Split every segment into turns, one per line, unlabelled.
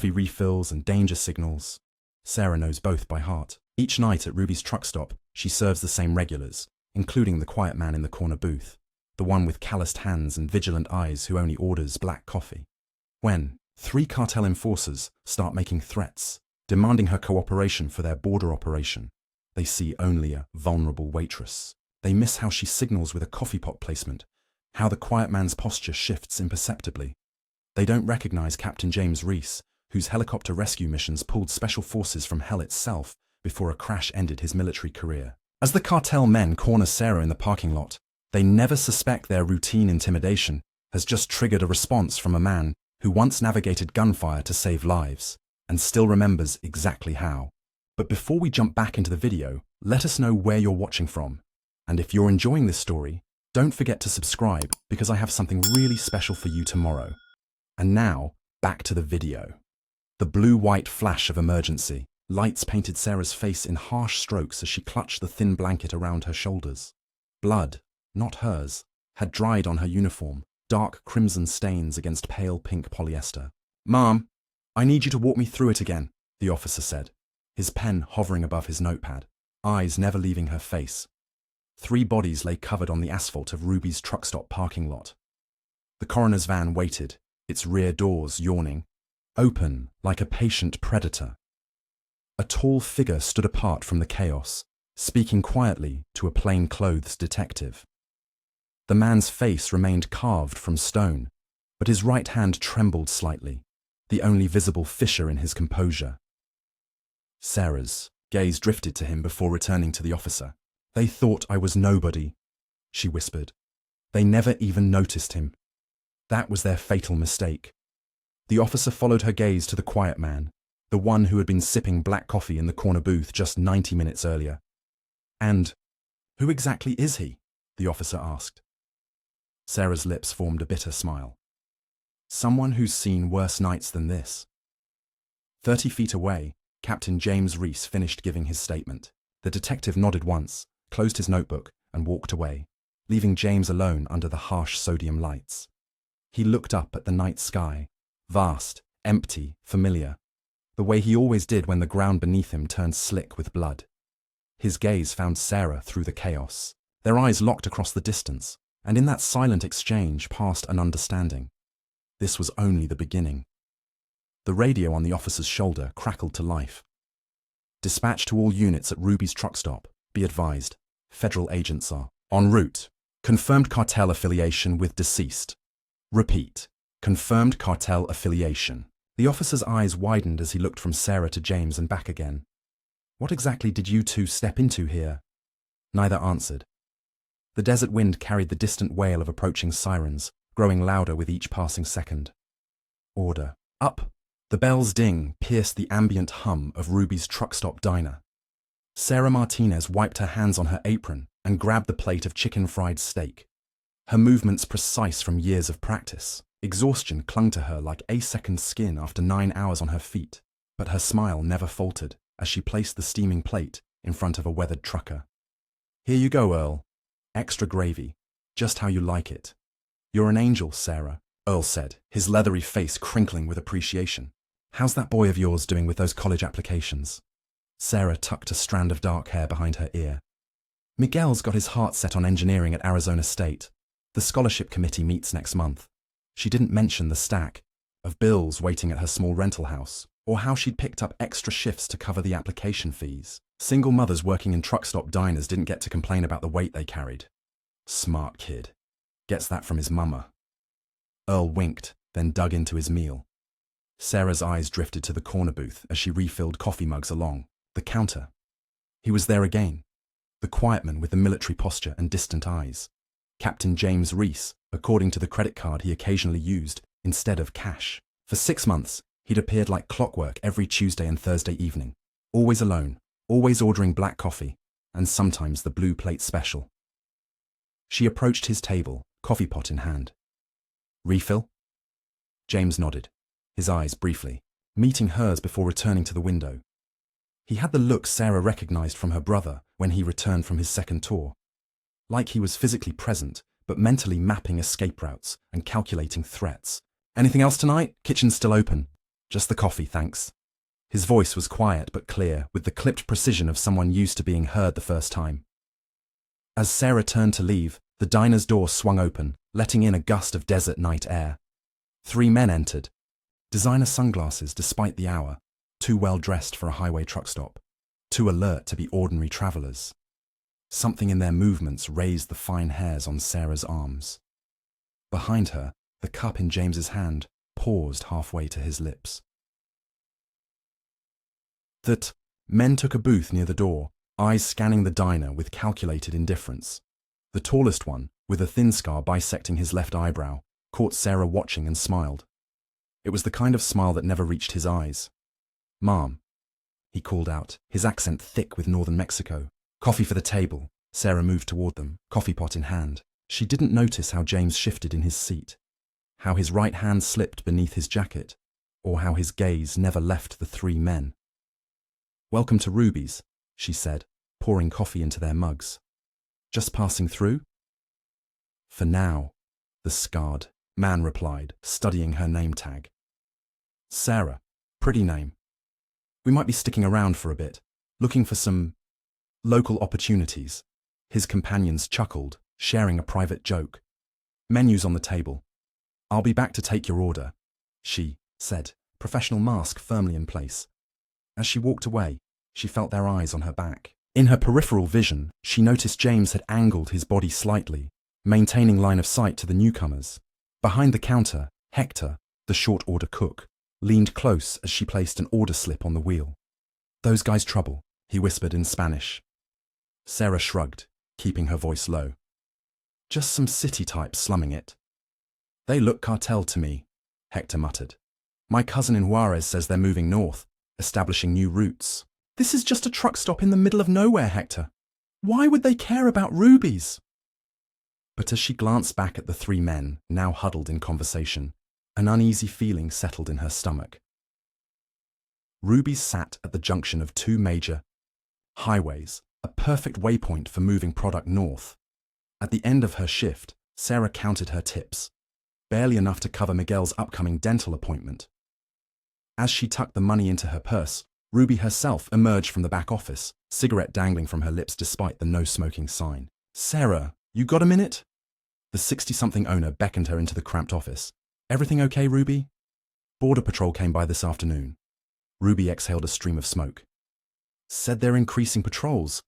coffee refills and danger signals. Sarah knows both by heart. Each night at Ruby's truck stop, she serves the same regulars, including the quiet man in the corner booth, the one with calloused hands and vigilant eyes who only orders black coffee. When 3 cartel enforcers start making threats, demanding her cooperation for their border operation, they see only a vulnerable waitress. They miss how she signals with a coffee pot placement, how the quiet man's posture shifts imperceptibly. They don't recognize Captain James Reese, whose helicopter rescue missions pulled special forces from hell itself before a crash ended his military career. As the cartel men corner Sarah in the parking lot, they never suspect their routine intimidation has just triggered a response from a man who once navigated gunfire to save lives, and still remembers exactly how. But before we jump back into the video, let us know where you're watching from. And if you're enjoying this story, don't forget to subscribe because I have something really special for you tomorrow. And now, back to the video. The blue-white flash of emergency. Lights painted Sarah's face in harsh strokes as she clutched the thin blanket around her shoulders. Blood, not hers, had dried on her uniform, dark crimson stains against pale pink polyester. "Mom, I need you to walk me through it again," the officer said, his pen hovering above his notepad, eyes never leaving her face. 3 bodies lay covered on the asphalt of Ruby's truck stop parking lot. The coroner's van waited, its rear doors yawning, open like a patient predator. A tall figure stood apart from the chaos, speaking quietly to a plain-clothes detective. The man's face remained carved from stone, but his right hand trembled slightly, the only visible fissure in his composure. Sarah's gaze drifted to him before returning to the officer. "They thought I was nobody," she whispered. "They never even noticed him. That was their fatal mistake." The officer followed her gaze to the quiet man, the one who had been sipping black coffee in the corner booth just 90 minutes earlier. "And who exactly is he?" the officer asked. Sarah's lips formed a bitter smile. "Someone who's seen worse nights than this." 30 feet away, Captain James Reese finished giving his statement. The detective nodded once, closed his notebook, and walked away, leaving James alone under the harsh sodium lights. He looked up at the night sky, vast, empty, familiar, the way he always did when the ground beneath him turned slick with blood. His gaze found Sarah through the chaos. Their eyes locked across the distance, and in that silent exchange passed an understanding. This was only the beginning. The radio on the officer's shoulder crackled to life. "Dispatch to all units at Ruby's truck stop. Be advised, federal agents are en route. Confirmed cartel affiliation with deceased. Repeat, confirmed cartel affiliation." The officer's eyes widened as he looked from Sarah to James and back again. "What exactly did you two step into here?" Neither answered. The desert wind carried the distant wail of approaching sirens, growing louder with each passing second. Order. Up! The bell's ding pierced the ambient hum of Ruby's truck stop diner. Sarah Martinez wiped her hands on her apron and grabbed the plate of chicken fried steak. Her movements precise from years of practice. Exhaustion clung to her like a-second skin after 9 hours on her feet, but her smile never faltered as she placed the steaming plate in front of a weathered trucker. "Here you go, Earl. Extra gravy, just how you like it." "You're an angel, Sarah," Earl said, his leathery face crinkling with appreciation. "How's that boy of yours doing with those college applications?" Sarah tucked a strand of dark hair behind her ear. "Miguel's got his heart set on engineering at Arizona State. The scholarship committee meets next month." She didn't mention the stack of bills waiting at her small rental house, or how she'd picked up extra shifts to cover the application fees. Single mothers working in truck stop diners didn't get to complain about the weight they carried. Smart kid. Gets that from his mama. Earl winked, then dug into his meal. Sarah's eyes drifted to the corner booth as she refilled coffee mugs along the counter. He was there again, the quiet man with the military posture and distant eyes. Captain James Reese, according to the credit card he occasionally used instead of cash. For 6 months, he'd appeared like clockwork every Tuesday and Thursday evening, always alone, always ordering black coffee, and sometimes the blue plate special. She approached his table, coffee pot in hand. "Refill?" James nodded, his eyes briefly, meeting hers before returning to the window. He had the look Sarah recognized from her brother when he returned from his second tour. Like he was physically present, but mentally mapping escape routes and calculating threats. "Anything else tonight? Kitchen's still open. Just the coffee, thanks. His voice was quiet but clear, with the clipped precision of someone used to being heard the first time. As Sarah turned to leave, the diner's door swung open, letting in a gust of desert night air. 3 men entered. Designer sunglasses despite the hour, too well dressed for a highway truck stop, too alert to be ordinary travelers. Something in their movements raised the fine hairs on Sarah's arms. Behind her, the cup in James's hand paused halfway to his lips. Men took a booth near the door, eyes scanning the diner with calculated indifference. The tallest one, with a thin scar bisecting his left eyebrow, caught Sarah watching and smiled. It was the kind of smile that never reached his eyes. "Ma'am," he called out, his accent thick with northern Mexico. "Coffee for the table." Sarah moved toward them, coffee pot in hand. She didn't notice how James shifted in his seat, how his right hand slipped beneath his jacket, or how his gaze never left the 3 men. "Welcome to Ruby's," she said, pouring coffee into their mugs. "Just passing through?" "For now," the scarred man replied, studying her name tag. "Sarah, pretty name. We might be sticking around for a bit, looking for some local opportunities." His companions chuckled, sharing a private joke. "Menus on the table. I'll be back to take your order," she said, professional mask firmly in place. As she walked away, she felt their eyes on her back. In her peripheral vision, she noticed James had angled his body slightly, maintaining line of sight to the newcomers. Behind the counter, Hector, the short order cook, leaned close as she placed an order slip on the wheel. "Those guys trouble," he whispered in Spanish. Sarah shrugged, keeping her voice low. "Just some city types slumming it." "They look cartel to me," Hector muttered. "My cousin in Juarez says they're moving north, establishing new routes." "This is just a truck stop in the middle of nowhere, Hector. Why would they care about rubies?" But as she glanced back at the 3 men, now huddled in conversation, an uneasy feeling settled in her stomach. Rubies sat at the junction of 2 major highways, a perfect waypoint for moving product north. At the end of her shift, Sarah counted her tips, barely enough to cover Miguel's upcoming dental appointment. As she tucked the money into her purse, Ruby herself emerged from the back office, cigarette dangling from her lips despite the no-smoking sign. "Sarah, you got a minute?" The 60-something owner beckoned her into the cramped office. "Everything okay, Ruby?" "Border Patrol came by this afternoon." Ruby exhaled a stream of smoke. "Said they're increasing patrols.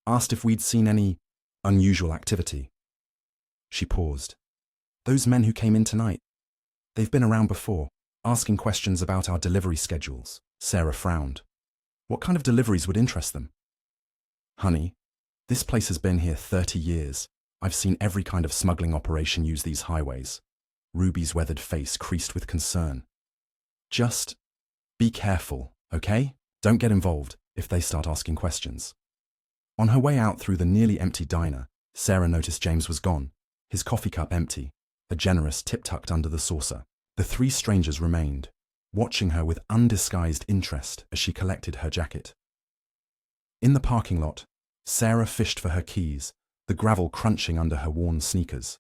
Asked if we'd seen any unusual activity." She paused. "Those men who came in tonight, they've been around before, asking questions about our delivery schedules." Sarah frowned. "What kind of deliveries would interest them?" "Honey, this place has been here 30 years. I've seen every kind of smuggling operation use these highways." Ruby's weathered face creased with concern. "Just be careful, okay? Don't get involved if they start asking questions." On her way out through the nearly empty diner, Sarah noticed James was gone, his coffee cup empty, a generous tip tucked under the saucer. The 3 strangers remained, watching her with undisguised interest as she collected her jacket. In the parking lot, Sarah fished for her keys, the gravel crunching under her worn sneakers.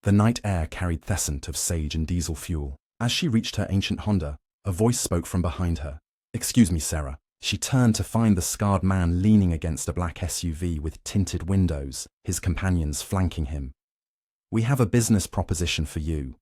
The night air carried the scent of sage and diesel fuel. As she reached her ancient Honda, a voice spoke from behind her. "Excuse me, Sarah." She turned to find the scarred man leaning against a black SUV with tinted windows, his companions flanking him. "We have a business proposition for you."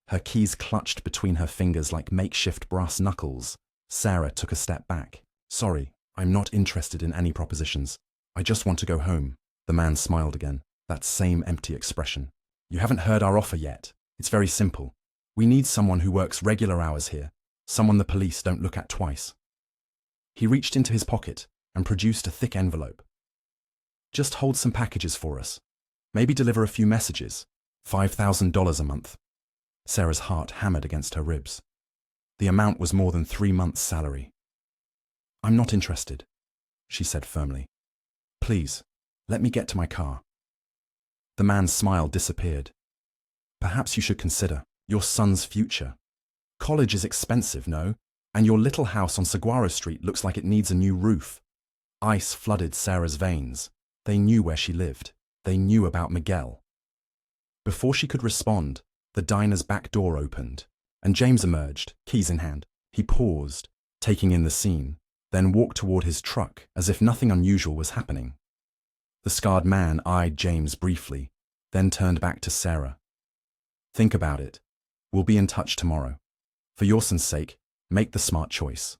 Her keys clutched between her fingers like makeshift brass knuckles. Sarah took a step back. "Sorry, I'm not interested in any propositions. I just want to go home." The man smiled again, that same empty expression. "You haven't heard our offer yet. It's very simple. We need someone who works regular hours here, someone the police don't look at twice." He reached into his pocket and produced a thick envelope. "Just hold some packages for us. Maybe deliver a few messages. $5,000 a month." Sarah's heart hammered against her ribs. The amount was more than 3 months' salary. "I'm not interested," she said firmly. "Please, let me get to my car." The man's smile disappeared. "Perhaps you should consider your son's future. College is expensive, no? And your little house on Saguaro Street looks like it needs a new roof." Ice flooded Sarah's veins. They knew where she lived. They knew about Miguel. Before she could respond, the diner's back door opened, and James emerged, keys in hand. He paused, taking in the scene, then walked toward his truck as if nothing unusual was happening. The scarred man eyed James briefly, then turned back to Sarah. Think about it. We'll be in touch tomorrow. For your son's sake, make the smart choice.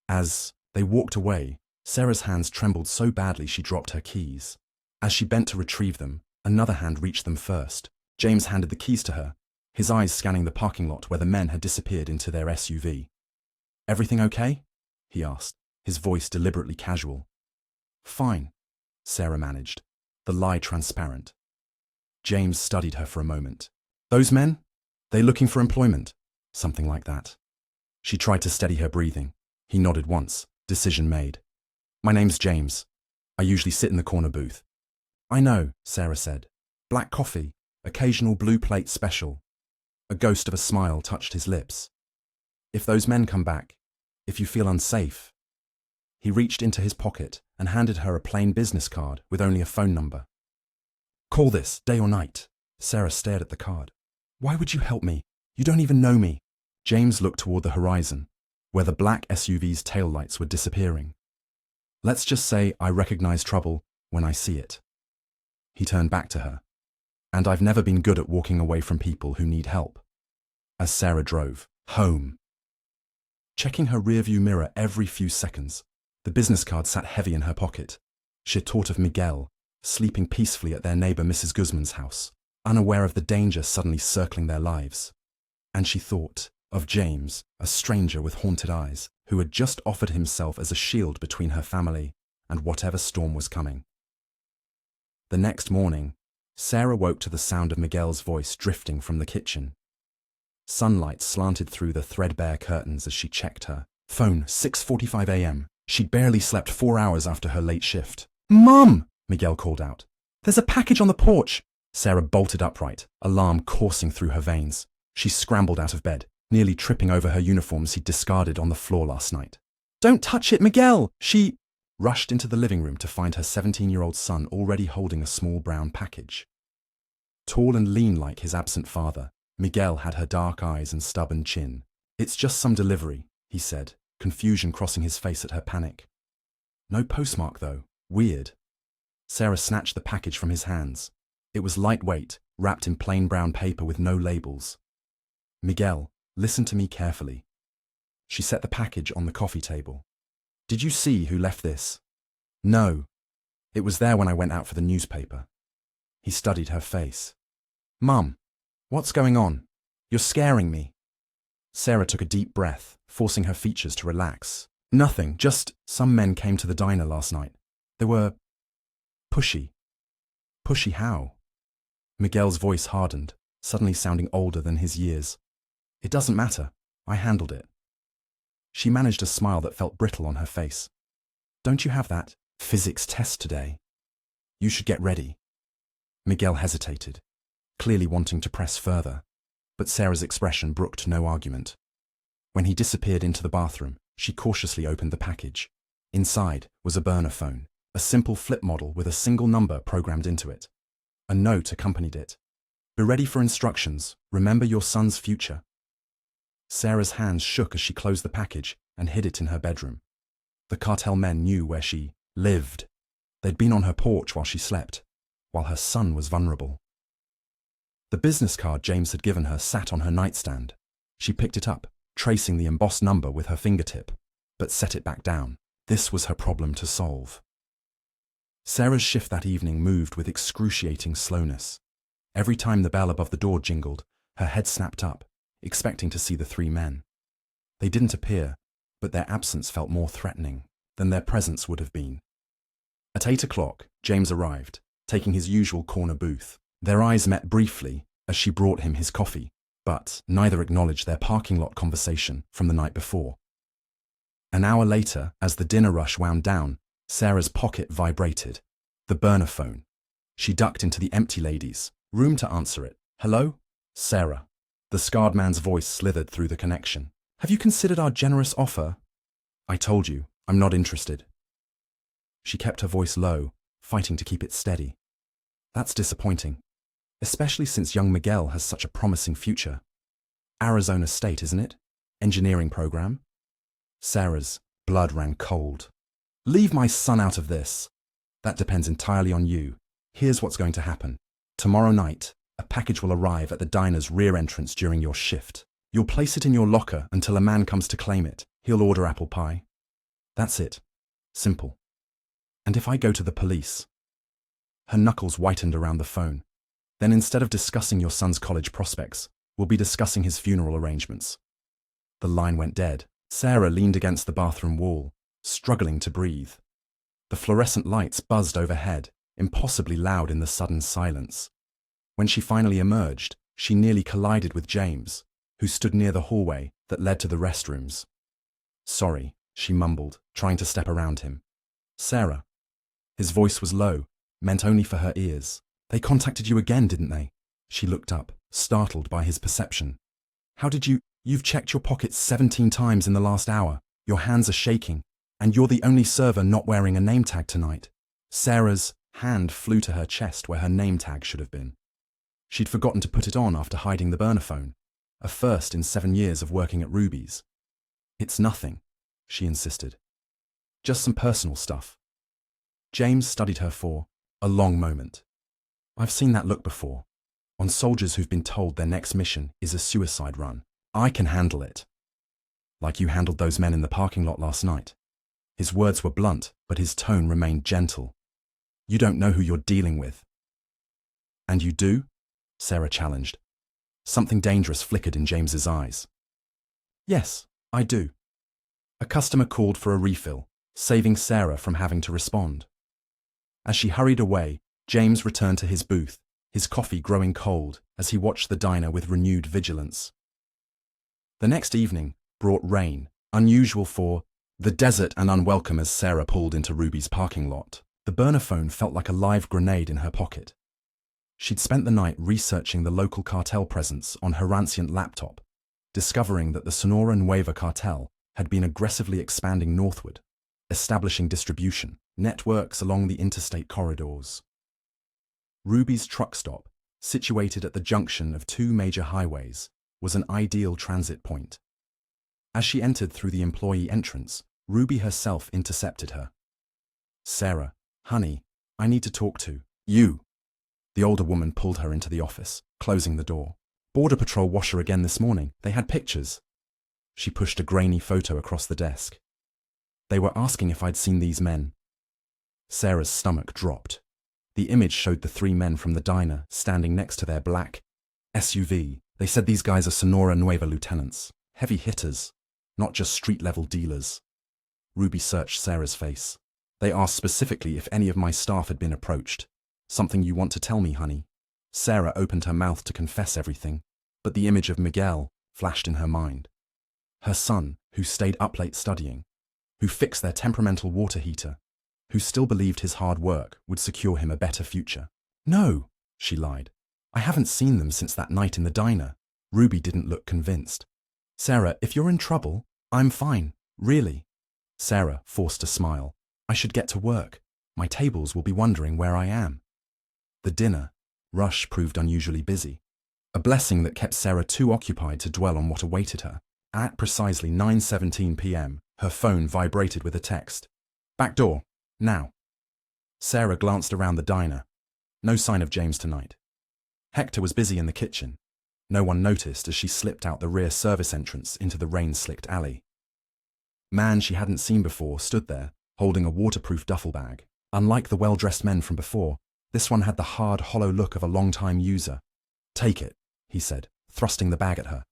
As they walked away, Sarah's hands trembled so badly she dropped her keys. As she bent to retrieve them, another hand reached them first. James handed the keys to her, his eyes scanning the parking lot where the men had disappeared into their SUV. Everything okay? He asked, his voice deliberately casual. Fine, Sarah managed, the lie transparent. James studied her for a moment. Those men? They looking for employment? Something like that. She tried to steady her breathing. He nodded once, decision made. My name's James. I usually sit in the corner booth. I know, Sarah said. Black coffee, occasional blue plate special. A ghost of a smile touched his lips. If those men come back, if you feel unsafe. He reached into his pocket and handed her a plain business card with only a phone number. Call this, day or night. Sarah stared at the card. Why would you help me? You don't even know me. James looked toward the horizon, where the black SUV's taillights were disappearing. Let's just say I recognize trouble when I see it. He turned back to her. And I've never been good at walking away from people who need help. As Sarah drove home, checking her rearview mirror every few seconds, the business card sat heavy in her pocket. She had thought of Miguel, sleeping peacefully at their neighbor Mrs. Guzman's house, unaware of the danger suddenly circling their lives. And she thought of James, a stranger with haunted eyes, who had just offered himself as a shield between her family and whatever storm was coming. The next morning, Sarah woke to the sound of Miguel's voice drifting from the kitchen. Sunlight slanted through the threadbare curtains as she checked her phone. 6:45 a.m. She'd barely slept 4 hours after her late shift. Mom! Miguel called out. There's a package on the porch. Sarah bolted upright, alarm coursing through her veins. She scrambled out of bed, nearly tripping over her uniforms he'd discarded on the floor last night. Don't touch it, Miguel! She rushed into the living room to find her 17-year-old son already holding a small brown package. Tall and lean like his absent father, Miguel had her dark eyes and stubborn chin. It's just some delivery, he said, confusion crossing his face at her panic. No postmark, though. Weird. Sarah snatched the package from his hands. It was lightweight, wrapped in plain brown paper with no labels. Miguel, listen to me carefully. She set the package on the coffee table. Did you see who left this? No. It was there when I went out for the newspaper. He studied her face. Mum, what's going on? You're scaring me. Sarah took a deep breath, forcing her features to relax. Nothing, just some men came to the diner last night. They were pushy. Pushy how? Miguel's voice hardened, suddenly sounding older than his years. It doesn't matter. I handled it. She managed a smile that felt brittle on her face. Don't you have that physics test today? You should get ready. Miguel hesitated, clearly wanting to press further, but Sarah's expression brooked no argument. When he disappeared into the bathroom, she cautiously opened the package. Inside was a burner phone, a simple flip model with a single number programmed into it. A note accompanied it. Be ready for instructions. Remember your son's future. Sarah's hands shook as she closed the package and hid it in her bedroom. The cartel men knew where she lived. They'd been on her porch while she slept, while her son was vulnerable. The business card James had given her sat on her nightstand. She picked it up, tracing the embossed number with her fingertip, but set it back down. This was her problem to solve. Sarah's shift that evening moved with excruciating slowness. Every time the bell above the door jingled, her head snapped up, expecting to see the three men. They didn't appear, but their absence felt more threatening than their presence would have been. At 8 o'clock, James arrived, taking his usual corner booth. Their eyes met briefly as she brought him his coffee, but neither acknowledged their parking lot conversation from the night before. An hour later, as the dinner rush wound down, Sarah's pocket vibrated. The burner phone. She ducked into the empty lady's room to answer it. Hello? Sarah. The scarred man's voice slithered through the connection. Have you considered our generous offer? I told you, I'm not interested. She kept her voice low, fighting to keep it steady. That's disappointing, especially since young Miguel has such a promising future. Arizona State, isn't it? Engineering program? Sarah's blood ran cold. Leave my son out of this. That depends entirely on you. Here's what's going to happen. Tomorrow night, a package will arrive at the diner's rear entrance during your shift. You'll place it in your locker until a man comes to claim it. He'll order apple pie. That's it. Simple. And if I go to the police? Her knuckles whitened around the phone. Then instead of discussing your son's college prospects, we'll be discussing his funeral arrangements. The line went dead. Sarah leaned against the bathroom wall, struggling to breathe. The fluorescent lights buzzed overhead, impossibly loud in the sudden silence. When she finally emerged, she nearly collided with James, who stood near the hallway that led to the restrooms. Sorry, she mumbled, trying to step around him. Sarah. His voice was low, meant only for her ears. They contacted you again, didn't they? She looked up, startled by his perception. How did you? You've checked your pockets 17 times in the last hour. Your hands are shaking, and you're the only server not wearing a name tag tonight. Sarah's hand flew to her chest where her name tag should have been. She'd forgotten to put it on after hiding the burner phone, a first in 7 years of working at Ruby's. It's nothing, she insisted. Just some personal stuff. James studied her for a long moment. I've seen that look before, on soldiers who've been told their next mission is a suicide run. I can handle it. Like you handled those men in the parking lot last night. His words were blunt, but his tone remained gentle. You don't know who you're dealing with. And you do? Sarah challenged. Something dangerous flickered in James's eyes. Yes, I do. A customer called for a refill, saving Sarah from having to respond. As she hurried away, James returned to his booth, his coffee growing cold as he watched the diner with renewed vigilance. The next evening brought rain, unusual for the desert and unwelcome as Sarah pulled into Ruby's parking lot. The burner phone felt like a live grenade in her pocket. She'd spent the night researching the local cartel presence on her rancient laptop, discovering that the Sonora Nueva cartel had been aggressively expanding northward, establishing distribution networks along the interstate corridors. Ruby's truck stop, situated at the junction of 2 major highways, was an ideal transit point. As she entered through the employee entrance, Ruby herself intercepted her. Sarah, honey, I need to talk to you. The older woman pulled her into the office, closing the door. Border Patrol washer again this morning. They had pictures. She pushed a grainy photo across the desk. They were asking if I'd seen these men. Sarah's stomach dropped. The image showed the 3 men from the diner standing next to their black SUV. They said these guys are Sonora Nueva lieutenants, heavy hitters, not just street-level dealers. Ruby searched Sarah's face. They asked specifically if any of my staff had been approached. Something you want to tell me, honey? Sarah opened her mouth to confess everything, but the image of Miguel flashed in her mind. Her son, who stayed up late studying, who fixed their temperamental water heater, who still believed his hard work would secure him a better future. No, she lied. I haven't seen them since that night in the diner. Ruby didn't look convinced. Sarah, if you're in trouble, I'm fine, really. Sarah forced a smile. I should get to work. My tables will be wondering where I am. The dinner rush proved unusually busy, a blessing that kept Sarah too occupied to dwell on what awaited her. At precisely 9:17 p.m., her phone vibrated with a text. Back door, now. Sarah glanced around the diner. No sign of James tonight. Hector was busy in the kitchen. No one noticed as she slipped out the rear service entrance into the rain-slicked alley. Man she hadn't seen before stood there, holding a waterproof duffel bag. Unlike the well-dressed men from before, this one had the hard, hollow look of a long-time user. Take it, he said, thrusting the bag at her.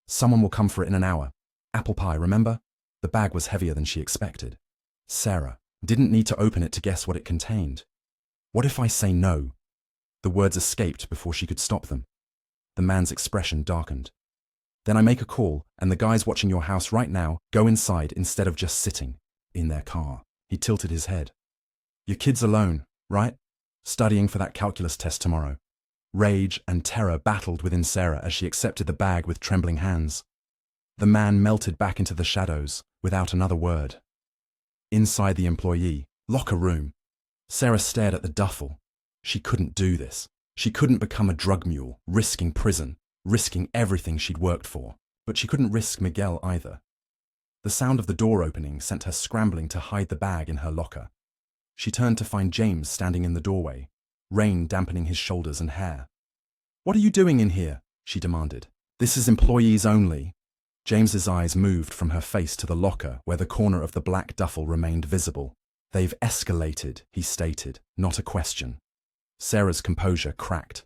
Someone will come for it in an hour. Apple pie, remember? The bag was heavier than she expected. Sarah didn't need to open it to guess what it contained. What if I say no? The words escaped before she could stop them. The man's expression darkened. Then I make a call, and the guys watching your house right now go inside instead of just sitting in their car. He tilted his head. Your kid's alone, right? Studying for that calculus test tomorrow. Rage and terror battled within Sarah as she accepted the bag with trembling hands. The man melted back into the shadows without another word. Inside the employee locker room, Sarah stared at the duffel. She couldn't do this. She couldn't become a drug mule, risking prison, risking everything she'd worked for. But she couldn't risk Miguel either. The sound of the door opening sent her scrambling to hide the bag in her locker. She turned to find James standing in the doorway, rain dampening his shoulders and hair. "What are you doing in here?" she demanded. "This is employees only." James's eyes moved from her face to the locker where the corner of the black duffel remained visible. "They've escalated," he stated, not a question. Sarah's composure cracked.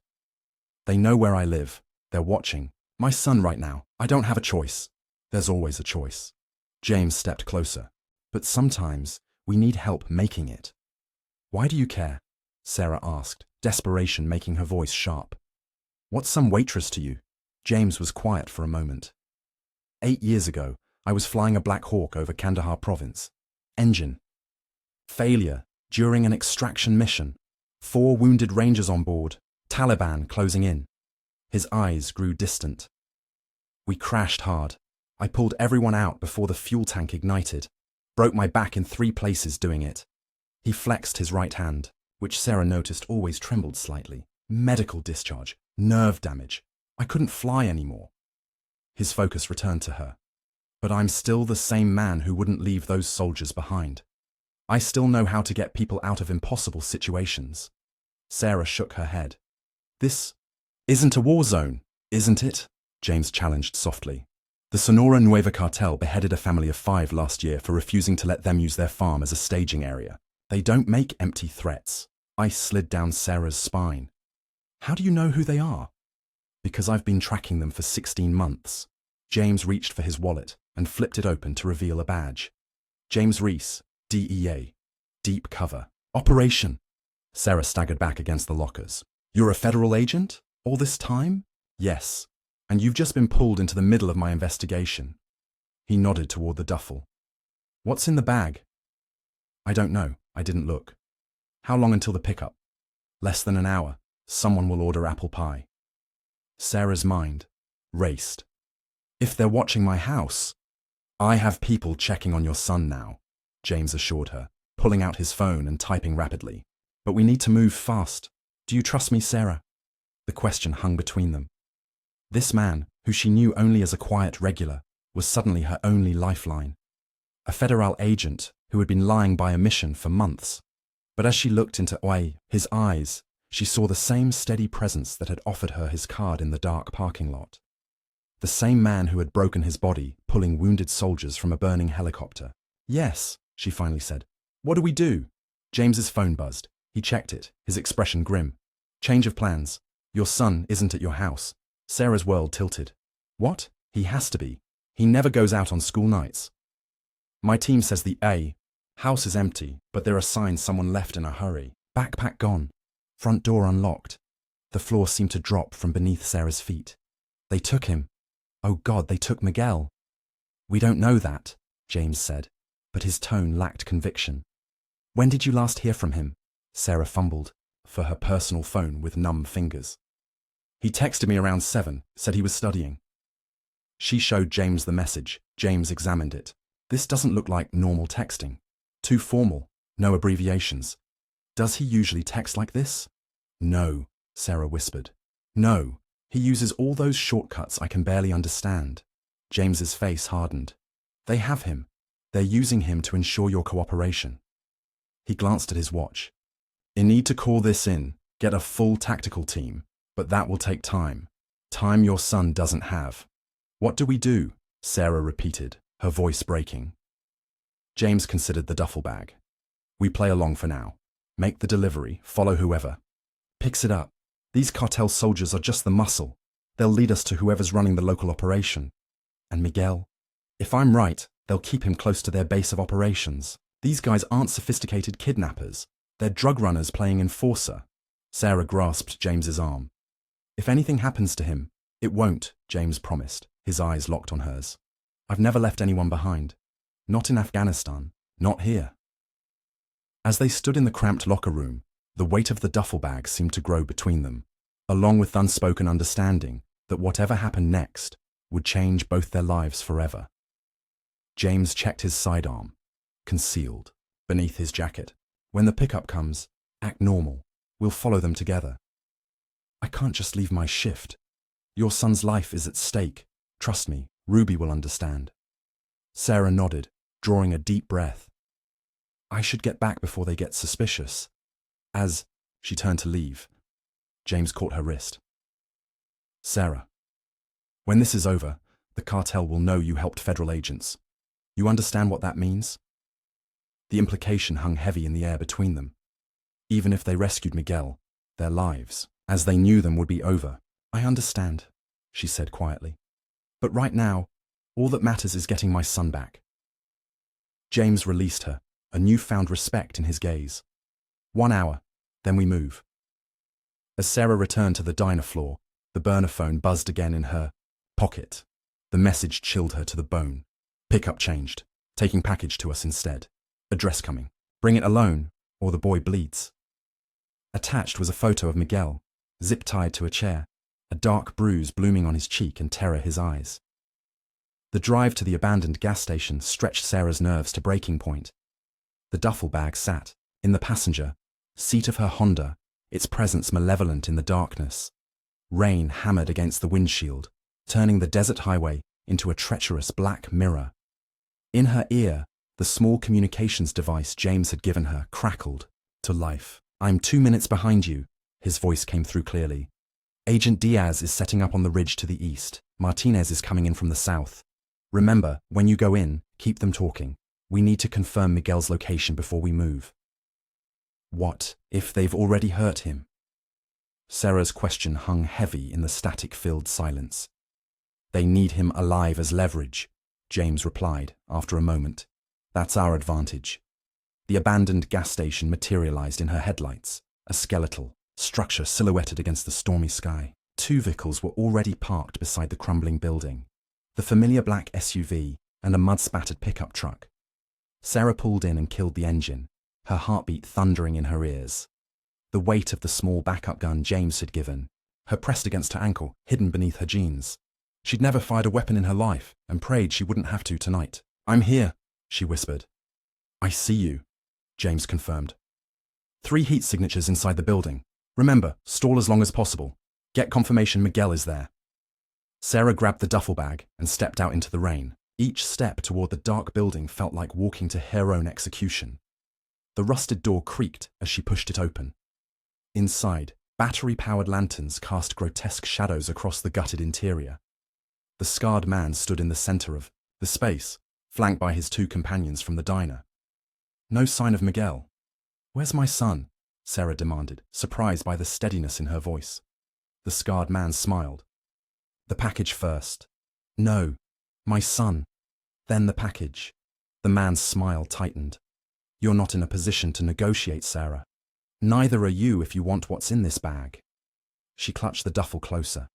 "They know where I live. They're watching. My son right now. I don't have a choice." "There's always a choice." James stepped closer. "But sometimes we need help making it." "Why do you care?" Sarah asked, desperation making her voice sharp. "What's some waitress to you?" James was quiet for a moment. 8 years ago, I was flying a Black Hawk over Kandahar province. Engine failure during an extraction mission. 4 wounded Rangers on board. Taliban closing in. His eyes grew distant. "We crashed hard. I pulled everyone out before the fuel tank ignited. Broke my back in 3 places doing it." He flexed his right hand, which Sarah noticed always trembled slightly. "Medical discharge. Nerve damage. I couldn't fly anymore." His focus returned to her. "But I'm still the same man who wouldn't leave those soldiers behind. I still know how to get people out of impossible situations." Sarah shook her head. "This isn't a war zone, isn't it?" James challenged softly. "The Sonora Nueva cartel beheaded a family of 5 last year for refusing to let them use their farm as a staging area. They don't make empty threats." Ice slid down Sarah's spine. "How do you know who they are?" "Because I've been tracking them for 16 months. James reached for his wallet and flipped it open to reveal a badge. "James Reese, DEA. Deep cover. Operation." Sarah staggered back against the lockers. "You're a federal agent? All this time?" "Yes. And you've just been pulled into the middle of my investigation." He nodded toward the duffel. "What's in the bag?" "I don't know. I didn't look." "How long until the pickup?" "Less than an hour. Someone will order apple pie." Sarah's mind raced. "If they're watching my house—" "I have people checking on your son now," James assured her, pulling out his phone and typing rapidly. "But we need to move fast. Do you trust me, Sarah?" The question hung between them. This man, who she knew only as a quiet regular, was suddenly her only lifeline. A federal agent who had been lying by omission for months. But as she looked into his eyes, she saw the same steady presence that had offered her his card in the dark parking lot. The same man who had broken his body, pulling wounded soldiers from a burning helicopter. "Yes," she finally said. "What do we do?" James's phone buzzed. He checked it, his expression grim. "Change of plans. Your son isn't at your house." Sarah's world tilted. "What? He has to be. He never goes out on school nights." "My team says the house is empty, but there are signs someone left in a hurry. Backpack gone. Front door unlocked." The floor seemed to drop from beneath Sarah's feet. "They took him. Oh God, they took Miguel." "We don't know that," James said, but his tone lacked conviction. "When did you last hear from him?" Sarah fumbled for her personal phone with numb fingers. "He texted me around 7, said he was studying." She showed James the message. James examined it. "This doesn't look like normal texting. Too formal, no abbreviations. Does he usually text like this?" "No," Sarah whispered. "No, he uses all those shortcuts I can barely understand." James's face hardened. "They have him. They're using him to ensure your cooperation." He glanced at his watch. "I need to call this in, get a full tactical team, but that will take time. Time your son doesn't have." "What do we do?" Sarah repeated, her voice breaking. James considered the duffel bag. "We play along for now. Make the delivery, follow whoever picks it up. These cartel soldiers are just the muscle. They'll lead us to whoever's running the local operation. And Miguel? If I'm right, they'll keep him close to their base of operations. These guys aren't sophisticated kidnappers. They're drug runners playing enforcer." Sarah grasped James's arm. "If anything happens to him, it won't," James promised, his eyes locked on hers. "I've never left anyone behind. Not in Afghanistan. Not here." As they stood in the cramped locker room, the weight of the duffel bag seemed to grow between them, along with unspoken understanding that whatever happened next would change both their lives forever. James checked his sidearm, concealed, beneath his jacket. "When the pickup comes, act normal. We'll follow them together." "I can't just leave my shift. Your son's life is at stake. Trust me, Ruby will understand. Sarah nodded, drawing a deep breath. I should get back before they get suspicious. As she turned to leave, James caught her wrist. Sarah, when this is over, the cartel will know you helped federal agents. You understand what that means? The implication hung heavy in the air between them. Even if they rescued Miguel, their lives, as they knew them, would be over. I understand, she said quietly. But right now, all that matters is getting my son back. James released her, a newfound respect in his gaze. 1 hour, then we move. As Sarah returned to the diner floor, the burner phone buzzed again in her pocket. The message chilled her to the bone. Pickup changed, taking package to us instead. Address coming. Bring it alone, or the boy bleeds. Attached was a photo of Miguel, zip-tied to a chair, a dark bruise blooming on his cheek and terror his eyes. The drive to the abandoned gas station stretched Sarah's nerves to breaking point. The duffel bag sat, in the passenger seat of her Honda, its presence malevolent in the darkness. Rain hammered against the windshield, turning the desert highway into a treacherous black mirror. In her ear, the small communications device James had given her crackled to life. I'm 2 minutes behind you, his voice came through clearly. Agent Diaz is setting up on the ridge to the east. Martinez is coming in from the south. Remember, when you go in, keep them talking. We need to confirm Miguel's location before we move. What if they've already hurt him? Sarah's question hung heavy in the static-filled silence. They need him alive as leverage, James replied after a moment. That's our advantage. The abandoned gas station materialized in her headlights, a skeletal structure silhouetted against the stormy sky. 2 vehicles were already parked beside the crumbling building, the familiar black SUV and a mud-spattered pickup truck. Sarah pulled in and killed the engine, her heartbeat thundering in her ears. The weight of the small backup gun James had given, her pressed against her ankle, hidden beneath her jeans. She'd never fired a weapon in her life and prayed she wouldn't have to tonight. I'm here, she whispered. I see you, James confirmed. 3 heat signatures inside the building. Remember, stall as long as possible. Get confirmation Miguel is there. Sarah grabbed the duffel bag and stepped out into the rain. Each step toward the dark building felt like walking to her own execution. The rusted door creaked as she pushed it open. Inside, battery-powered lanterns cast grotesque shadows across the gutted interior. The scarred man stood in the center of the space, flanked by his 2 companions from the diner. No sign of Miguel. Where's my son? Sarah demanded, surprised by the steadiness in her voice. The scarred man smiled. The package first. No, my son. Then the package. The man's smile tightened. You're not in a position to negotiate, Sarah. Neither are you if you want what's in this bag. She clutched the duffel closer.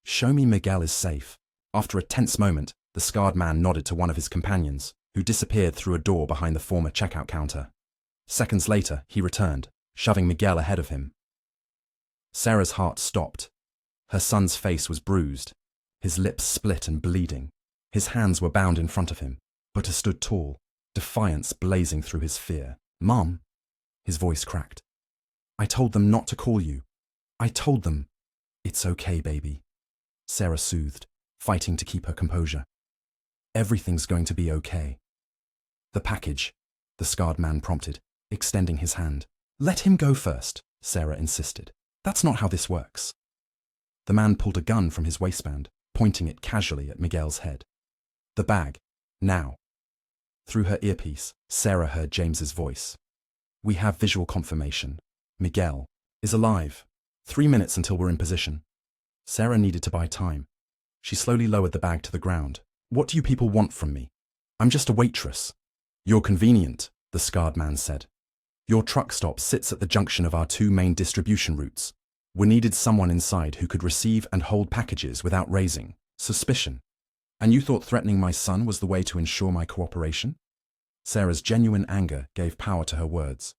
Show me Miguel is safe. After a tense moment, the scarred man nodded to one of his companions, who disappeared through a door behind the former checkout counter. Seconds later, he returned, shoving Miguel ahead of him. Sarah's heart stopped. Her son's face was bruised, his lips split and bleeding. His hands were bound in front of him, but he stood tall, defiance blazing through his fear. Mom, his voice cracked. I told them not to call you. I told them. It's okay, baby, Sarah soothed, fighting to keep her composure. Everything's going to be okay. The package, the scarred man prompted, extending his hand. Let him go first, Sarah insisted. That's not how this works. The man pulled a gun from his waistband, pointing it casually at Miguel's head. The bag, now. Through her earpiece, Sarah heard James's voice. We have visual confirmation. Miguel is alive. 3 minutes until we're in position. Sarah needed to buy time. She slowly lowered the bag to the ground. What do you people want from me? I'm just a waitress. You're convenient, the scarred man said. Your truck stop sits at the junction of our 2 main distribution routes. We needed someone inside who could receive and hold packages without raising suspicion. And you thought threatening my son was the way to ensure my cooperation? Sarah's genuine anger gave power to her words.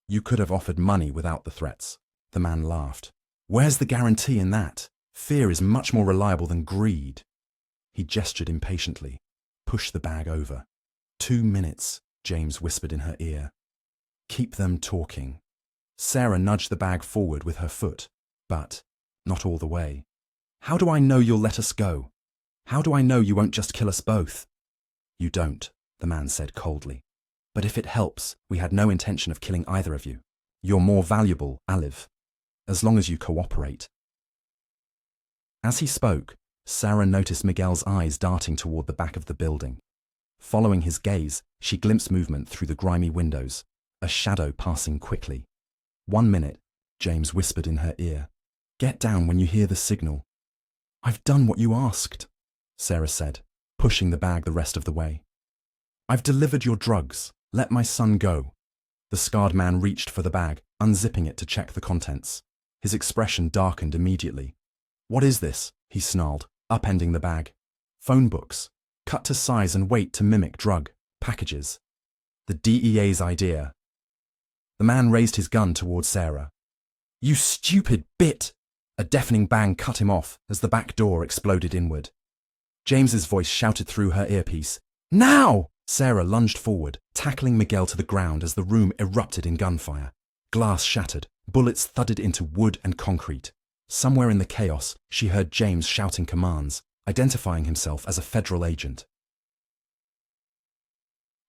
You could have offered money without the threats. The man laughed. Where's the guarantee in that? Fear is much more reliable than greed. He gestured impatiently. Push the bag over. 2 minutes, James whispered in her ear. Keep them talking. Sarah nudged the bag forward with her foot, but not all the way. How do I know you'll let us go? How do I know you won't just kill us both? You don't, the man said coldly. But if it helps, we had no intention of killing either of you. You're more valuable, Aliv, as long as you cooperate. As he spoke, Sarah noticed Miguel's eyes darting toward the back of the building. Following his gaze, she glimpsed movement through the grimy windows, a shadow passing quickly. 1 minute, James whispered in her ear. Get down when you hear the signal. I've done what you asked, Sarah said, pushing the bag the rest of the way. I've delivered your drugs. Let my son go. The scarred man reached for the bag, unzipping it to check the contents. His expression darkened immediately. What is this? He snarled, upending the bag. Phone books, cut to size and weight to mimic drug packages. The DEA's idea. The man raised his gun toward Sarah. You stupid bit! A deafening bang cut him off as the back door exploded inward. James's voice shouted through her earpiece. Now! Sarah lunged forward, tackling Miguel to the ground as the room erupted in gunfire. Glass shattered, bullets thudded into wood and concrete. Somewhere in the chaos, she heard James shouting commands, identifying himself as a federal agent.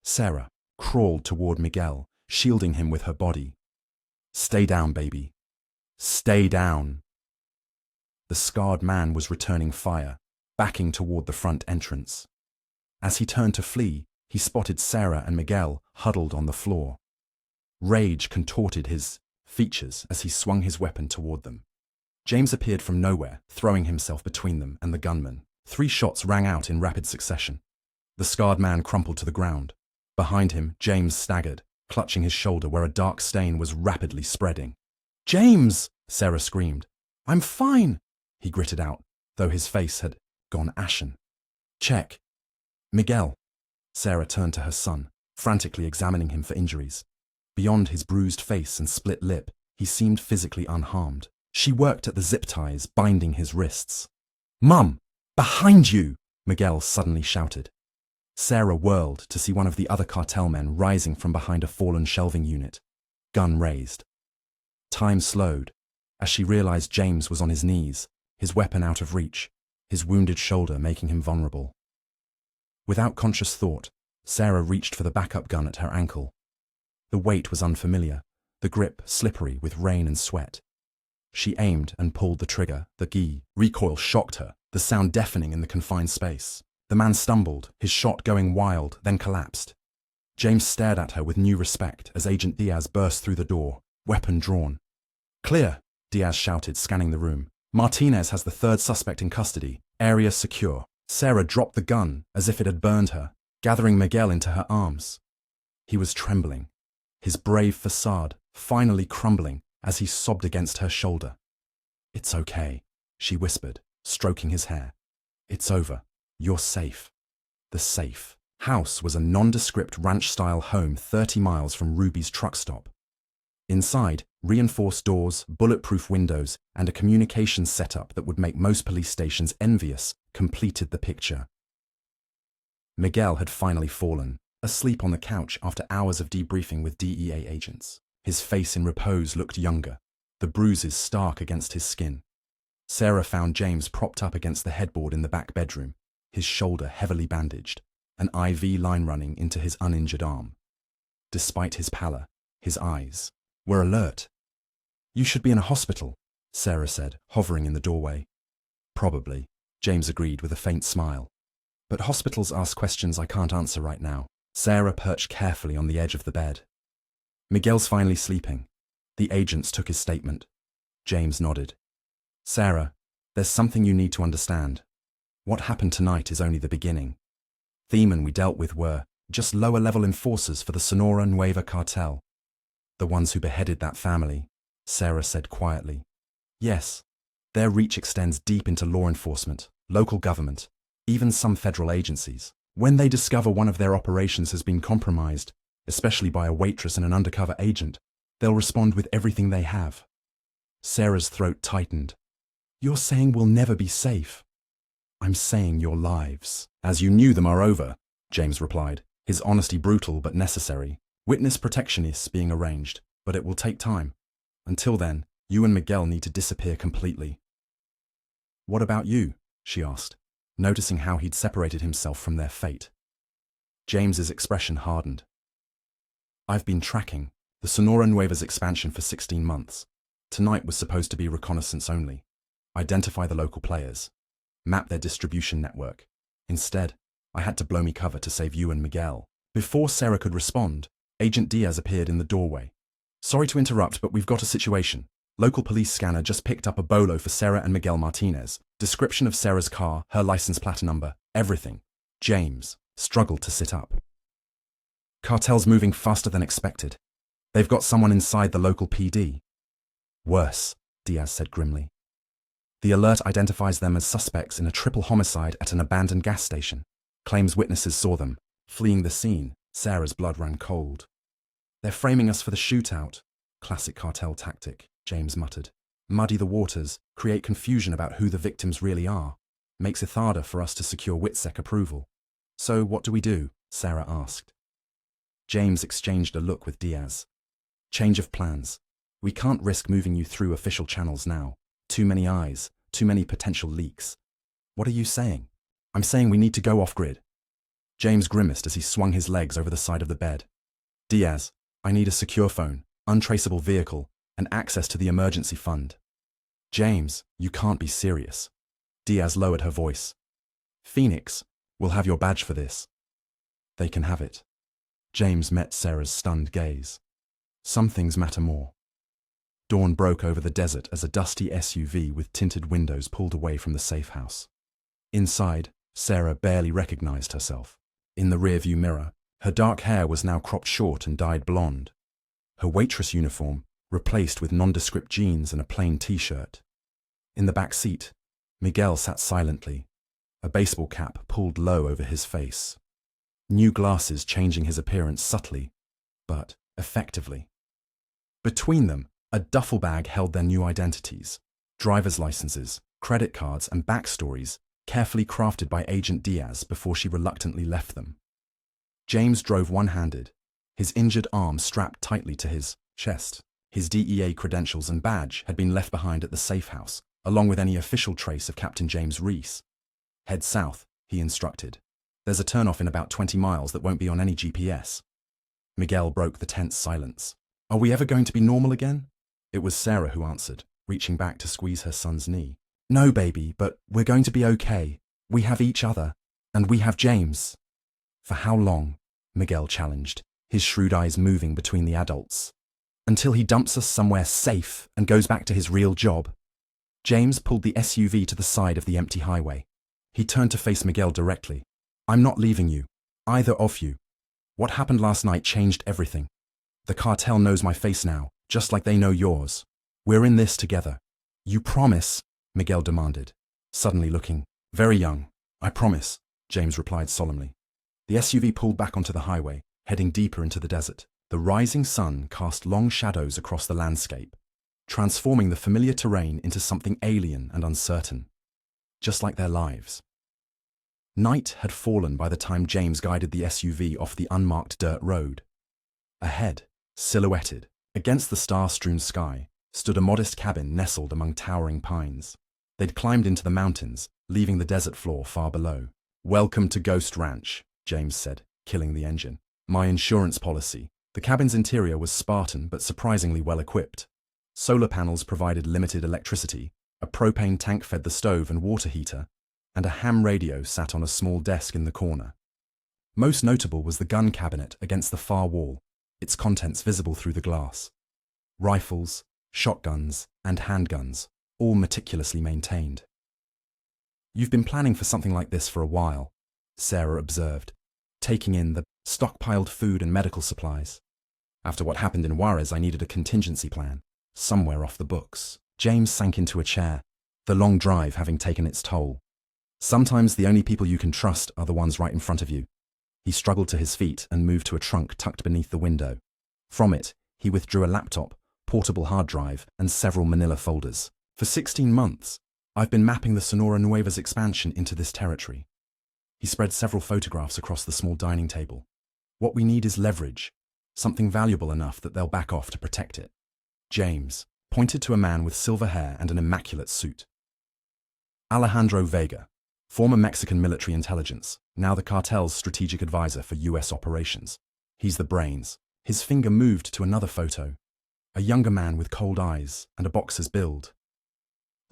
Sarah crawled toward Miguel, shielding him with her body. Stay down, baby. Stay down. The scarred man was returning fire, backing toward the front entrance. As he turned to flee, he spotted Sarah and Miguel huddled on the floor. Rage contorted his features as he swung his weapon toward them. James appeared from nowhere, throwing himself between them and the gunman. 3 shots rang out in rapid succession. The scarred man crumpled to the ground. Behind him, James staggered, clutching his shoulder where a dark stain was rapidly spreading. James! Sarah screamed. I'm fine, he gritted out, though his face had gone ashen. Check. Miguel. Sarah turned to her son, frantically examining him for injuries. Beyond his bruised face and split lip, he seemed physically unharmed. She worked at the zip ties, binding his wrists. Mum! Behind you! Miguel suddenly shouted. Sarah whirled to see one of the other cartel men rising from behind a fallen shelving unit, gun raised. Time slowed as she realized James was on his knees, his weapon out of reach, his wounded shoulder making him vulnerable. Without conscious thought, Sarah reached for the backup gun at her ankle. The weight was unfamiliar, the grip slippery with rain and sweat. She aimed and pulled the trigger. The recoil shocked her, the sound deafening in the confined space. The man stumbled, his shot going wild, then collapsed. James stared at her with new respect as Agent Diaz burst through the door, weapon drawn. Clear, Diaz shouted, scanning the room. Martinez has the 3rd suspect in custody. Area secure. Sarah dropped the gun as if it had burned her, gathering Miguel into her arms. He was trembling, his brave facade finally crumbling as he sobbed against her shoulder. It's okay, she whispered, stroking his hair. It's over. You're safe. The safe house was a nondescript ranch-style home 30 miles from Ruby's truck stop. Inside, reinforced doors, bulletproof windows, and a communications setup that would make most police stations envious completed the picture. Miguel had finally fallen, asleep on the couch after hours of debriefing with DEA agents. His face in repose looked younger, the bruises stark against his skin. Sarah found James propped up against the headboard in the back bedroom, his shoulder heavily bandaged, an IV line running into his uninjured arm. Despite his pallor, his eyes were alert. You should be in a hospital, Sarah said, hovering in the doorway. Probably, James agreed with a faint smile. But hospitals ask questions I can't answer right now. Sarah perched carefully on the edge of the bed. Miguel's finally sleeping. The agents took his statement. James nodded. Sarah, there's something you need to understand. What happened tonight is only the beginning. The men we dealt with were just lower-level enforcers for the Sonora Nueva cartel. The ones who beheaded that family, Sarah said quietly. Yes, their reach extends deep into law enforcement, local government, even some federal agencies. When they discover one of their operations has been compromised, especially by a waitress and an undercover agent, they'll respond with everything they have. Sarah's throat tightened. You're saying we'll never be safe. I'm saying your lives, as you knew them, are over, James replied, his honesty brutal but necessary. Witness protection is being arranged, but it will take time. Until then, you and Miguel need to disappear completely. What about you? She asked. noticing how he'd separated himself from their fate. James's expression hardened. I've been tracking the Sonora Nueva's expansion for 16 months. Tonight was supposed to be reconnaissance only. Identify the local players. Map their distribution network. Instead, I had to blow me cover to save you and Miguel. Before Sarah could respond, Agent Diaz appeared in the doorway. Sorry to interrupt, but we've got a situation. Local police scanner just picked up a bolo for Sarah and Miguel Martinez. Description of Sarah's car, her license plate number, everything. James struggled to sit up. Cartel's moving faster than expected. They've got someone inside the local PD. Worse, Diaz said grimly. The alert identifies them as suspects in a triple homicide at an abandoned gas station. Claims witnesses saw them. Fleeing the scene, Sarah's blood ran cold. They're framing us for the shootout. Classic cartel tactic, James muttered. Muddy the waters, create confusion about who the victims really are. Makes it harder for us to secure WITSEC approval. So what do we do? Sarah asked. James exchanged a look with Diaz. Change of plans. We can't risk moving you through official channels now. Too many eyes, too many potential leaks. What are you saying? I'm saying we need to go off-grid. James grimaced as he swung his legs over the side of the bed. Diaz, I need a secure phone, untraceable vehicle, and access to the emergency fund. James, you can't be serious. Diaz lowered her voice. Phoenix, we'll have your badge for this. They can have it. James met Sarah's stunned gaze. Some things matter more. Dawn broke over the desert as a dusty SUV with tinted windows pulled away from the safe house. Inside, Sarah barely recognized herself. In the rearview mirror, her dark hair was now cropped short and dyed blonde. Her waitress uniform replaced with nondescript jeans and a plain t-shirt. In the back seat, Miguel sat silently, a baseball cap pulled low over his face. New glasses changing his appearance subtly, but effectively. Between them, a duffel bag held their new identities, driver's licenses, credit cards, and backstories carefully crafted by Agent Diaz before she reluctantly left them. James drove one-handed, his injured arm strapped tightly to his chest. His DEA credentials and badge had been left behind at the safe house, along with any official trace of Captain James Reese. Head south, he instructed. There's a turnoff in about 20 miles that won't be on any GPS. Miguel broke the tense silence. Are we ever going to be normal again? It was Sarah who answered, reaching back to squeeze her son's knee. No, baby, but we're going to be okay. We have each other, and we have James. For how long? Miguel challenged, his shrewd eyes moving between the adults. Until he dumps us somewhere safe and goes back to his real job. James pulled the SUV to the side of the empty highway. He turned to face Miguel directly. I'm not leaving you, either of you. What happened last night changed everything. The cartel knows my face now, just like they know yours. We're in this together. You promise? Miguel demanded, suddenly looking very young. I promise, James replied solemnly. The SUV pulled back onto the highway, heading deeper into the desert. The rising sun cast long shadows across the landscape, transforming the familiar terrain into something alien and uncertain, just like their lives. Night had fallen by the time James guided the SUV off the unmarked dirt road. Ahead, silhouetted against the star-strewn sky, stood a modest cabin nestled among towering pines. They'd climbed into the mountains, leaving the desert floor far below. Welcome to Ghost Ranch, James said, killing the engine. My insurance policy. The cabin's interior was Spartan but surprisingly well-equipped. Solar panels provided limited electricity, a propane tank fed the stove and water heater, and a ham radio sat on a small desk in the corner. Most notable was the gun cabinet against the far wall, its contents visible through the glass. Rifles, shotguns, and handguns, all meticulously maintained. You've been planning for something like this for a while, Sarah observed, taking in the stockpiled food and medical supplies. After what happened in Juarez, I needed a contingency plan, somewhere off the books. James sank into a chair, the long drive having taken its toll. Sometimes the only people you can trust are the ones right in front of you. He struggled to his feet and moved to a trunk tucked beneath the window. From it, he withdrew a laptop, portable hard drive, and several manila folders. For 16 months, I've been mapping the Sonora Nueva's expansion into this territory. He spread several photographs across the small dining table. What we need is leverage, something valuable enough that they'll back off to protect it. James pointed to a man with silver hair and an immaculate suit. Alejandro Vega, Former Mexican military intelligence, now the cartel's strategic advisor for US operations. He's the brains. His finger moved to another photo. A younger man with cold eyes and a boxer's build.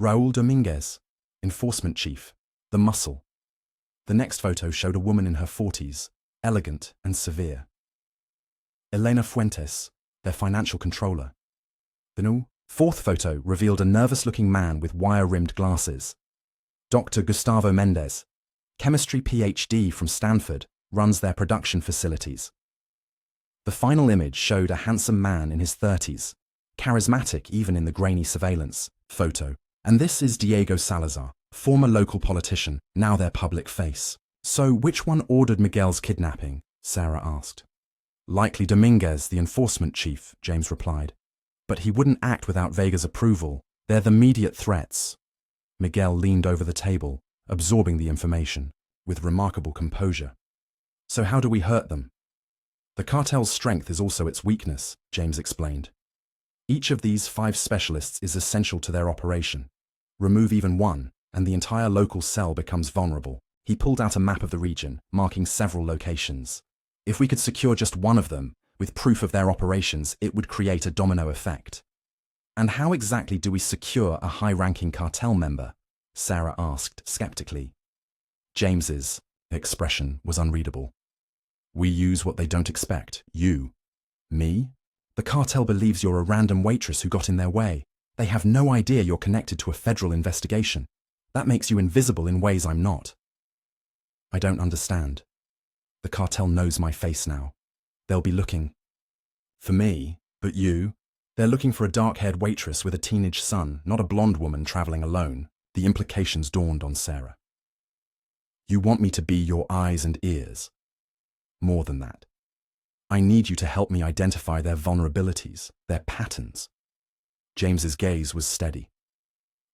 Raul Dominguez, enforcement chief, the muscle. The next photo showed a woman in her 40s, elegant and severe. Elena Fuentes, their financial controller. The fourth photo revealed a nervous-looking man with wire-rimmed glasses. Dr. Gustavo Mendez, chemistry PhD from Stanford, runs their production facilities. The final image showed a handsome man in his 30s, charismatic even in the grainy surveillance photo. And this is Diego Salazar, former local politician, now their public face. So which one ordered Miguel's kidnapping? Sarah asked. Likely Dominguez, the enforcement chief, James replied. But he wouldn't act without Vega's approval. They're the immediate threats. Miguel leaned over the table, absorbing the information, with remarkable composure. So how do we hurt them? The cartel's strength is also its weakness, James explained. Each of these 5 specialists is essential to their operation. Remove even one, and the entire local cell becomes vulnerable. He pulled out a map of the region, marking several locations. If we could secure just one of them, with proof of their operations, it would create a domino effect. And how exactly do we secure a high-ranking cartel member? Sarah asked skeptically. James's expression was unreadable. We use what they don't expect. You. Me? The cartel believes you're a random waitress who got in their way. They have no idea you're connected to a federal investigation. That makes you invisible in ways I'm not. I don't understand. The cartel knows my face now. They'll be looking for me, but you? They're looking for a dark-haired waitress with a teenage son, not a blonde woman traveling alone. The implications dawned on Sarah. You want me to be your eyes and ears. More than that. I need you to help me identify their vulnerabilities, their patterns. James's gaze was steady.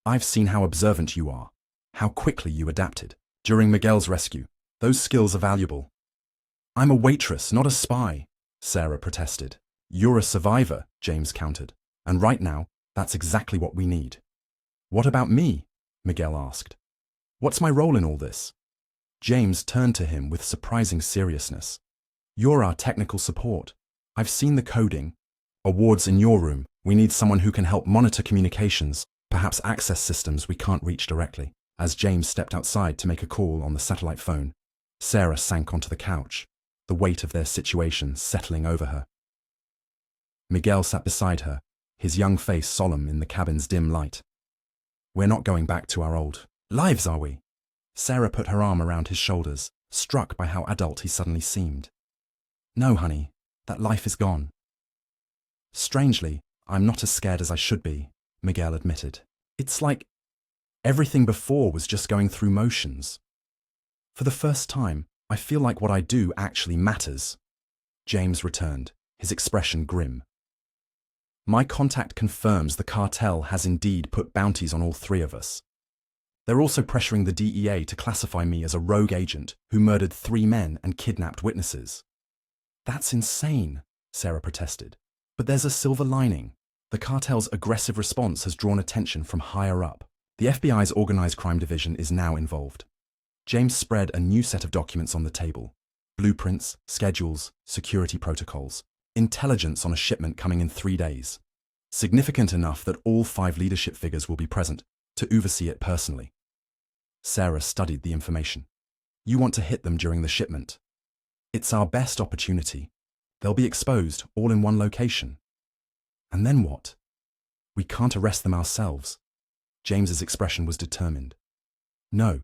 I've seen how observant you are, how quickly you adapted. During Miguel's rescue, those skills are valuable. I'm a waitress, not a spy, Sarah protested. You're a survivor, James countered. And right now, that's exactly what we need. What about me? Miguel asked. What's my role in all this? James turned to him with surprising seriousness. You're our technical support. I've seen the coding. Awards in your room. We need someone who can help monitor communications, perhaps access systems we can't reach directly. As James stepped outside to make a call on the satellite phone, Sarah sank onto the couch, the weight of their situation settling over her. Miguel sat beside her, his young face solemn in the cabin's dim light. We're not going back to our old lives, are we? Sarah put her arm around his shoulders, struck by how adult he suddenly seemed. No, honey, that life is gone. Strangely, I'm not as scared as I should be, Miguel admitted. It's like everything before was just going through motions. For the first time, I feel like what I do actually matters. James returned, his expression grim. My contact confirms the cartel has indeed put bounties on all 3 of us. They're also pressuring the DEA to classify me as a rogue agent who murdered 3 men and kidnapped witnesses. That's insane, Sarah protested. But there's a silver lining. The cartel's aggressive response has drawn attention from higher up. The FBI's Organized Crime Division is now involved. James spread a new set of documents on the table. Blueprints, schedules, security protocols, intelligence on a shipment coming in 3 days. Significant enough that all 5 leadership figures will be present to oversee it personally. Sarah studied the information. You want to hit them during the shipment. It's our best opportunity. They'll be exposed all in one location. And then what? We can't arrest them ourselves. James's expression was determined. No,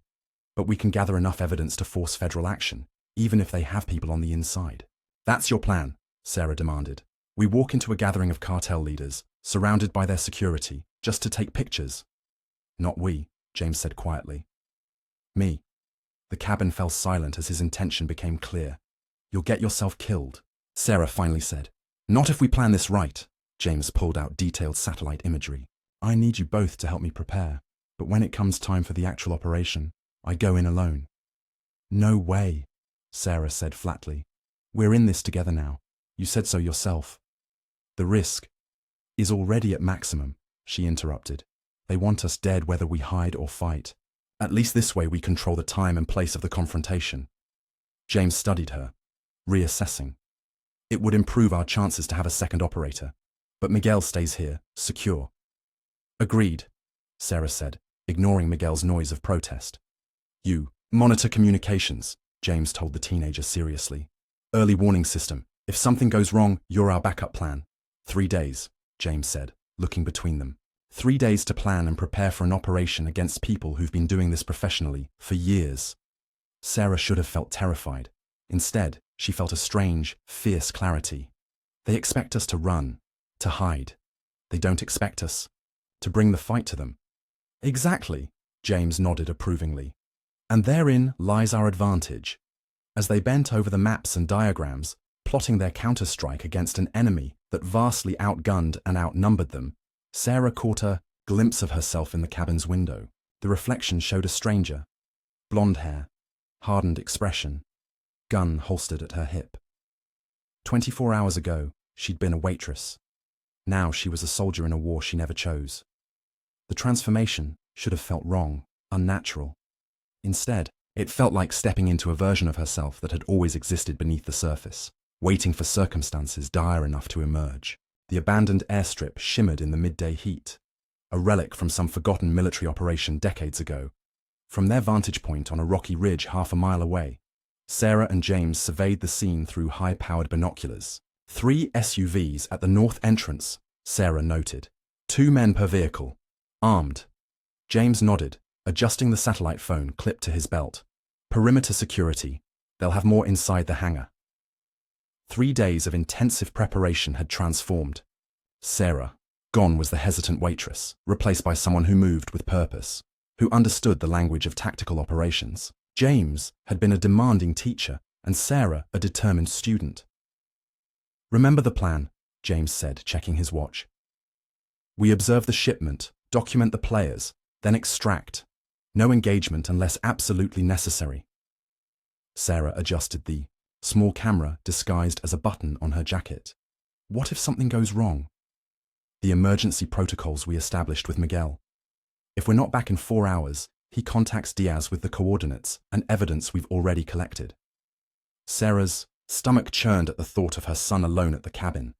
but we can gather enough evidence to force federal action, even if they have people on the inside. That's your plan, Sarah demanded. We walk into a gathering of cartel leaders, surrounded by their security, just to take pictures. Not we, James said quietly. Me. The cabin fell silent as his intention became clear. You'll get yourself killed, Sarah finally said. Not if we plan this right. James pulled out detailed satellite imagery. I need you both to help me prepare, but when it comes time for the actual operation, I go in alone. No way, Sarah said flatly. We're in this together now. You said so yourself. The risk is already at maximum, she interrupted. They want us dead whether we hide or fight. At least this way we control the time and place of the confrontation. James studied her, reassessing. It would improve our chances to have a second operator, but Miguel stays here, secure. Agreed, Sarah said, ignoring Miguel's noise of protest. You monitor communications, James told the teenager seriously. Early warning system. If something goes wrong, you're our backup plan. 3 days, James said, looking between them. 3 days to plan and prepare for an operation against people who've been doing this professionally for years. Sarah should have felt terrified. Instead, she felt a strange, fierce clarity. They expect us to run, to hide. They don't expect us to bring the fight to them. Exactly, James nodded approvingly. And therein lies our advantage. As they bent over the maps and diagrams, plotting their counterstrike against an enemy that vastly outgunned and outnumbered them, Sarah caught a glimpse of herself in the cabin's window. The reflection showed a stranger. Blonde hair, hardened expression, gun holstered at her hip. 24 hours ago, she'd been a waitress. Now she was a soldier in a war she never chose. The transformation should have felt wrong, unnatural. Instead, it felt like stepping into a version of herself that had always existed beneath the surface, waiting for circumstances dire enough to emerge. The abandoned airstrip shimmered in the midday heat, a relic from some forgotten military operation decades ago. From their vantage point on a rocky ridge half a mile away, Sarah and James surveyed the scene through high-powered binoculars. 3 SUVs at the north entrance, Sarah noted. 2 men per vehicle, armed. James nodded, adjusting the satellite phone clipped to his belt. Perimeter security. They'll have more inside the hangar. 3 days of intensive preparation had transformed Sarah. Gone was the hesitant waitress, replaced by someone who moved with purpose, who understood the language of tactical operations. James had been a demanding teacher, and Sarah a determined student. Remember the plan, James said, checking his watch. We observe the shipment, document the players, then extract. No engagement unless absolutely necessary. Sarah adjusted the small camera disguised as a button on her jacket. What if something goes wrong? The emergency protocols we established with Miguel. If we're not back in 4 hours, he contacts Diaz with the coordinates and evidence we've already collected. Sarah's stomach churned at the thought of her son alone at the cabin,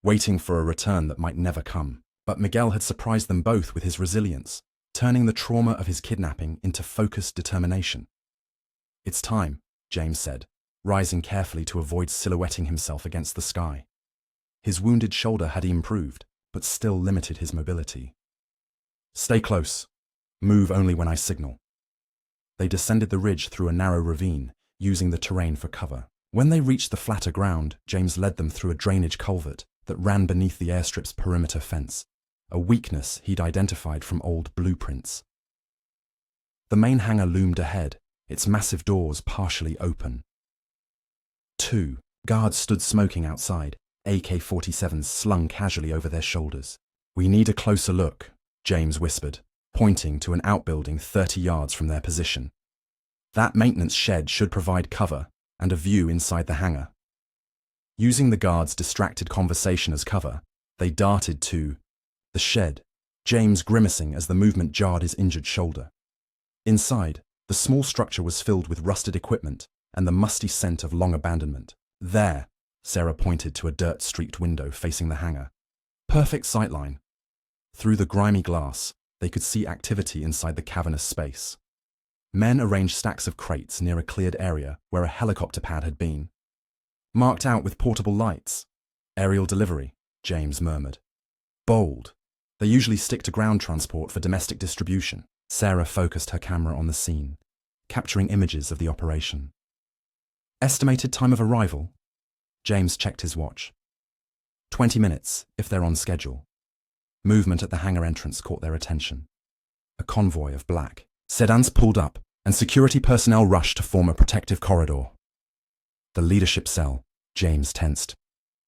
waiting for a return that might never come. But Miguel had surprised them both with his resilience, turning the trauma of his kidnapping into focused determination. It's time, James said, rising carefully to avoid silhouetting himself against the sky. His wounded shoulder had improved, but still limited his mobility. Stay close. Move only when I signal. They descended the ridge through a narrow ravine, using the terrain for cover. When they reached the flatter ground, James led them through a drainage culvert that ran beneath the airstrip's perimeter fence, a weakness he'd identified from old blueprints. The main hangar loomed ahead, its massive doors partially open. 2 guards stood smoking outside, AK-47s slung casually over their shoulders. We need a closer look, James whispered, pointing to an outbuilding 30 yards from their position. That maintenance shed should provide cover and a view inside the hangar. Using the guards' distracted conversation as cover, they darted to the shed, James grimacing as the movement jarred his injured shoulder. Inside, the small structure was filled with rusted equipment and the musty scent of long abandonment. There, Sarah pointed to a dirt-streaked window facing the hangar. Perfect sightline. Through the grimy glass, they could see activity inside the cavernous space. Men arranged stacks of crates near a cleared area where a helicopter pad had been. Marked out with portable lights. Aerial delivery, James murmured. Bold. They usually stick to ground transport for domestic distribution. Sarah focused her camera on the scene, capturing images of the operation. Estimated time of arrival? James checked his watch. 20 minutes, if they're on schedule. Movement at the hangar entrance caught their attention. A convoy of black sedans pulled up, and security personnel rushed to form a protective corridor. The leadership cell, James tensed.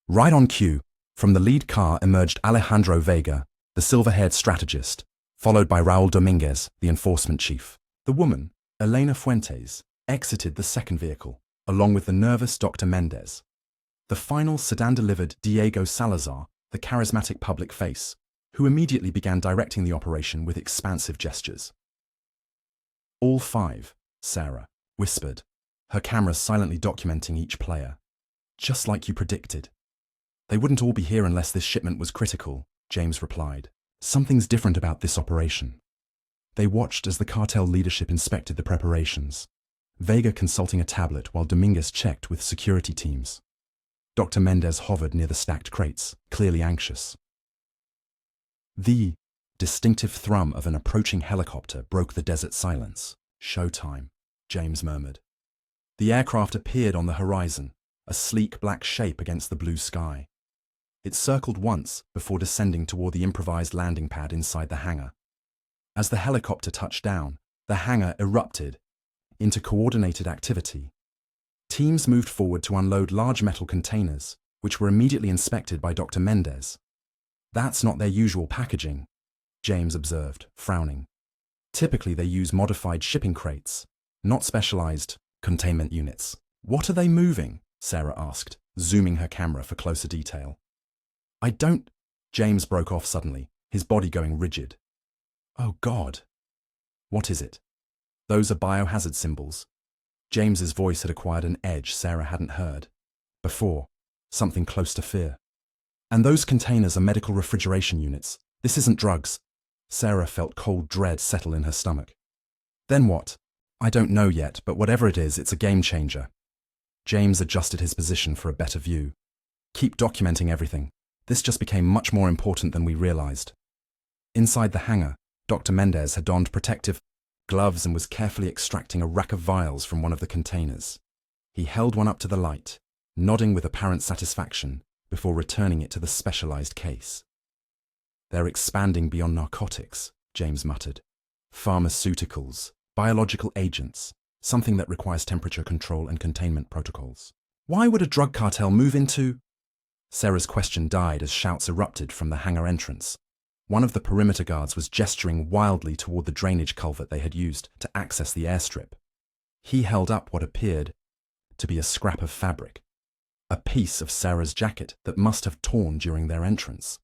Right on cue, from the lead car emerged Alejandro Vega, the silver-haired strategist, followed by Raul Dominguez, the enforcement chief. The woman, Elena Fuentes, exited the second vehicle, along with the nervous Dr. Mendez. The final sedan delivered Diego Salazar, the charismatic public face, who immediately began directing the operation with expansive gestures. All 5, Sarah whispered, her camera silently documenting each player. Just like you predicted. They wouldn't all be here unless this shipment was critical, James replied. Something's different about this operation. They watched as the cartel leadership inspected the preparations, Vega consulting a tablet while Dominguez checked with security teams. Dr. Mendez hovered near the stacked crates, clearly anxious. The distinctive thrum of an approaching helicopter broke the desert silence. Showtime, James murmured. The aircraft appeared on the horizon, a sleek black shape against the blue sky. It circled once before descending toward the improvised landing pad inside the hangar. As the helicopter touched down, the hangar erupted into coordinated activity. Teams moved forward to unload large metal containers, which were immediately inspected by Dr. Mendez. That's not their usual packaging, James observed, frowning. Typically they use modified shipping crates, not specialized containment units. What are they moving? Sarah asked, zooming her camera for closer detail. I don't... James broke off suddenly, his body going rigid. Oh God. What is it? Those are biohazard symbols. James's voice had acquired an edge Sarah hadn't heard before, something close to fear. And those containers are medical refrigeration units. This isn't drugs. Sarah felt cold dread settle in her stomach. Then what? I don't know yet, but whatever it is, it's a game changer. James adjusted his position for a better view. Keep documenting everything. This just became much more important than we realized. Inside the hangar, Dr. Mendez had donned protective gloves and was carefully extracting a rack of vials from one of the containers. He held one up to the light, nodding with apparent satisfaction, before returning it to the specialized case. They're expanding beyond narcotics, James muttered. Pharmaceuticals, biological agents, something that requires temperature control and containment protocols. Why would a drug cartel move into... Sarah's question died as shouts erupted from the hangar entrance. One of the perimeter guards was gesturing wildly toward the drainage culvert they had used to access the airstrip. He held up what appeared to be a scrap of fabric, a piece of Sarah's jacket that must have torn during their entrance.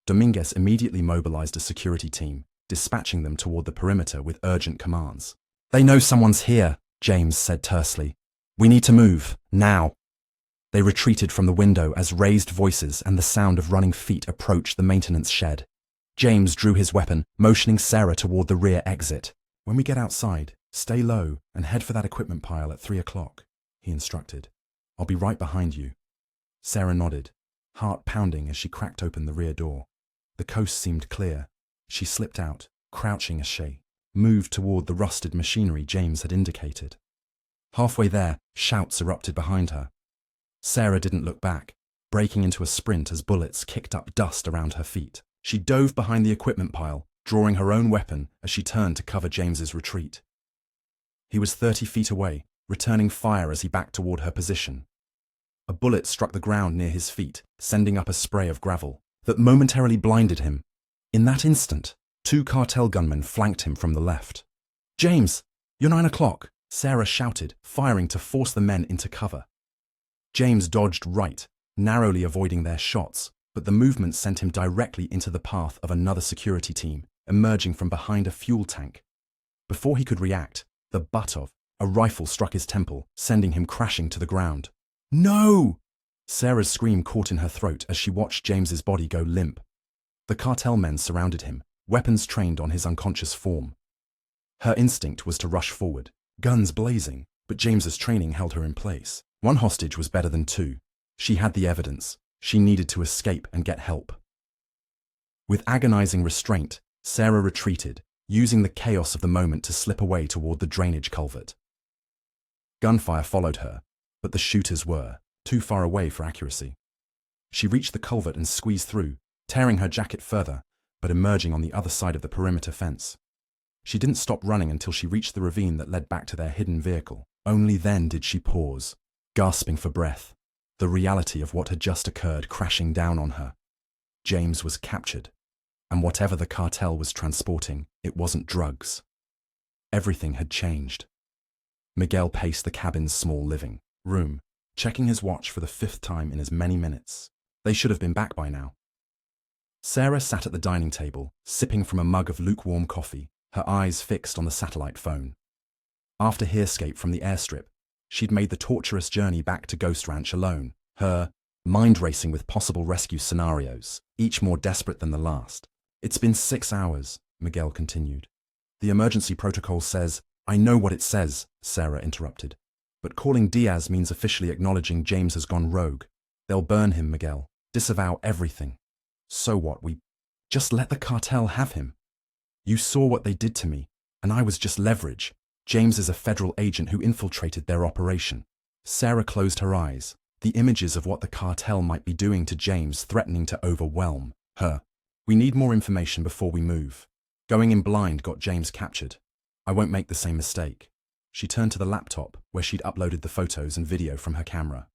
Dominguez immediately mobilized a security team, dispatching them toward the perimeter with urgent commands. They know someone's here, James said tersely. We need to move, now. They retreated from the window as raised voices and the sound of running feet approached the maintenance shed. James drew his weapon, motioning Sarah toward the rear exit. When we get outside, stay low and head for that equipment pile at 3 o'clock, he instructed. I'll be right behind you. Sarah nodded, heart pounding as she cracked open the rear door. The coast seemed clear. She slipped out, crouching as she moved toward the rusted machinery James had indicated. Halfway there, shouts erupted behind her. Sarah didn't look back, breaking into a sprint as bullets kicked up dust around her feet. She dove behind the equipment pile, drawing her own weapon as she turned to cover James's retreat. He was 30 feet away, returning fire as he backed toward her position. A bullet struck the ground near his feet, sending up a spray of gravel that momentarily blinded him. In that instant, 2 cartel gunmen flanked him from the left. James, you're 9 o'clock, Sarah shouted, firing to force the men into cover. James dodged right, narrowly avoiding their shots, but the movement sent him directly into the path of another security team, emerging from behind a fuel tank. Before he could react, the butt of a rifle struck his temple, sending him crashing to the ground. No! Sarah's scream caught in her throat as she watched James's body go limp. The cartel men surrounded him, weapons trained on his unconscious form. Her instinct was to rush forward, guns blazing, but James's training held her in place. 1 hostage was better than 2. She had the evidence. She needed to escape and get help. With agonizing restraint, Sarah retreated, using the chaos of the moment to slip away toward the drainage culvert. Gunfire followed her, but the shooters were too far away for accuracy. She reached the culvert and squeezed through, tearing her jacket further, but emerging on the other side of the perimeter fence. She didn't stop running until she reached the ravine that led back to their hidden vehicle. Only then did she pause, gasping for breath, the reality of what had just occurred crashing down on her. James was captured, and whatever the cartel was transporting, it wasn't drugs. Everything had changed. Miguel paced the cabin's small living room, checking his watch for the 5th time in as many minutes. They should have been back by now. Sarah sat at the dining table, sipping from a mug of lukewarm coffee, her eyes fixed on the satellite phone. After her escape from the airstrip, she'd made the torturous journey back to Ghost Ranch alone, her mind racing with possible rescue scenarios, each more desperate than the last. "It's been 6 hours," Miguel continued. "The emergency protocol says—" "I know what it says," Sarah interrupted. "But calling Diaz means officially acknowledging James has gone rogue. They'll burn him, Miguel. Disavow everything. So what? We just let the cartel have him. You saw what they did to me, and I was just leverage. James is a federal agent who infiltrated their operation." Sarah closed her eyes, the images of what the cartel might be doing to James threatening to overwhelm her. "We need more information before we move. Going in blind got James captured. I won't make the same mistake." She turned to the laptop where she'd uploaded the photos and video from her camera.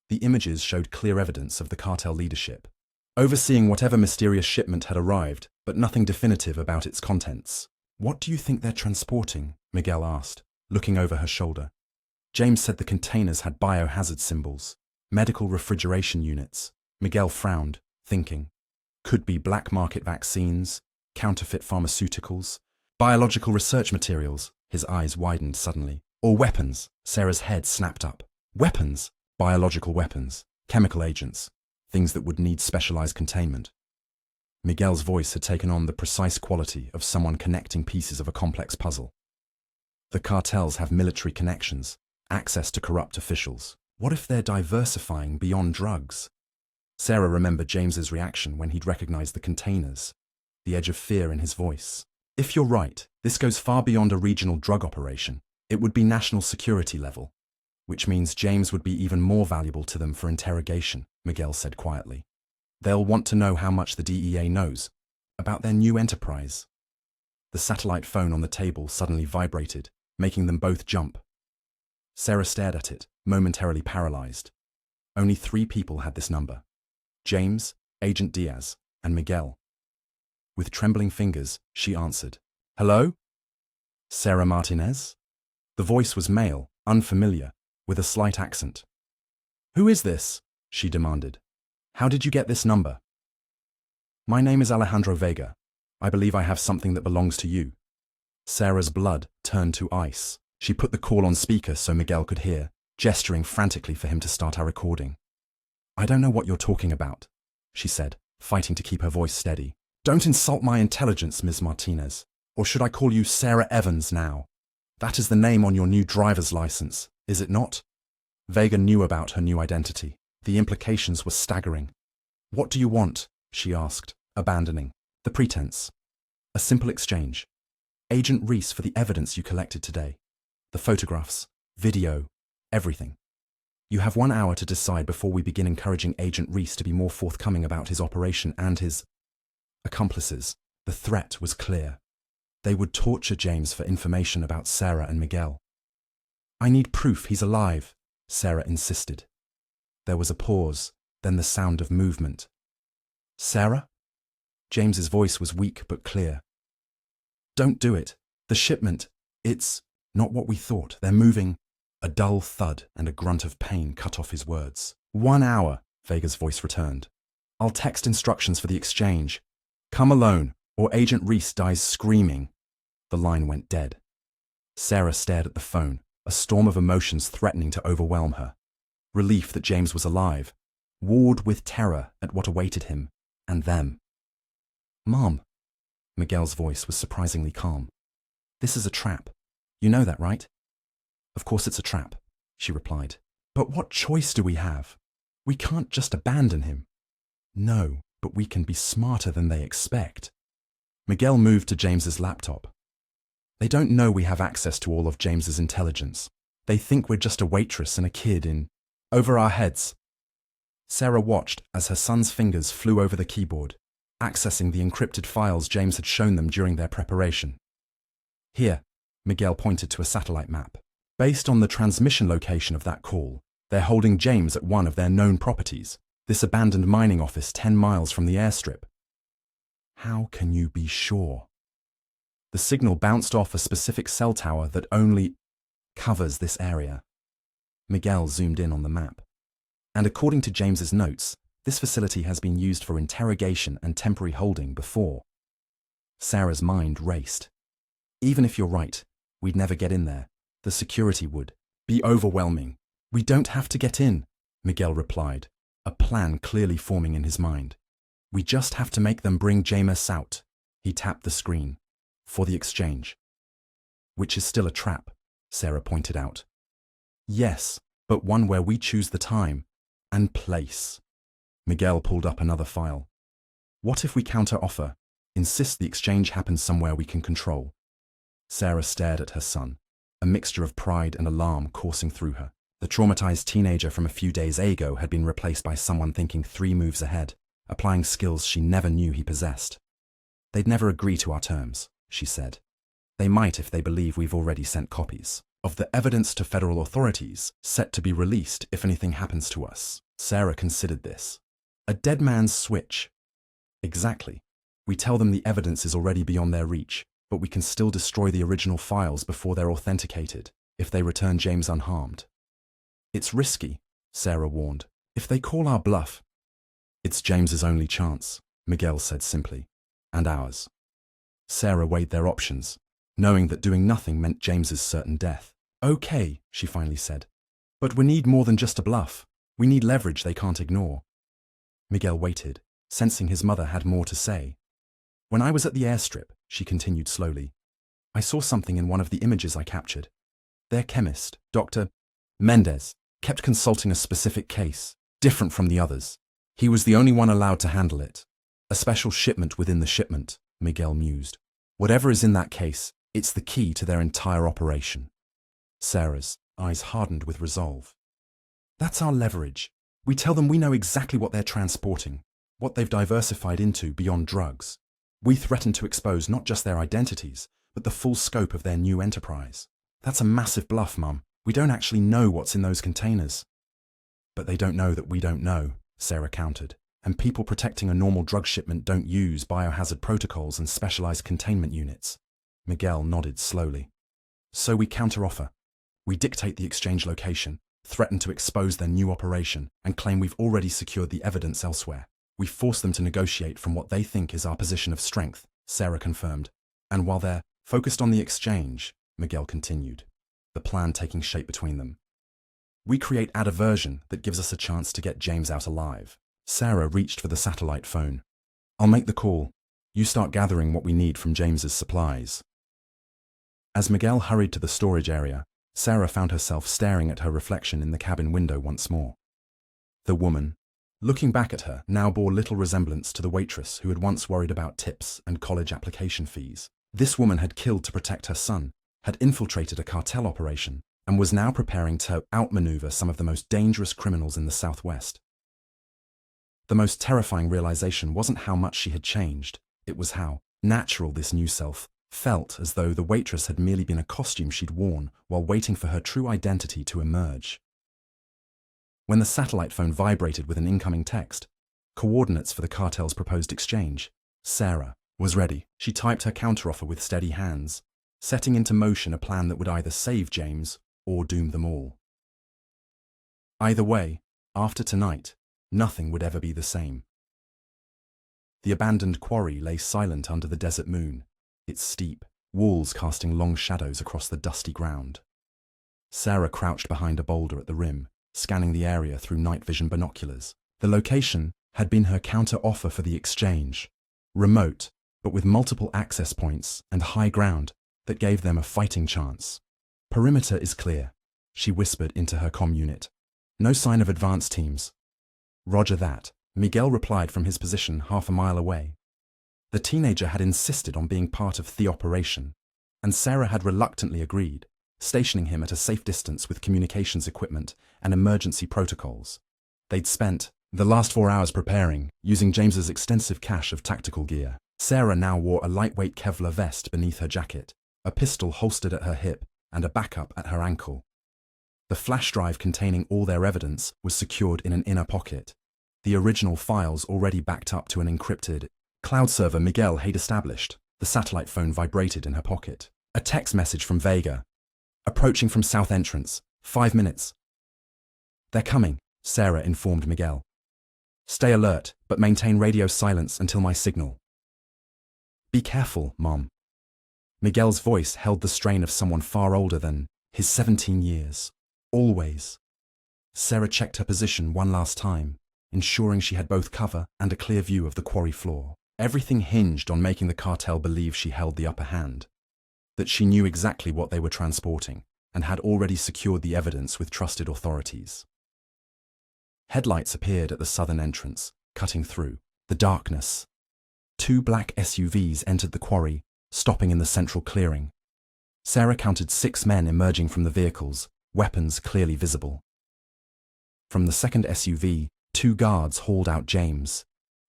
The images showed clear evidence of the cartel leadership, overseeing whatever mysterious shipment had arrived, but nothing definitive about its contents. "What do you think they're transporting?" Miguel asked, looking over her shoulder. James said the containers had biohazard symbols, medical refrigeration units. Miguel frowned, thinking. Could be black market vaccines, counterfeit pharmaceuticals, biological research materials. His eyes widened suddenly. Or weapons. Sarah's head snapped up. Weapons? Biological weapons, chemical agents, things that would need specialized containment. Miguel's voice had taken on the precise quality of someone connecting pieces of a complex puzzle. The cartels have military connections, access to corrupt officials. What if they're diversifying beyond drugs? Sarah remembered James's reaction when he'd recognized the containers, the edge of fear in his voice. If you're right, this goes far beyond a regional drug operation. It would be national security level, which means James would be even more valuable to them for interrogation, Miguel said quietly. They'll want to know how much the DEA knows about their new enterprise. The satellite phone on the table suddenly vibrated, making them both jump. Sarah stared at it, momentarily paralyzed. Only 3 people had this number: James, Agent Diaz, and Miguel. With trembling fingers, she answered. "Hello? Sarah Martinez?" The voice was male, unfamiliar, with a slight accent. "Who is this?" she demanded. "How did you get this number?" "My name is Alejandro Vega. I believe I have something that belongs to you." Sarah's blood turned to ice. She put the call on speaker so Miguel could hear, gesturing frantically for him to start our recording. "I don't know what you're talking about," she said, fighting to keep her voice steady. "Don't insult my intelligence, Ms. Martinez. Or should I call you Sarah Evans now? That is the name on your new driver's license, is it not?" Vega knew about her new identity. The implications were staggering. "What do you want?" she asked, abandoning the pretense. "A simple exchange. Agent Reese for the evidence you collected today. The photographs, video, everything. You have 1 hour to decide before we begin encouraging Agent Reese to be more forthcoming about his operation and his accomplices." The threat was clear. They would torture James for information about Sarah and Miguel. "I need proof he's alive," Sarah insisted. There was a pause, then the sound of movement. "Sarah?" James's voice was weak but clear. "Don't do it. The shipment, it's not what we thought. They're moving." A dull thud and a grunt of pain cut off his words. 1 hour, Vega's voice returned. "I'll text instructions for the exchange. Come alone, or Agent Reese dies screaming." The line went dead. Sarah stared at the phone, a storm of emotions threatening to overwhelm her. Relief that James was alive, warred with terror at what awaited him and them. "Mom," Miguel's voice was surprisingly calm. "This is a trap. You know that, right?" "Of course it's a trap," she replied. "But what choice do we have? We can't just abandon him." "No, but we can be smarter than they expect." Miguel moved to James's laptop. "They don't know we have access to all of James's intelligence. They think we're just a waitress and a kid in over our heads." Sarah watched as her son's fingers flew over the keyboard, accessing the encrypted files James had shown them during their preparation. "Here," Miguel pointed to a satellite map. "Based on the transmission location of that call, they're holding James at one of their known properties, this abandoned mining office 10 miles from the airstrip." "How can you be sure?" "The signal bounced off a specific cell tower that only covers this area." Miguel zoomed in on the map. "And according to James's notes, this facility has been used for interrogation and temporary holding before." Sarah's mind raced. Even if you're right, we'd never get in there. The security would be overwhelming. We don't have to get in, Miguel replied, a plan clearly forming in his mind. We just have to make them bring James out. He tapped the screen. For the exchange. Which is still a trap, Sarah pointed out. Yes, but one where we choose the time and place. Miguel pulled up another file. What if we counter-offer, insist the exchange happens somewhere we can control? Sarah stared at her son, a mixture of pride and alarm coursing through her. The traumatized teenager from a few days ago had been replaced by someone thinking 3 moves ahead, applying skills she never knew he possessed. They'd never agree to our terms, she said. They might if they believe we've already sent copies of the evidence to federal authorities, set to be released if anything happens to us. Sarah considered this. A dead man's switch. Exactly. We tell them the evidence is already beyond their reach, but we can still destroy the original files before they're authenticated, if they return James unharmed. It's risky, Sarah warned. If they call our bluff. It's James's only chance, Miguel said simply. And ours. Sarah weighed their options, knowing that doing nothing meant James's certain death. Okay, she finally said. But we need more than just a bluff. We need leverage they can't ignore. Miguel waited, sensing his mother had more to say. When I was at the airstrip, she continued slowly, I saw something in one of the images I captured. Their chemist, Dr. Mendez, kept consulting a specific case, different from the others. He was the only one allowed to handle it. A special shipment within the shipment, Miguel mused. Whatever is in that case, it's the key to their entire operation. Sarah's eyes hardened with resolve. That's our leverage. We tell them we know exactly what they're transporting, what they've diversified into beyond drugs. We threaten to expose not just their identities, but the full scope of their new enterprise. That's a massive bluff, Mum. We don't actually know what's in those containers. But they don't know that we don't know, Sarah countered. And people protecting a normal drug shipment don't use biohazard protocols and specialized containment units. Miguel nodded slowly. So we counteroffer. We dictate the exchange location, threaten to expose their new operation, and claim we've already secured the evidence elsewhere. We force them to negotiate from what they think is our position of strength, Sarah confirmed. And while they're focused on the exchange, Miguel continued, the plan taking shape between them. We create a diversion that gives us a chance to get James out alive. Sarah reached for the satellite phone. I'll make the call. You start gathering what we need from James's supplies. As Miguel hurried to the storage area, Sarah found herself staring at her reflection in the cabin window once more. The woman, looking back at her, now bore little resemblance to the waitress who had once worried about tips and college application fees. This woman had killed to protect her son, had infiltrated a cartel operation, and was now preparing to outmaneuver some of the most dangerous criminals in the Southwest. The most terrifying realization wasn't how much she had changed, it was how natural this new self felt, as though the waitress had merely been a costume she'd worn while waiting for her true identity to emerge. When the satellite phone vibrated with an incoming text, coordinates for the cartel's proposed exchange, Sarah was ready. She typed her counteroffer with steady hands, setting into motion a plan that would either save James or doom them all. Either way, after tonight, nothing would ever be the same. The abandoned quarry lay silent under the desert moon, its steep walls casting long shadows across the dusty ground. Sarah crouched behind a boulder at the rim, scanning the area through night vision binoculars. The location had been her counter-offer for the exchange, remote, but with multiple access points and high ground that gave them a fighting chance. Perimeter is clear, she whispered into her comm unit. No sign of advance teams. Roger that, Miguel replied from his position half a mile away. The teenager had insisted on being part of the operation, and Sarah had reluctantly agreed, stationing him at a safe distance with communications equipment and emergency protocols. They'd spent the last 4 hours preparing, using James's extensive cache of tactical gear. Sarah now wore a lightweight Kevlar vest beneath her jacket, a pistol holstered at her hip, and a backup at her ankle. The flash drive containing all their evidence was secured in an inner pocket. The original files already backed up to an encrypted cloud server Miguel had established. The satellite phone vibrated in her pocket. A text message from Vega. Approaching from south entrance. 5 minutes. They're coming, Sarah informed Miguel. Stay alert, but maintain radio silence until my signal. Be careful, Mom. Miguel's voice held the strain of someone far older than his 17 years. Always. Sarah checked her position one last time, ensuring she had both cover and a clear view of the quarry floor. Everything hinged on making the cartel believe she held the upper hand, that she knew exactly what they were transporting and had already secured the evidence with trusted authorities. Headlights appeared at the southern entrance, cutting through the darkness. 2 black SUVs entered the quarry, stopping in the central clearing. Sarah counted 6 men emerging from the vehicles, weapons clearly visible. From the second SUV, 2 guards hauled out James.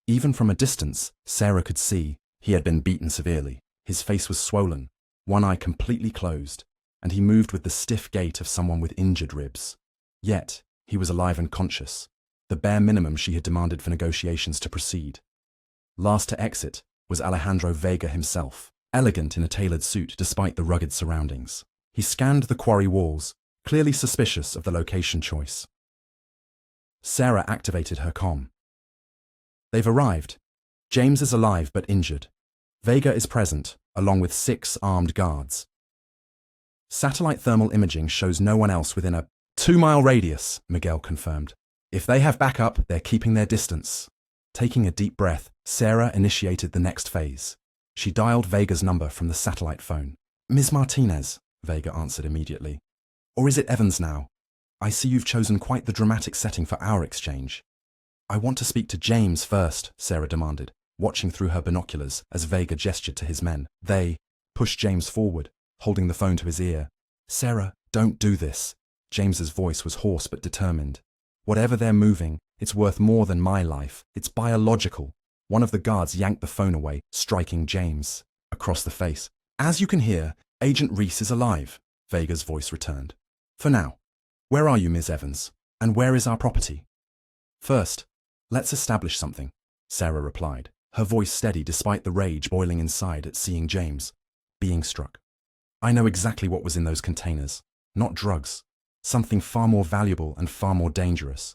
Even from a distance, Sarah could see he had been beaten severely. His face was swollen, one eye completely closed, and he moved with the stiff gait of someone with injured ribs. Yet, he was alive and conscious, the bare minimum she had demanded for negotiations to proceed. Last to exit was Alejandro Vega himself, elegant in a tailored suit despite the rugged surroundings. He scanned the quarry walls, clearly suspicious of the location choice. Sarah activated her comm. They've arrived. James is alive but injured. Vega is present, along with 6 armed guards. Satellite thermal imaging shows no one else within a 2-mile radius, Miguel confirmed. If they have backup, they're keeping their distance. Taking a deep breath, Sarah initiated the next phase. She dialed Vega's number from the satellite phone. Ms. Martinez, Vega answered immediately. Or is it Evans now? I see you've chosen quite the dramatic setting for our exchange. I want to speak to James first, Sarah demanded, watching through her binoculars as Vega gestured to his men. They pushed James forward, holding the phone to his ear. Sarah, don't do this. James's voice was hoarse but determined. Whatever they're moving, it's worth more than my life. It's biological. One of the guards yanked the phone away, striking James across the face. As you can hear, Agent Reese is alive, Vega's voice returned. For now. Where are you, Ms. Evans? And where is our property? First, let's establish something, Sarah replied, her voice steady despite the rage boiling inside at seeing James being struck. I know exactly what was in those containers. Not drugs. Something far more valuable and far more dangerous.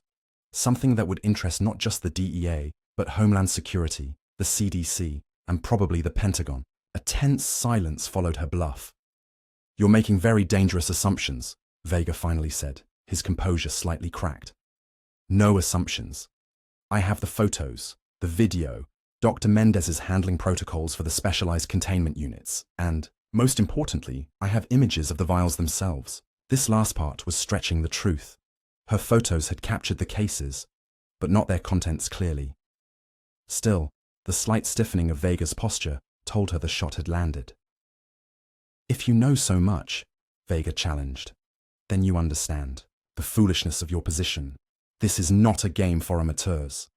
Something that would interest not just the DEA, but Homeland Security, the CDC, and probably the Pentagon. A tense silence followed her bluff. You're making very dangerous assumptions, Vega finally said, his composure slightly cracked. No assumptions. I have the photos, the video, Dr. Mendez's handling protocols for the specialized containment units, and, most importantly, I have images of the vials themselves. This last part was stretching the truth. Her photos had captured the cases, but not their contents clearly. Still, the slight stiffening of Vega's posture told her the shot had landed. If you know so much, Vega challenged, then you understand the foolishness of your position. This is not a game for amateurs.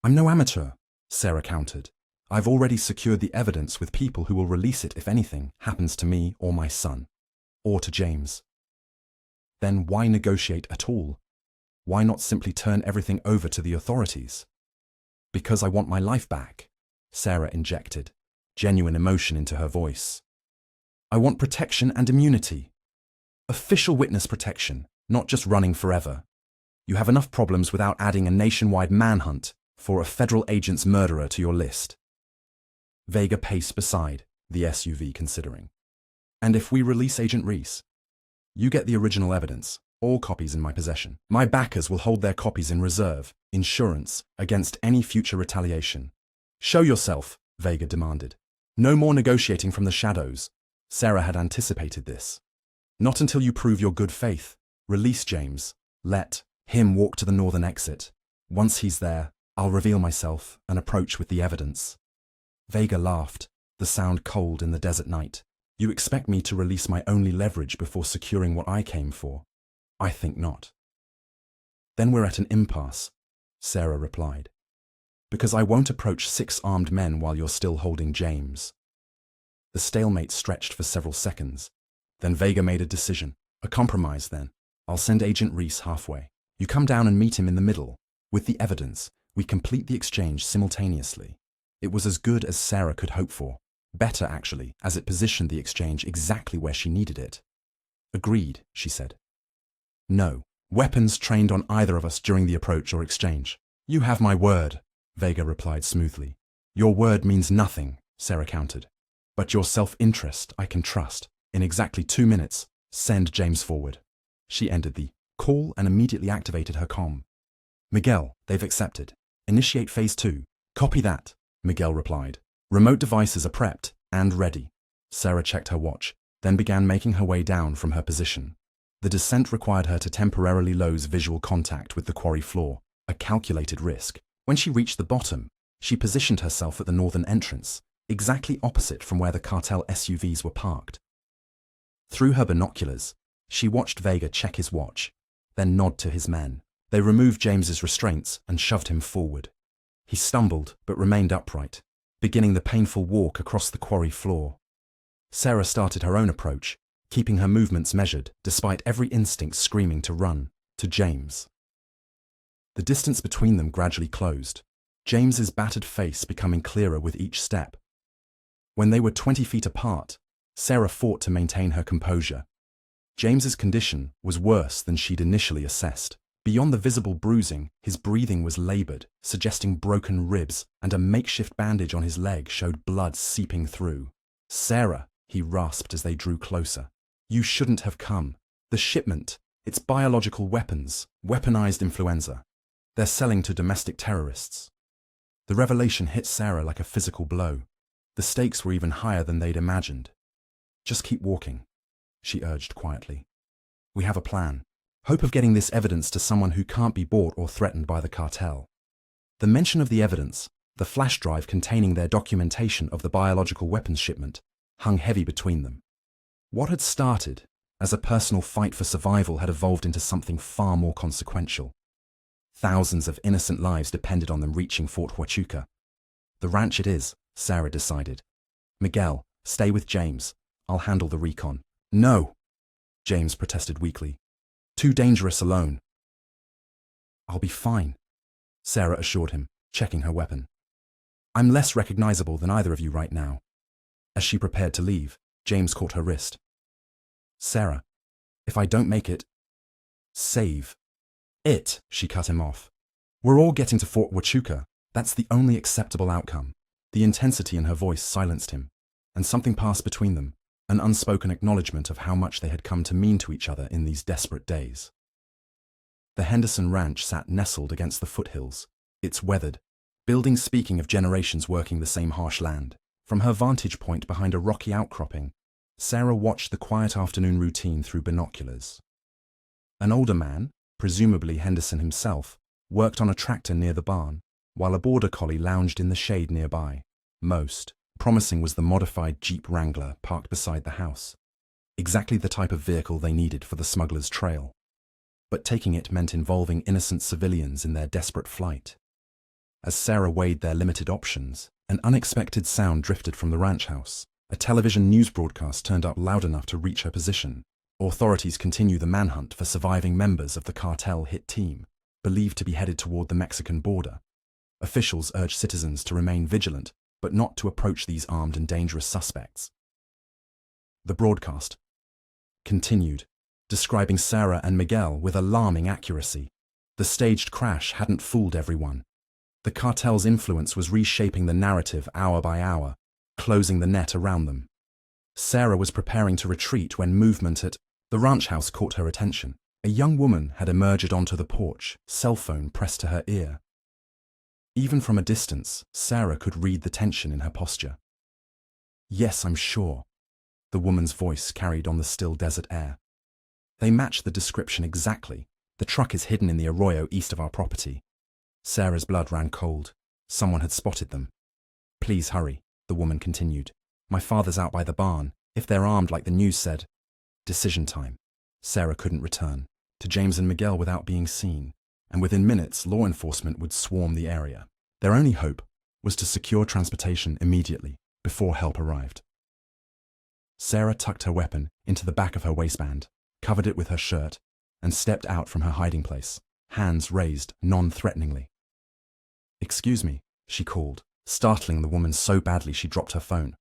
I'm no amateur, Sarah countered. I've already secured the evidence with people who will release it if anything happens to me or my son, or to James. Then why negotiate at all? Why not simply turn everything over to the authorities? Because I want my life back, Sarah injected, genuine emotion into her voice. I want protection and immunity. Official witness protection, not just running forever. You have enough problems without adding a nationwide manhunt for a federal agent's murderer to your list. Vega paced beside the SUV, considering. And if we release Agent Reese, you get the original evidence, all copies in my possession. My backers will hold their copies in reserve, insurance, against any future retaliation. Show yourself, Vega demanded. No more negotiating from the shadows. Sarah had anticipated this. Not until you prove your good faith. Release James. Let him walk to the northern exit. Once he's there, I'll reveal myself and approach with the evidence. Vega laughed, the sound cold in the desert night. You expect me to release my only leverage before securing what I came for? I think not. Then we're at an impasse, Sarah replied. Because I won't approach 6 armed men while you're still holding James. The stalemate stretched for several seconds. Then Vega made a decision. A compromise, then. I'll send Agent Reese halfway. You come down and meet him in the middle. With the evidence, we complete the exchange simultaneously. It was as good as Sarah could hope for. Better, actually, as it positioned the exchange exactly where she needed it. Agreed, she said. No weapons trained on either of us during the approach or exchange. You have my word, Vega replied smoothly. Your word means nothing, Sarah countered. But your self-interest I can trust. In exactly 2 minutes, send James forward. She ended the call and immediately activated her comm. Miguel, they've accepted. Initiate phase 2. Copy that, Miguel replied. Remote devices are prepped and ready. Sarah checked her watch, then began making her way down from her position. The descent required her to temporarily lose visual contact with the quarry floor, a calculated risk. When she reached the bottom, she positioned herself at the northern entrance, exactly opposite from where the cartel SUVs were parked. Through her binoculars, she watched Vega check his watch, then nod to his men. They removed James's restraints and shoved him forward. He stumbled but remained upright, beginning the painful walk across the quarry floor. Sarah started her own approach, keeping her movements measured despite every instinct screaming to run, to James. The distance between them gradually closed, James's battered face becoming clearer with each step. When they were 20 feet apart, Sarah fought to maintain her composure. James's condition was worse than she'd initially assessed. Beyond the visible bruising, his breathing was labored, suggesting broken ribs, and a makeshift bandage on his leg showed blood seeping through. Sarah, he rasped as they drew closer. You shouldn't have come. The shipment, it's biological weapons, weaponized influenza. They're selling to domestic terrorists. The revelation hit Sarah like a physical blow. The stakes were even higher than they'd imagined. Just keep walking, she urged quietly. We have a plan. Hope of getting this evidence to someone who can't be bought or threatened by the cartel. The mention of the evidence, the flash drive containing their documentation of the biological weapons shipment, hung heavy between them. What had started as a personal fight for survival had evolved into something far more consequential. Thousands of innocent lives depended on them reaching Fort Huachuca. The ranch it is, Sarah decided. Miguel, stay with James. I'll handle the recon. No, James protested weakly. Too dangerous alone. I'll be fine, Sarah assured him, checking her weapon. I'm less recognizable than either of you right now. As she prepared to leave, James caught her wrist. Sarah, if I don't make it, save it, she cut him off. We're all getting to Fort Huachuca. That's the only acceptable outcome. The intensity in her voice silenced him, and something passed between them, an unspoken acknowledgement of how much they had come to mean to each other in these desperate days. The Henderson Ranch sat nestled against the foothills, its weathered, buildings speaking of generations working the same harsh land. From her vantage point behind a rocky outcropping, Sarah watched the quiet afternoon routine through binoculars. An older man, presumably Henderson himself, worked on a tractor near the barn, while a border collie lounged in the shade nearby. Most promising was the modified Jeep Wrangler parked beside the house, exactly the type of vehicle they needed for the smugglers' trail. But taking it meant involving innocent civilians in their desperate flight. As Sarah weighed their limited options, an unexpected sound drifted from the ranch house. A television news broadcast turned up loud enough to reach her position. Authorities continue the manhunt for surviving members of the cartel hit team, believed to be headed toward the Mexican border. Officials urge citizens to remain vigilant, but not to approach these armed and dangerous suspects. The broadcast continued, describing Sarah and Miguel with alarming accuracy. The staged crash hadn't fooled everyone. The cartel's influence was reshaping the narrative hour by hour, closing the net around them. Sarah was preparing to retreat when movement at the ranch house caught her attention. A young woman had emerged onto the porch, cell phone pressed to her ear. Even from a distance, Sarah could read the tension in her posture. Yes, I'm sure, the woman's voice carried on the still desert air. They match the description exactly. The truck is hidden in the arroyo east of our property. Sarah's blood ran cold. Someone had spotted them. Please hurry, the woman continued. My father's out by the barn. If they're armed like the news said. Decision time. Sarah couldn't return to James and Miguel without being seen, and within minutes law enforcement would swarm the area. Their only hope was to secure transportation immediately, before help arrived. Sarah tucked her weapon into the back of her waistband, covered it with her shirt, and stepped out from her hiding place, hands raised non-threateningly. Excuse me, she called, startling the woman so badly she dropped her phone.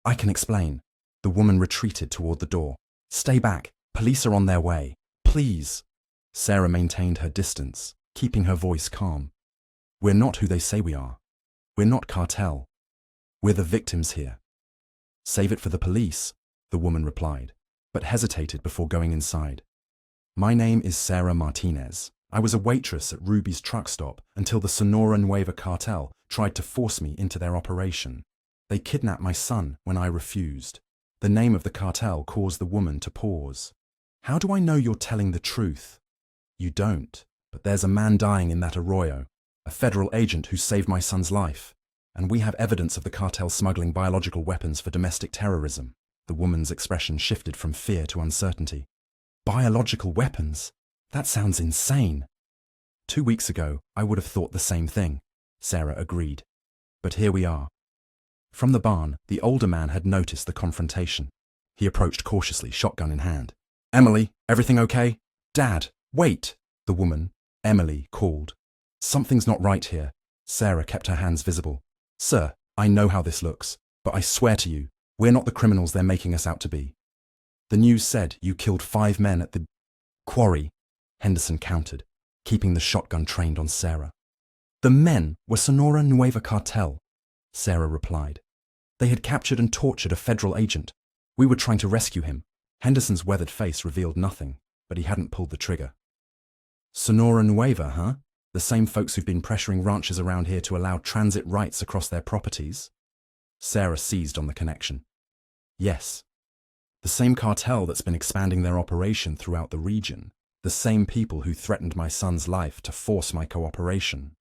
I can explain. The woman retreated toward the door. Stay back. Police are on their way. Please. Sarah maintained her distance, keeping her voice calm. We're not who they say we are. We're not cartel. We're the victims here. Save it for the police, the woman replied, but hesitated before going inside. My name is Sarah Martinez. I was a waitress at Ruby's truck stop until the Sonora Nueva cartel tried to force me into their operation. They kidnapped my son when I refused. The name of the cartel caused the woman to pause. How do I know you're telling the truth? You don't, but there's a man dying in that arroyo, a federal agent who saved my son's life, and we have evidence of the cartel smuggling biological weapons for domestic terrorism. The woman's expression shifted from fear to uncertainty. Biological weapons? That sounds insane. 2 weeks ago, I would have thought the same thing, Sarah agreed. But here we are. From the barn, the older man had noticed the confrontation. He approached cautiously, shotgun in hand. Emily, everything okay? Dad, wait, the woman, Emily, called. Something's not right here. Sarah kept her hands visible. Sir, I know how this looks, but I swear to you, we're not the criminals they're making us out to be. The news said you killed 5 men at the quarry, Henderson countered, keeping the shotgun trained on Sarah. The men were Sonora Nueva cartel, Sarah replied. They had captured and tortured a federal agent. We were trying to rescue him. Henderson's weathered face revealed nothing, but he hadn't pulled the trigger. Sonora Nueva, huh? The same folks who've been pressuring ranchers around here to allow transit rights across their properties? Sarah seized on the connection. Yes. The same cartel that's been expanding their operation throughout the region. The same people who threatened my son's life to force my cooperation.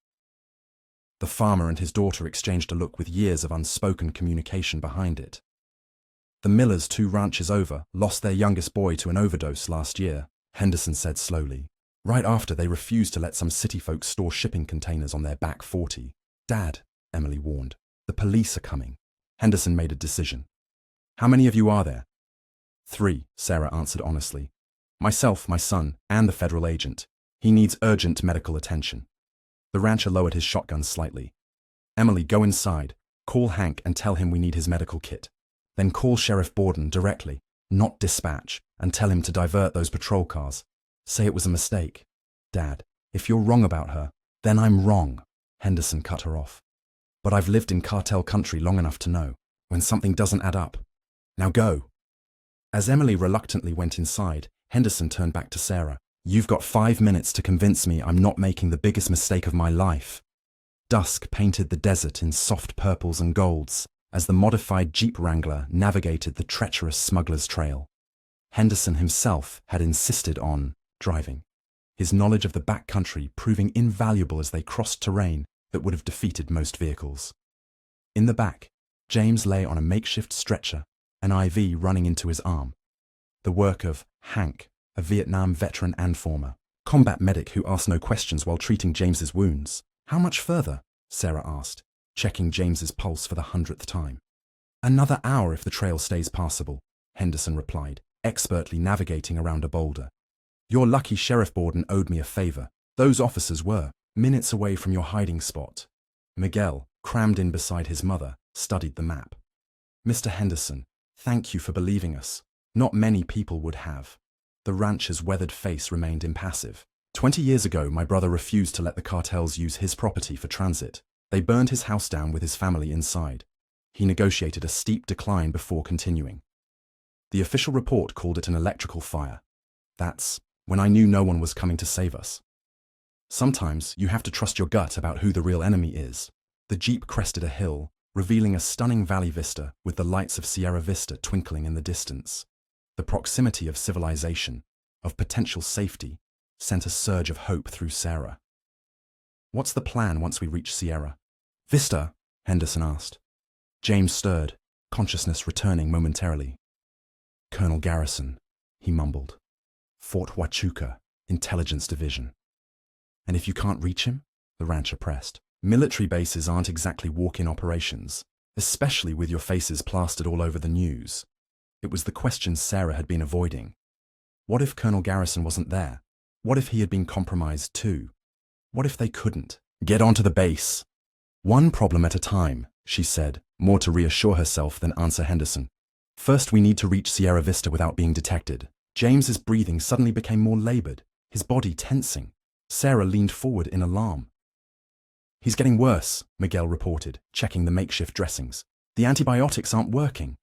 The farmer and his daughter exchanged a look with years of unspoken communication behind it. The Millers 2 ranches over lost their youngest boy to an overdose last year, Henderson said slowly, right after they refused to let some city folks store shipping containers on their back 40. Dad, Emily warned, the police are coming. Henderson made a decision. How many of you are there? 3, Sarah answered honestly. Myself, my son, and the federal agent. He needs urgent medical attention. The rancher lowered his shotgun slightly. Emily, go inside, call Hank and tell him we need his medical kit. Then call Sheriff Borden directly, not dispatch, and tell him to divert those patrol cars. Say it was a mistake. Dad, if you're wrong about her, then I'm wrong, Henderson cut her off. But I've lived in cartel country long enough to know when something doesn't add up. Now go. As Emily reluctantly went inside, Henderson turned back to Sarah. You've got 5 minutes to convince me I'm not making the biggest mistake of my life. Dusk painted the desert in soft purples and golds as the modified Jeep Wrangler navigated the treacherous smuggler's trail. Henderson himself had insisted on driving, his knowledge of the backcountry proving invaluable as they crossed terrain that would have defeated most vehicles. In the back, James lay on a makeshift stretcher, an IV running into his arm. The work of Hank, a Vietnam veteran and former combat medic who asked no questions while treating James's wounds. How much further? Sarah asked, checking James's pulse for the 100th time. Another hour if the trail stays passable, Henderson replied, expertly navigating around a boulder. You're lucky Sheriff Borden owed me a favor. Those officers were minutes away from your hiding spot. Miguel, crammed in beside his mother, studied the map. Mr. Henderson, thank you for believing us. Not many people would have. The rancher's weathered face remained impassive. 20 years ago, my brother refused to let the cartels use his property for transit. They burned his house down with his family inside. He negotiated a steep decline before continuing. The official report called it an electrical fire. That's when I knew no one was coming to save us. Sometimes you have to trust your gut about who the real enemy is. The Jeep crested a hill, revealing a stunning valley vista with the lights of Sierra Vista twinkling in the distance. The proximity of civilization, of potential safety, sent a surge of hope through Sarah. What's the plan once we reach Sierra? Vista? Henderson asked. James stirred, consciousness returning momentarily. Colonel Garrison, he mumbled. Fort Huachuca, Intelligence Division. And if you can't reach him? The rancher pressed. Military bases aren't exactly walk-in operations, especially with your faces plastered all over the news. It was the question Sarah had been avoiding. What if Colonel Garrison wasn't there? What if he had been compromised too? What if they couldn't? Get onto the base. One problem at a time, she said, more to reassure herself than answer Henderson. First, we need to reach Sierra Vista without being detected. James's breathing suddenly became more labored, his body tensing. Sarah leaned forward in alarm. He's getting worse, Miguel reported, checking the makeshift dressings. The antibiotics aren't working.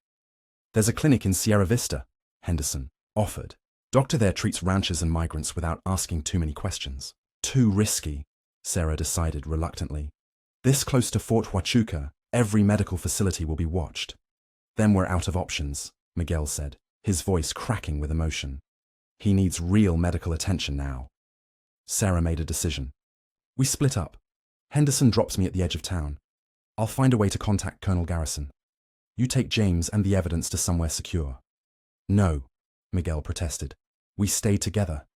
There's a clinic in Sierra Vista, Henderson offered. Doctor there treats ranchers and migrants without asking too many questions. Too risky, Sarah decided reluctantly. This close to Fort Huachuca, every medical facility will be watched. Then we're out of options, Miguel said, his voice cracking with emotion. He needs real medical attention now. Sarah made a decision. We split up. Henderson drops me at the edge of town. I'll find a way to contact Colonel Garrison. You take James and the evidence to somewhere secure. No, Miguel protested. We stay together.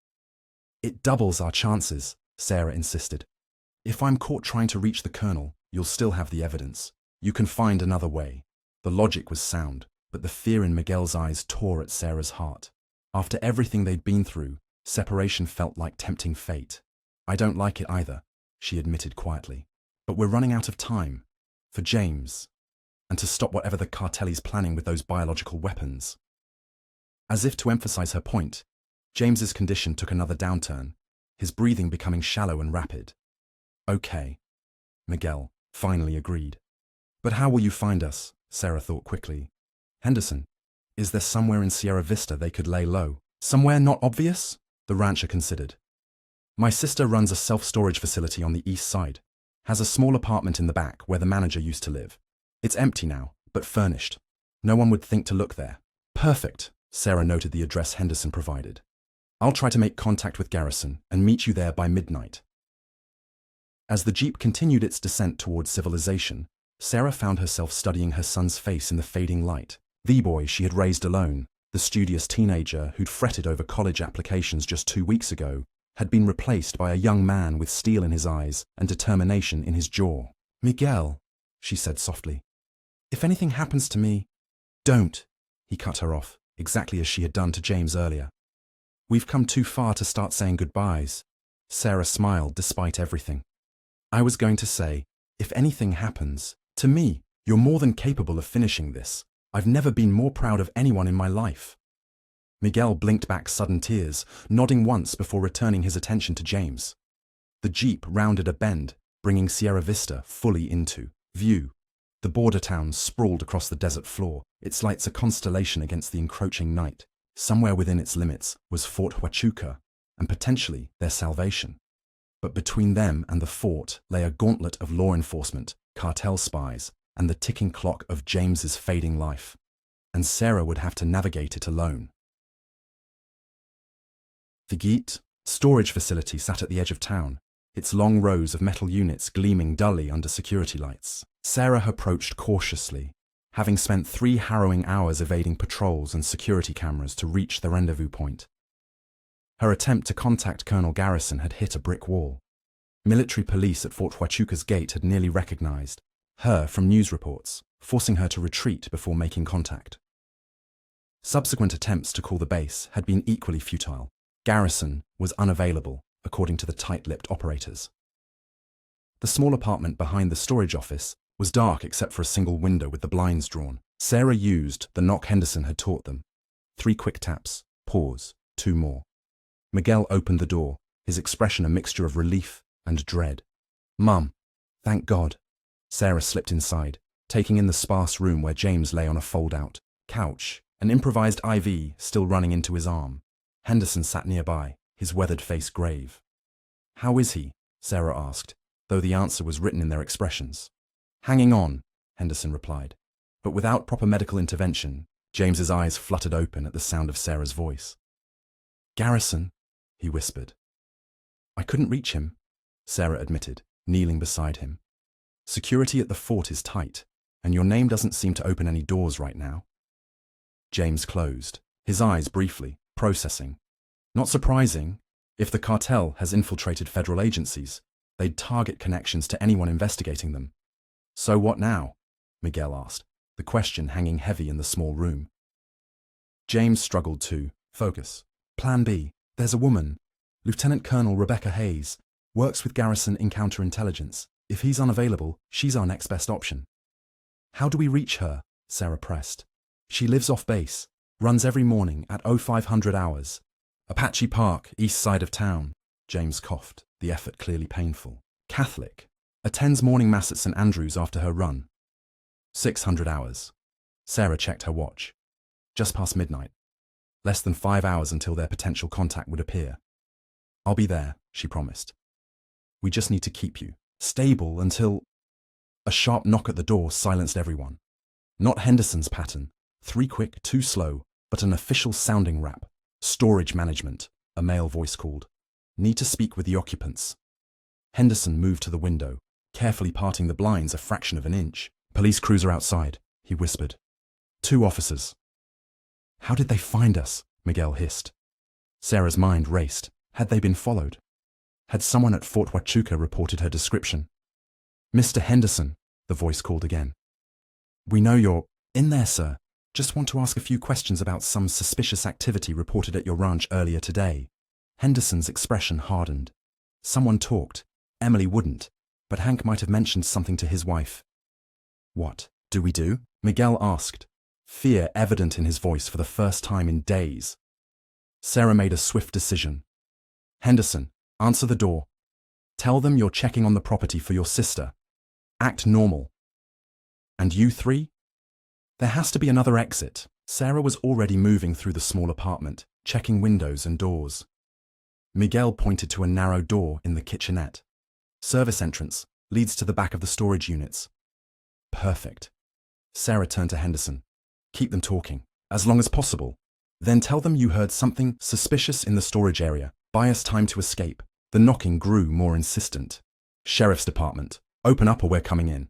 It doubles our chances, Sarah insisted. If I'm caught trying to reach the Colonel, you'll still have the evidence. You can find another way. The logic was sound, but the fear in Miguel's eyes tore at Sarah's heart. After everything they'd been through, separation felt like tempting fate. I don't like it either, she admitted quietly. But we're running out of time. For James. And to stop whatever the cartel is planning with those biological weapons. As if to emphasize her point, James's condition took another downturn, his breathing becoming shallow and rapid. Okay, Miguel finally agreed. But how will you find us? Sarah thought quickly. Henderson, is there somewhere in Sierra Vista they could lay low? Somewhere not obvious? The rancher considered. My sister runs a self-storage facility on the east side, has a small apartment in the back where the manager used to live. It's empty now, but furnished. No one would think to look there. Perfect, Sarah noted the address Henderson provided. I'll try to make contact with Garrison and meet you there by midnight. As the jeep continued its descent towards civilization, Sarah found herself studying her son's face in the fading light. The boy she had raised alone, the studious teenager who'd fretted over college applications just 2 weeks ago, had been replaced by a young man with steel in his eyes and determination in his jaw. Miguel, she said softly, if anything happens to me, don't, he cut her off, exactly as she had done to James earlier. We've come too far to start saying goodbyes. Sarah smiled despite everything. I was going to say, if anything happens, to me, you're more than capable of finishing this. I've never been more proud of anyone in my life. Miguel blinked back sudden tears, nodding once before returning his attention to James. The jeep rounded a bend, bringing Sierra Vista fully into view. The border town sprawled across the desert floor, its lights a constellation against the encroaching night. Somewhere within its limits was Fort Huachuca, and potentially their salvation. But between them and the fort lay a gauntlet of law enforcement, cartel spies, and the ticking clock of James's fading life. And Sarah would have to navigate it alone. The Gate storage facility sat at the edge of town, its long rows of metal units gleaming dully under security lights. Sarah approached cautiously, having spent 3 harrowing hours evading patrols and security cameras to reach the rendezvous point. Her attempt to contact Colonel Garrison had hit a brick wall. Military police at Fort Huachuca's gate had nearly recognized her from news reports, forcing her to retreat before making contact. Subsequent attempts to call the base had been equally futile. Garrison was unavailable, according to the tight-lipped operators. The small apartment behind the storage office was dark except for a single window with the blinds drawn. Sarah used the knock Henderson had taught them. 3 quick taps, pause, 2 more. Miguel opened the door, his expression a mixture of relief and dread. Mum, thank God. Sarah slipped inside, taking in the sparse room where James lay on a fold-out couch, an improvised IV still running into his arm. Henderson sat nearby, his weathered face grave. How is he? Sarah asked, though the answer was written in their expressions. Hanging on, Henderson replied. But without proper medical intervention, James's eyes fluttered open at the sound of Sarah's voice. Garrison, he whispered. I couldn't reach him, Sarah admitted, kneeling beside him. Security at the fort is tight, and your name doesn't seem to open any doors right now. James closed, his eyes briefly, processing. Not surprising. If the cartel has infiltrated federal agencies, they'd target connections to anyone investigating them. So what now? Miguel asked, the question hanging heavy in the small room. James struggled to focus. Plan B. There's a woman, Lieutenant Colonel Rebecca Hayes, works with Garrison in counterintelligence. If he's unavailable, she's our next best option. How do we reach her? Sarah pressed. She lives off base, runs every morning at 0500 hours. Apache Park, east side of town. James coughed, the effort clearly painful. Catholic. Attends morning mass at St. Andrews after her run. 600 hours. Sarah checked her watch. just past midnight. Less than 5 hours until their potential contact would appear. I'll be there, she promised. We just need to keep you stable until... A sharp knock at the door silenced everyone. Not Henderson's pattern, 3 quick, 2 slow, but an official-sounding rap. Storage management, a male voice called. Need to speak with the occupants. Henderson moved to the window, carefully parting the blinds a fraction of an inch. Police cruiser outside, he whispered. 2 officers. How did they find us? Miguel hissed. Sarah's mind raced. Had they been followed? Had someone at Fort Huachuca reported her description? Mr. Henderson, the voice called again. We know you're in there, sir. Just want to ask a few questions about some suspicious activity reported at your ranch earlier today. Henderson's expression hardened. Someone talked. Emily wouldn't, but Hank might have mentioned something to his wife. What do we do? Miguel asked, fear evident in his voice for the first time in days. Sarah made a swift decision. Henderson, answer the door. Tell them you're checking on the property for your sister. Act normal. And you 3? There has to be another exit. Sarah was already moving through the small apartment, checking windows and doors. Miguel pointed to a narrow door in the kitchenette. Service entrance leads to the back of the storage units. Perfect. Sarah turned to Henderson. Keep them talking, as long as possible. Then tell them you heard something suspicious in the storage area. Buy us time to escape. The knocking grew more insistent. Sheriff's Department, open up or we're coming in.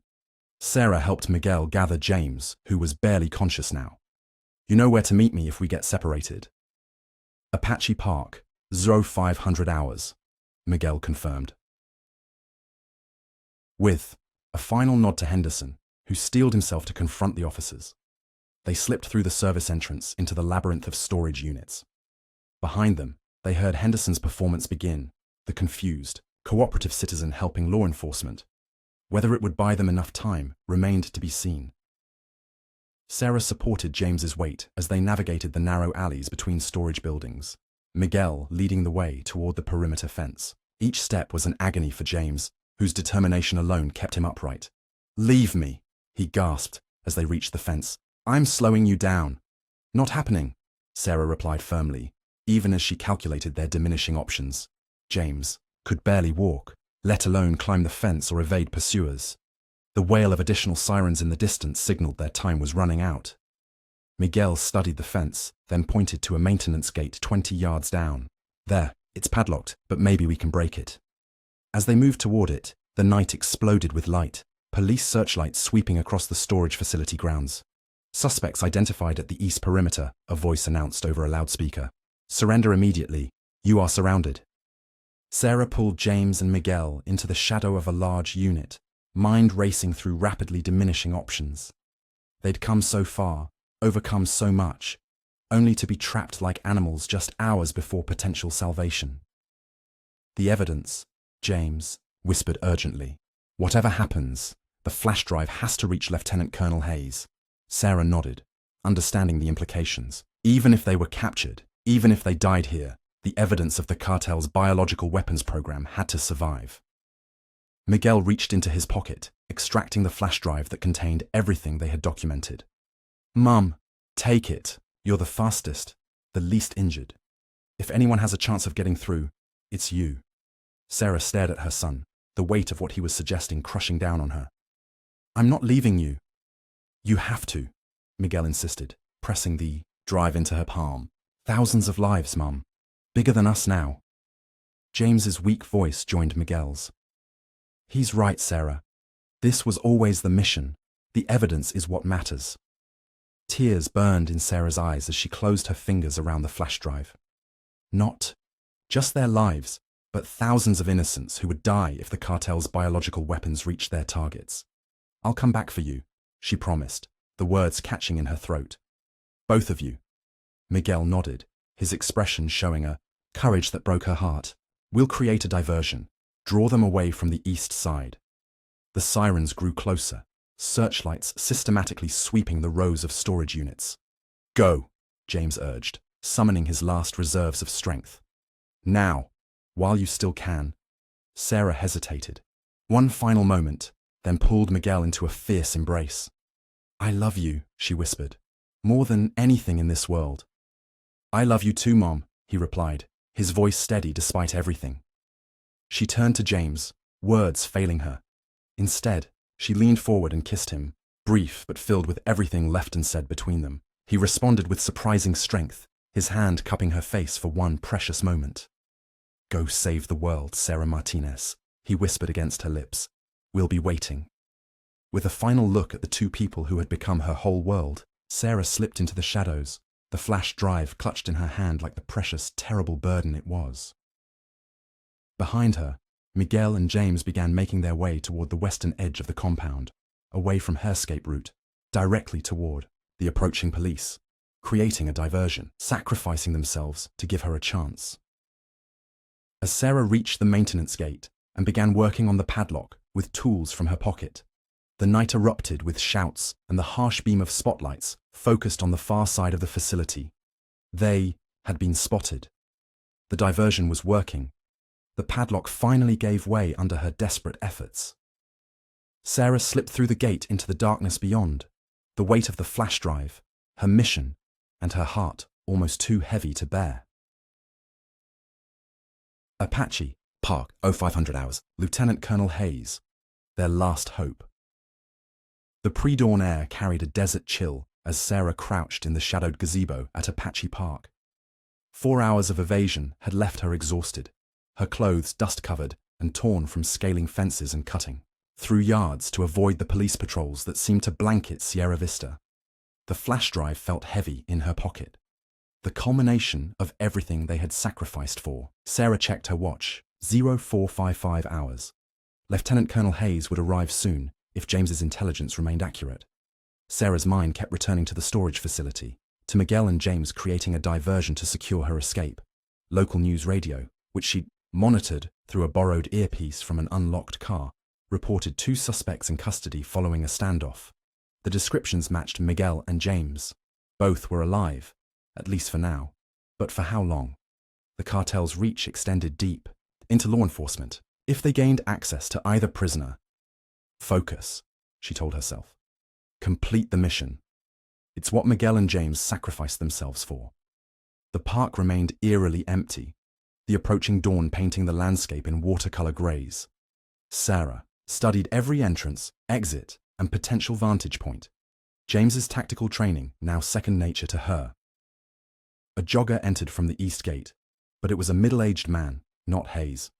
Sarah helped Miguel gather James, who was barely conscious now. You know where to meet me if we get separated. Apache Park, 0500 hours, Miguel confirmed. With a final nod to Henderson, who steeled himself to confront the officers. They slipped through the service entrance into the labyrinth of storage units. Behind them, they heard Henderson's performance begin, the confused, cooperative citizen helping law enforcement. Whether it would buy them enough time remained to be seen. Sarah supported James's weight as they navigated the narrow alleys between storage buildings, Miguel leading the way toward the perimeter fence. Each step was an agony for James, whose determination alone kept him upright. Leave me, he gasped as they reached the fence. I'm slowing you down. Not happening, Sarah replied firmly, even as she calculated their diminishing options. James could barely walk, let alone climb the fence or evade pursuers. The wail of additional sirens in the distance signaled their time was running out. Miguel studied the fence, then pointed to a maintenance gate 20 yards down. There, it's padlocked, but maybe we can break it. As they moved toward it, the night exploded with light, police searchlights sweeping across the storage facility grounds. Suspects identified at the east perimeter, a voice announced over a loudspeaker. Surrender immediately. You are surrounded. Sarah pulled James and Miguel into the shadow of a large unit, mind racing through rapidly diminishing options. They'd come so far, overcome so much, only to be trapped like animals just hours before potential salvation. The evidence, James whispered urgently. Whatever happens, the flash drive has to reach Lieutenant Colonel Hayes. Sarah nodded, understanding the implications. Even if they were captured, even if they died here, the evidence of the cartel's biological weapons program had to survive. Miguel reached into his pocket, extracting the flash drive that contained everything they had documented. Mum, take it. You're the fastest, the least injured. If anyone has a chance of getting through, it's you. Sarah stared at her son, the weight of what he was suggesting crushing down on her. I'm not leaving you. You have to, Miguel insisted, pressing the drive into her palm. Thousands of lives, Mum. Bigger than us now. James's weak voice joined Miguel's. He's right, Sarah. This was always the mission. The evidence is what matters. Tears burned in Sarah's eyes as she closed her fingers around the flash drive. Not just their lives, but thousands of innocents who would die if the cartel's biological weapons reached their targets. I'll come back for you, she promised, the words catching in her throat. Both of you. Miguel nodded, his expression showing a courage that broke her heart. We'll create a diversion, draw them away from the east side. The sirens grew closer, searchlights systematically sweeping the rows of storage units. Go, James urged, summoning his last reserves of strength. Now, while you still can. Sarah hesitated. One final moment, then pulled Miguel into a fierce embrace. I love you, she whispered. More than anything in this world. I love you too, Mom, he replied, his voice steady despite everything. She turned to James, words failing her. Instead, she leaned forward and kissed him, brief but filled with everything left unsaid between them. He responded with surprising strength, his hand cupping her face for one precious moment. Go save the world, Sarah Martinez, he whispered against her lips. We'll be waiting. With a final look at the two people who had become her whole world, Sarah slipped into the shadows, the flash drive clutched in her hand like the precious, terrible burden it was. Behind her, Miguel and James began making their way toward the western edge of the compound, away from her escape route, directly toward the approaching police, creating a diversion, sacrificing themselves to give her a chance. As Sarah reached the maintenance gate and began working on the padlock with tools from her pocket, the night erupted with shouts and the harsh beam of spotlights focused on the far side of the facility. They had been spotted. The diversion was working. The padlock finally gave way under her desperate efforts. Sarah slipped through the gate into the darkness beyond, the weight of the flash drive, her mission, and her heart almost too heavy to bear. Apache, Park, 0500 hours, Lieutenant Colonel Hayes, their last hope. The pre-dawn air carried a desert chill as Sarah crouched in the shadowed gazebo at Apache Park. 4 hours of evasion had left her exhausted, her clothes dust-covered and torn from scaling fences and cutting through yards to avoid the police patrols that seemed to blanket Sierra Vista. The flash drive felt heavy in her pocket. The culmination of everything they had sacrificed for. Sarah checked her watch. 0455 hours. Lieutenant Colonel Hayes would arrive soon if James's intelligence remained accurate. Sarah's mind kept returning to the storage facility, to Miguel and James creating a diversion to secure her escape. Local news radio, which she monitored through a borrowed earpiece from an unlocked car, reported 2 suspects in custody following a standoff. The descriptions matched Miguel and James. Both were alive, at least for now. But for how long? The cartel's reach extended deep into law enforcement. If they gained access to either prisoner, focus, she told herself. Complete the mission. It's what Miguel and James sacrificed themselves for. The park remained eerily empty, the approaching dawn painting the landscape in watercolor grays. Sarah studied every entrance, exit, and potential vantage point. James's tactical training now second nature to her. A jogger entered from the east gate, but it was a middle-aged man, not Hayes.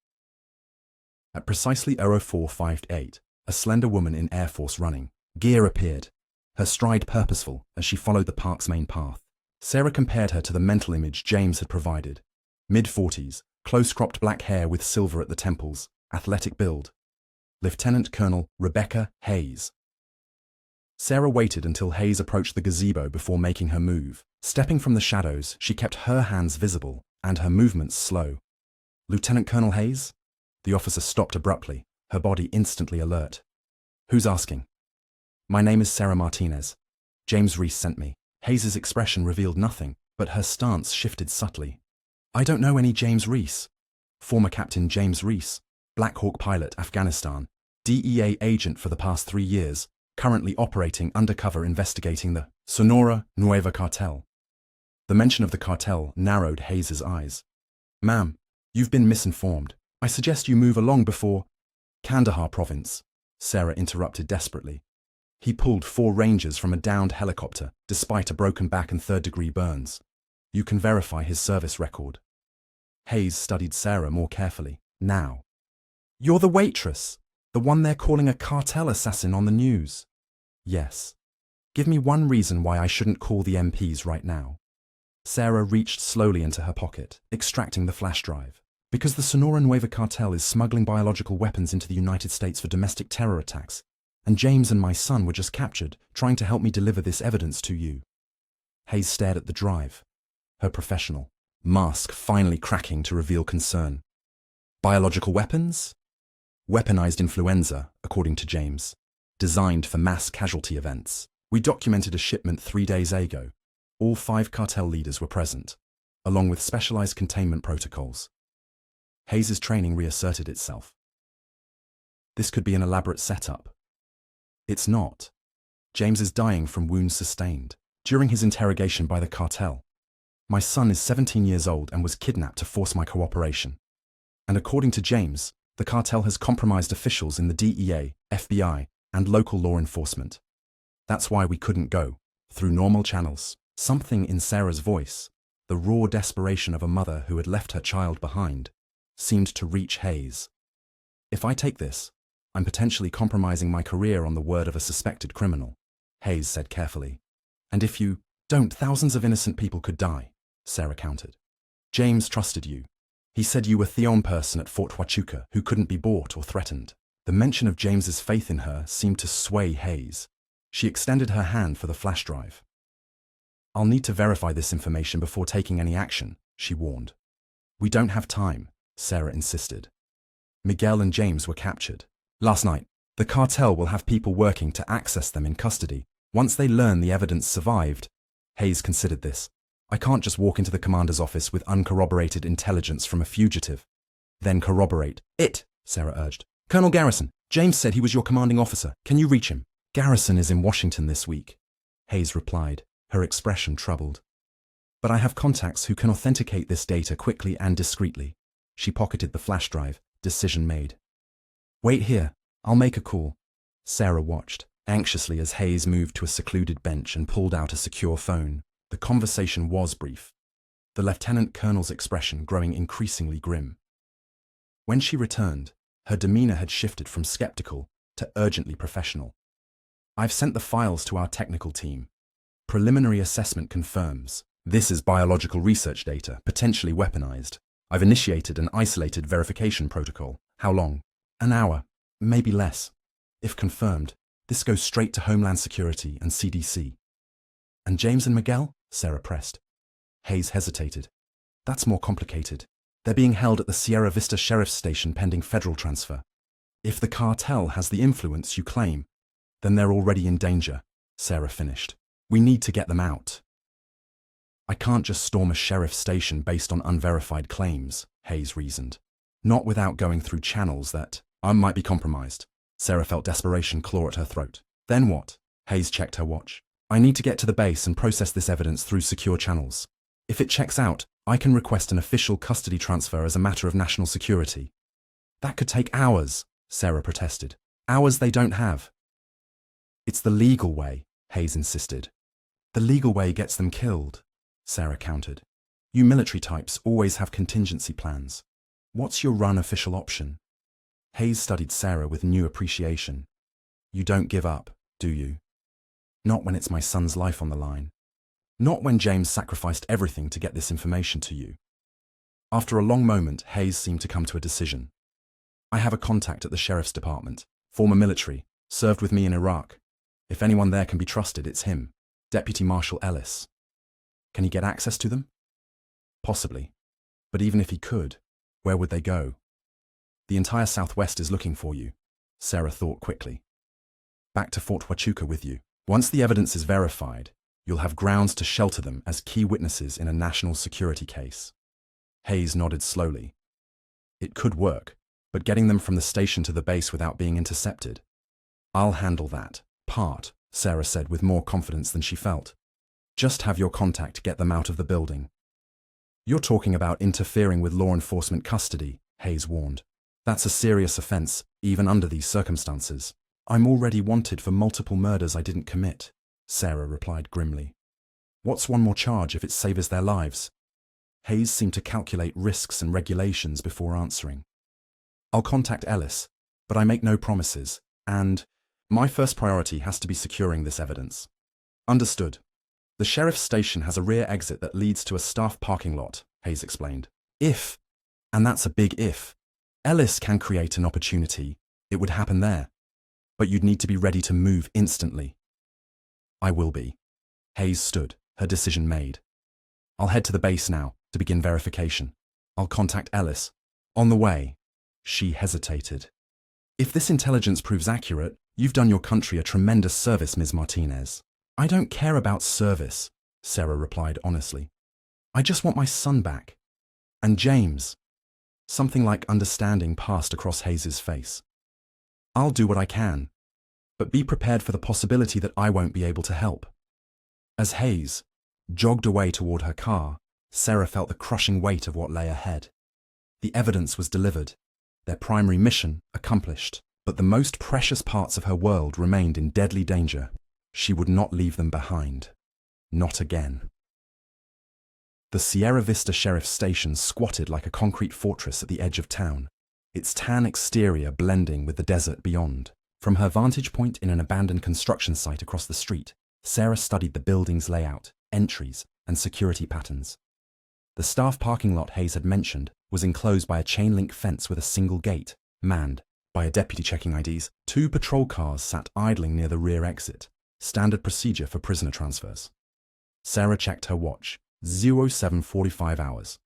At precisely 0458, a slender woman in Air Force running gear appeared, her stride purposeful as she followed the park's main path. Sarah compared her to the mental image James had provided. Mid-40s, close-cropped black hair with silver at the temples, athletic build. Lieutenant Colonel Rebecca Hayes. Sarah waited until Hayes approached the gazebo before making her move. Stepping from the shadows, she kept her hands visible and her movements slow. Lieutenant Colonel Hayes? The officer stopped abruptly, her body instantly alert. Who's asking? My name is Sarah Martinez. James Reese sent me. Hayes's expression revealed nothing, but her stance shifted subtly. I don't know any James Reese. Former Captain James Reese, Black Hawk pilot, Afghanistan, DEA agent for the past 3 years, currently operating undercover investigating the Sonora Nueva cartel. The mention of the cartel narrowed Hayes's eyes. Ma'am, you've been misinformed. I suggest you move along before... Kandahar province, Sarah interrupted desperately. He pulled 4 Rangers from a downed helicopter, despite a broken back and third-degree burns. You can verify his service record. Hayes studied Sarah more carefully. Now. You're the waitress, the one they're calling a cartel assassin on the news. Yes. Give me one reason why I shouldn't call the MPs right now. Sarah reached slowly into her pocket, extracting the flash drive. Because the Sonora Nueva cartel is smuggling biological weapons into the United States for domestic terror attacks, and James and my son were just captured, trying to help me deliver this evidence to you. Hayes stared at the drive, her professional mask finally cracking to reveal concern. Biological weapons? Weaponized influenza, according to James. Designed for mass casualty events. We documented a shipment 3 days ago. All 5 cartel leaders were present, along with specialized containment protocols. Hayes's training reasserted itself. This could be an elaborate setup. It's not. James is dying from wounds sustained. during his interrogation by the cartel. My son is 17 years old and was kidnapped to force my cooperation. And according to James, the cartel has compromised officials in the DEA, FBI, and local law enforcement. That's why we couldn't go through normal channels. Something in Sarah's voice, the raw desperation of a mother who had left her child behind, seemed to reach Hayes. If I take this, I'm potentially compromising my career on the word of a suspected criminal, Hayes said carefully. And if you don't, thousands of innocent people could die, Sarah countered. James trusted you. He said you were the only person at Fort Huachuca who couldn't be bought or threatened. The mention of James's faith in her seemed to sway Hayes. She extended her hand for the flash drive. I'll need to verify this information before taking any action, she warned. We don't have time, Sarah insisted. Miguel and James were captured last night. The cartel will have people working to access them in custody once they learn the evidence survived. Hayes considered this. I can't just walk into the commander's office with uncorroborated intelligence from a fugitive. Then corroborate it, Sarah urged. Colonel Garrison, James said he was your commanding officer. Can you reach him? Garrison is in Washington this week, Hayes replied, her expression troubled. But I have contacts who can authenticate this data quickly and discreetly. She pocketed the flash drive. Decision made. Wait here. I'll make a call. Sarah watched anxiously as Hayes moved to a secluded bench and pulled out a secure phone. The conversation was brief, the lieutenant colonel's expression growing increasingly grim. When she returned, her demeanor had shifted from skeptical to urgently professional. I've sent the files to our technical team. Preliminary assessment confirms this is biological research data, potentially weaponized. I've initiated an isolated verification protocol. How long? An hour, maybe less. If confirmed, this goes straight to Homeland Security and CDC. And James and Miguel? Sarah pressed. Hayes hesitated. That's more complicated. They're being held at the Sierra Vista Sheriff's Station pending federal transfer. If the cartel has the influence you claim, then they're already in danger, Sarah finished. We need to get them out. I can't just storm a sheriff's station based on unverified claims, Hayes reasoned. Not without going through channels that might be compromised. Sarah felt desperation claw at her throat. Then what? Hayes checked her watch. I need to get to the base and process this evidence through secure channels. If it checks out, I can request an official custody transfer as a matter of national security. That could take hours, Sarah protested. Hours they don't have. It's the legal way, Hayes insisted. The legal way gets them killed, Sarah countered. You military types always have contingency plans. What's your run official option? Hayes studied Sarah with new appreciation. You don't give up, do you? Not when it's my son's life on the line. Not when James sacrificed everything to get this information to you. After a long moment, Hayes seemed to come to a decision. I have a contact at the sheriff's department, former military, served with me in Iraq. If anyone there can be trusted, it's him, Deputy Marshal Ellis. Can he get access to them? Possibly. But even if he could, where would they go? The entire Southwest is looking for you, Sarah thought quickly. Back to Fort Huachuca with you. Once the evidence is verified, you'll have grounds to shelter them as key witnesses in a national security case. Hayes nodded slowly. It could work, but getting them from the station to the base without being intercepted. I'll handle that part, Sarah said with more confidence than she felt. Just have your contact get them out of the building. You're talking about interfering with law enforcement custody, Hayes warned. That's a serious offense, even under these circumstances. I'm already wanted for multiple murders I didn't commit, Sarah replied grimly. What's one more charge if it saves their lives? Hayes seemed to calculate risks and regulations before answering. I'll contact Ellis, but I make no promises, and my first priority has to be securing this evidence. Understood. The sheriff's station has a rear exit that leads to a staff parking lot, Hayes explained. If, and that's a big if, Ellis can create an opportunity, it would happen there. But you'd need to be ready to move instantly. I will be. Hayes stood, her decision made. I'll head to the base now to begin verification. I'll contact Ellis. On the way. She hesitated. If this intelligence proves accurate, you've done your country a tremendous service, Ms. Martinez. I don't care about service, Sarah replied honestly. I just want my son back. And James. Something like understanding passed across Hayes's face. I'll do what I can, but be prepared for the possibility that I won't be able to help. As Hayes jogged away toward her car, Sarah felt the crushing weight of what lay ahead. The evidence was delivered, their primary mission accomplished, but the most precious parts of her world remained in deadly danger. She would not leave them behind. Not again. The Sierra Vista Sheriff's Station squatted like a concrete fortress at the edge of town, its tan exterior blending with the desert beyond. From her vantage point in an abandoned construction site across the street, Sarah studied the building's layout, entries, and security patterns. The staff parking lot Hayes had mentioned was enclosed by a chain-link fence with a single gate, manned by a deputy checking IDs. 2 patrol cars sat idling near the rear exit, standard procedure for prisoner transfers. Sarah checked her watch. 07:45 hours.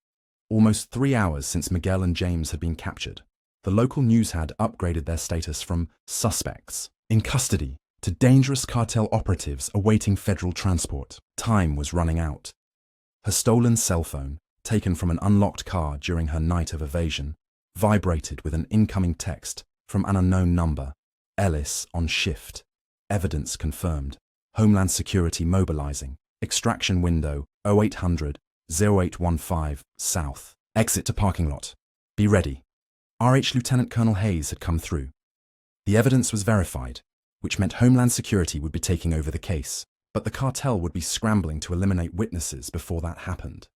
Almost 3 hours since Miguel and James had been captured. The local news had upgraded their status from suspects in custody to dangerous cartel operatives awaiting federal transport. Time was running out. Her stolen cell phone, taken from an unlocked car during her night of evasion, vibrated with an incoming text from an unknown number. Ellis on shift. Evidence confirmed. Homeland Security mobilizing. Extraction window 0800 0815 South. Exit to parking lot. Be ready. RH Lieutenant Colonel Hayes had come through. The evidence was verified, which meant Homeland Security would be taking over the case, but the cartel would be scrambling to eliminate witnesses before that happened.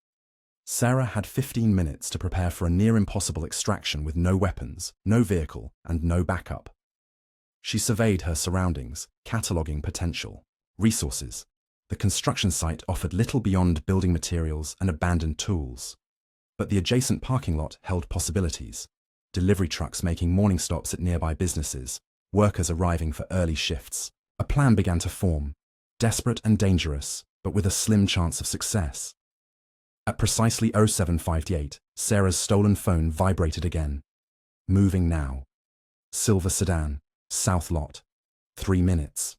Sarah had 15 minutes to prepare for a near-impossible extraction with no weapons, no vehicle, and no backup. She surveyed her surroundings, cataloguing potential resources. The construction site offered little beyond building materials and abandoned tools. But the adjacent parking lot held possibilities. Delivery trucks making morning stops at nearby businesses, workers arriving for early shifts. A plan began to form, desperate and dangerous, but with a slim chance of success. At precisely 0758, Sarah's stolen phone vibrated again. Moving now. Silver sedan, south lot. 3 minutes.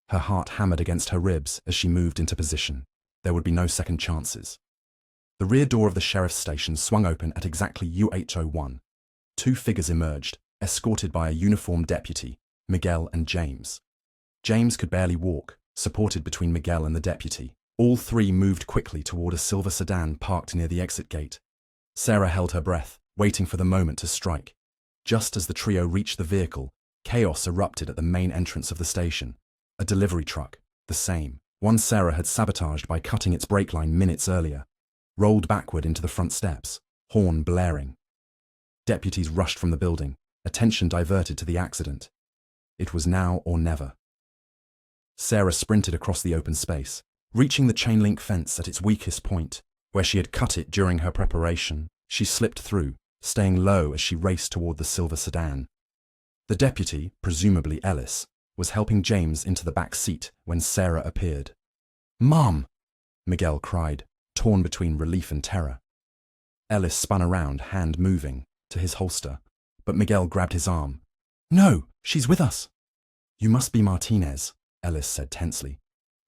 Her heart hammered against her ribs as she moved into position. There would be no second chances. The rear door of the sheriff's station swung open at exactly UH01. 2 figures emerged, escorted by a uniformed deputy, Miguel and James. James could barely walk, supported between Miguel and the deputy. All 3 moved quickly toward a silver sedan parked near the exit gate. Sarah held her breath, waiting for the moment to strike. Just as the trio reached the vehicle, chaos erupted at the main entrance of the station. A delivery truck, the same, one Sarah had sabotaged by cutting its brake line minutes earlier, rolled backward into the front steps, horn blaring. Deputies rushed from the building, attention diverted to the accident. It was now or never. Sarah sprinted across the open space, reaching the chain-link fence at its weakest point, where she had cut it during her preparation. She slipped through, staying low as she raced toward the silver sedan. The deputy, presumably Ellis, was helping James into the back seat when Sarah appeared. "Mom!" Miguel cried, torn between relief and terror. Ellis spun around, hand moving, to his holster, but Miguel grabbed his arm. "No, she's with us." "You must be Martinez," Ellis said tensely.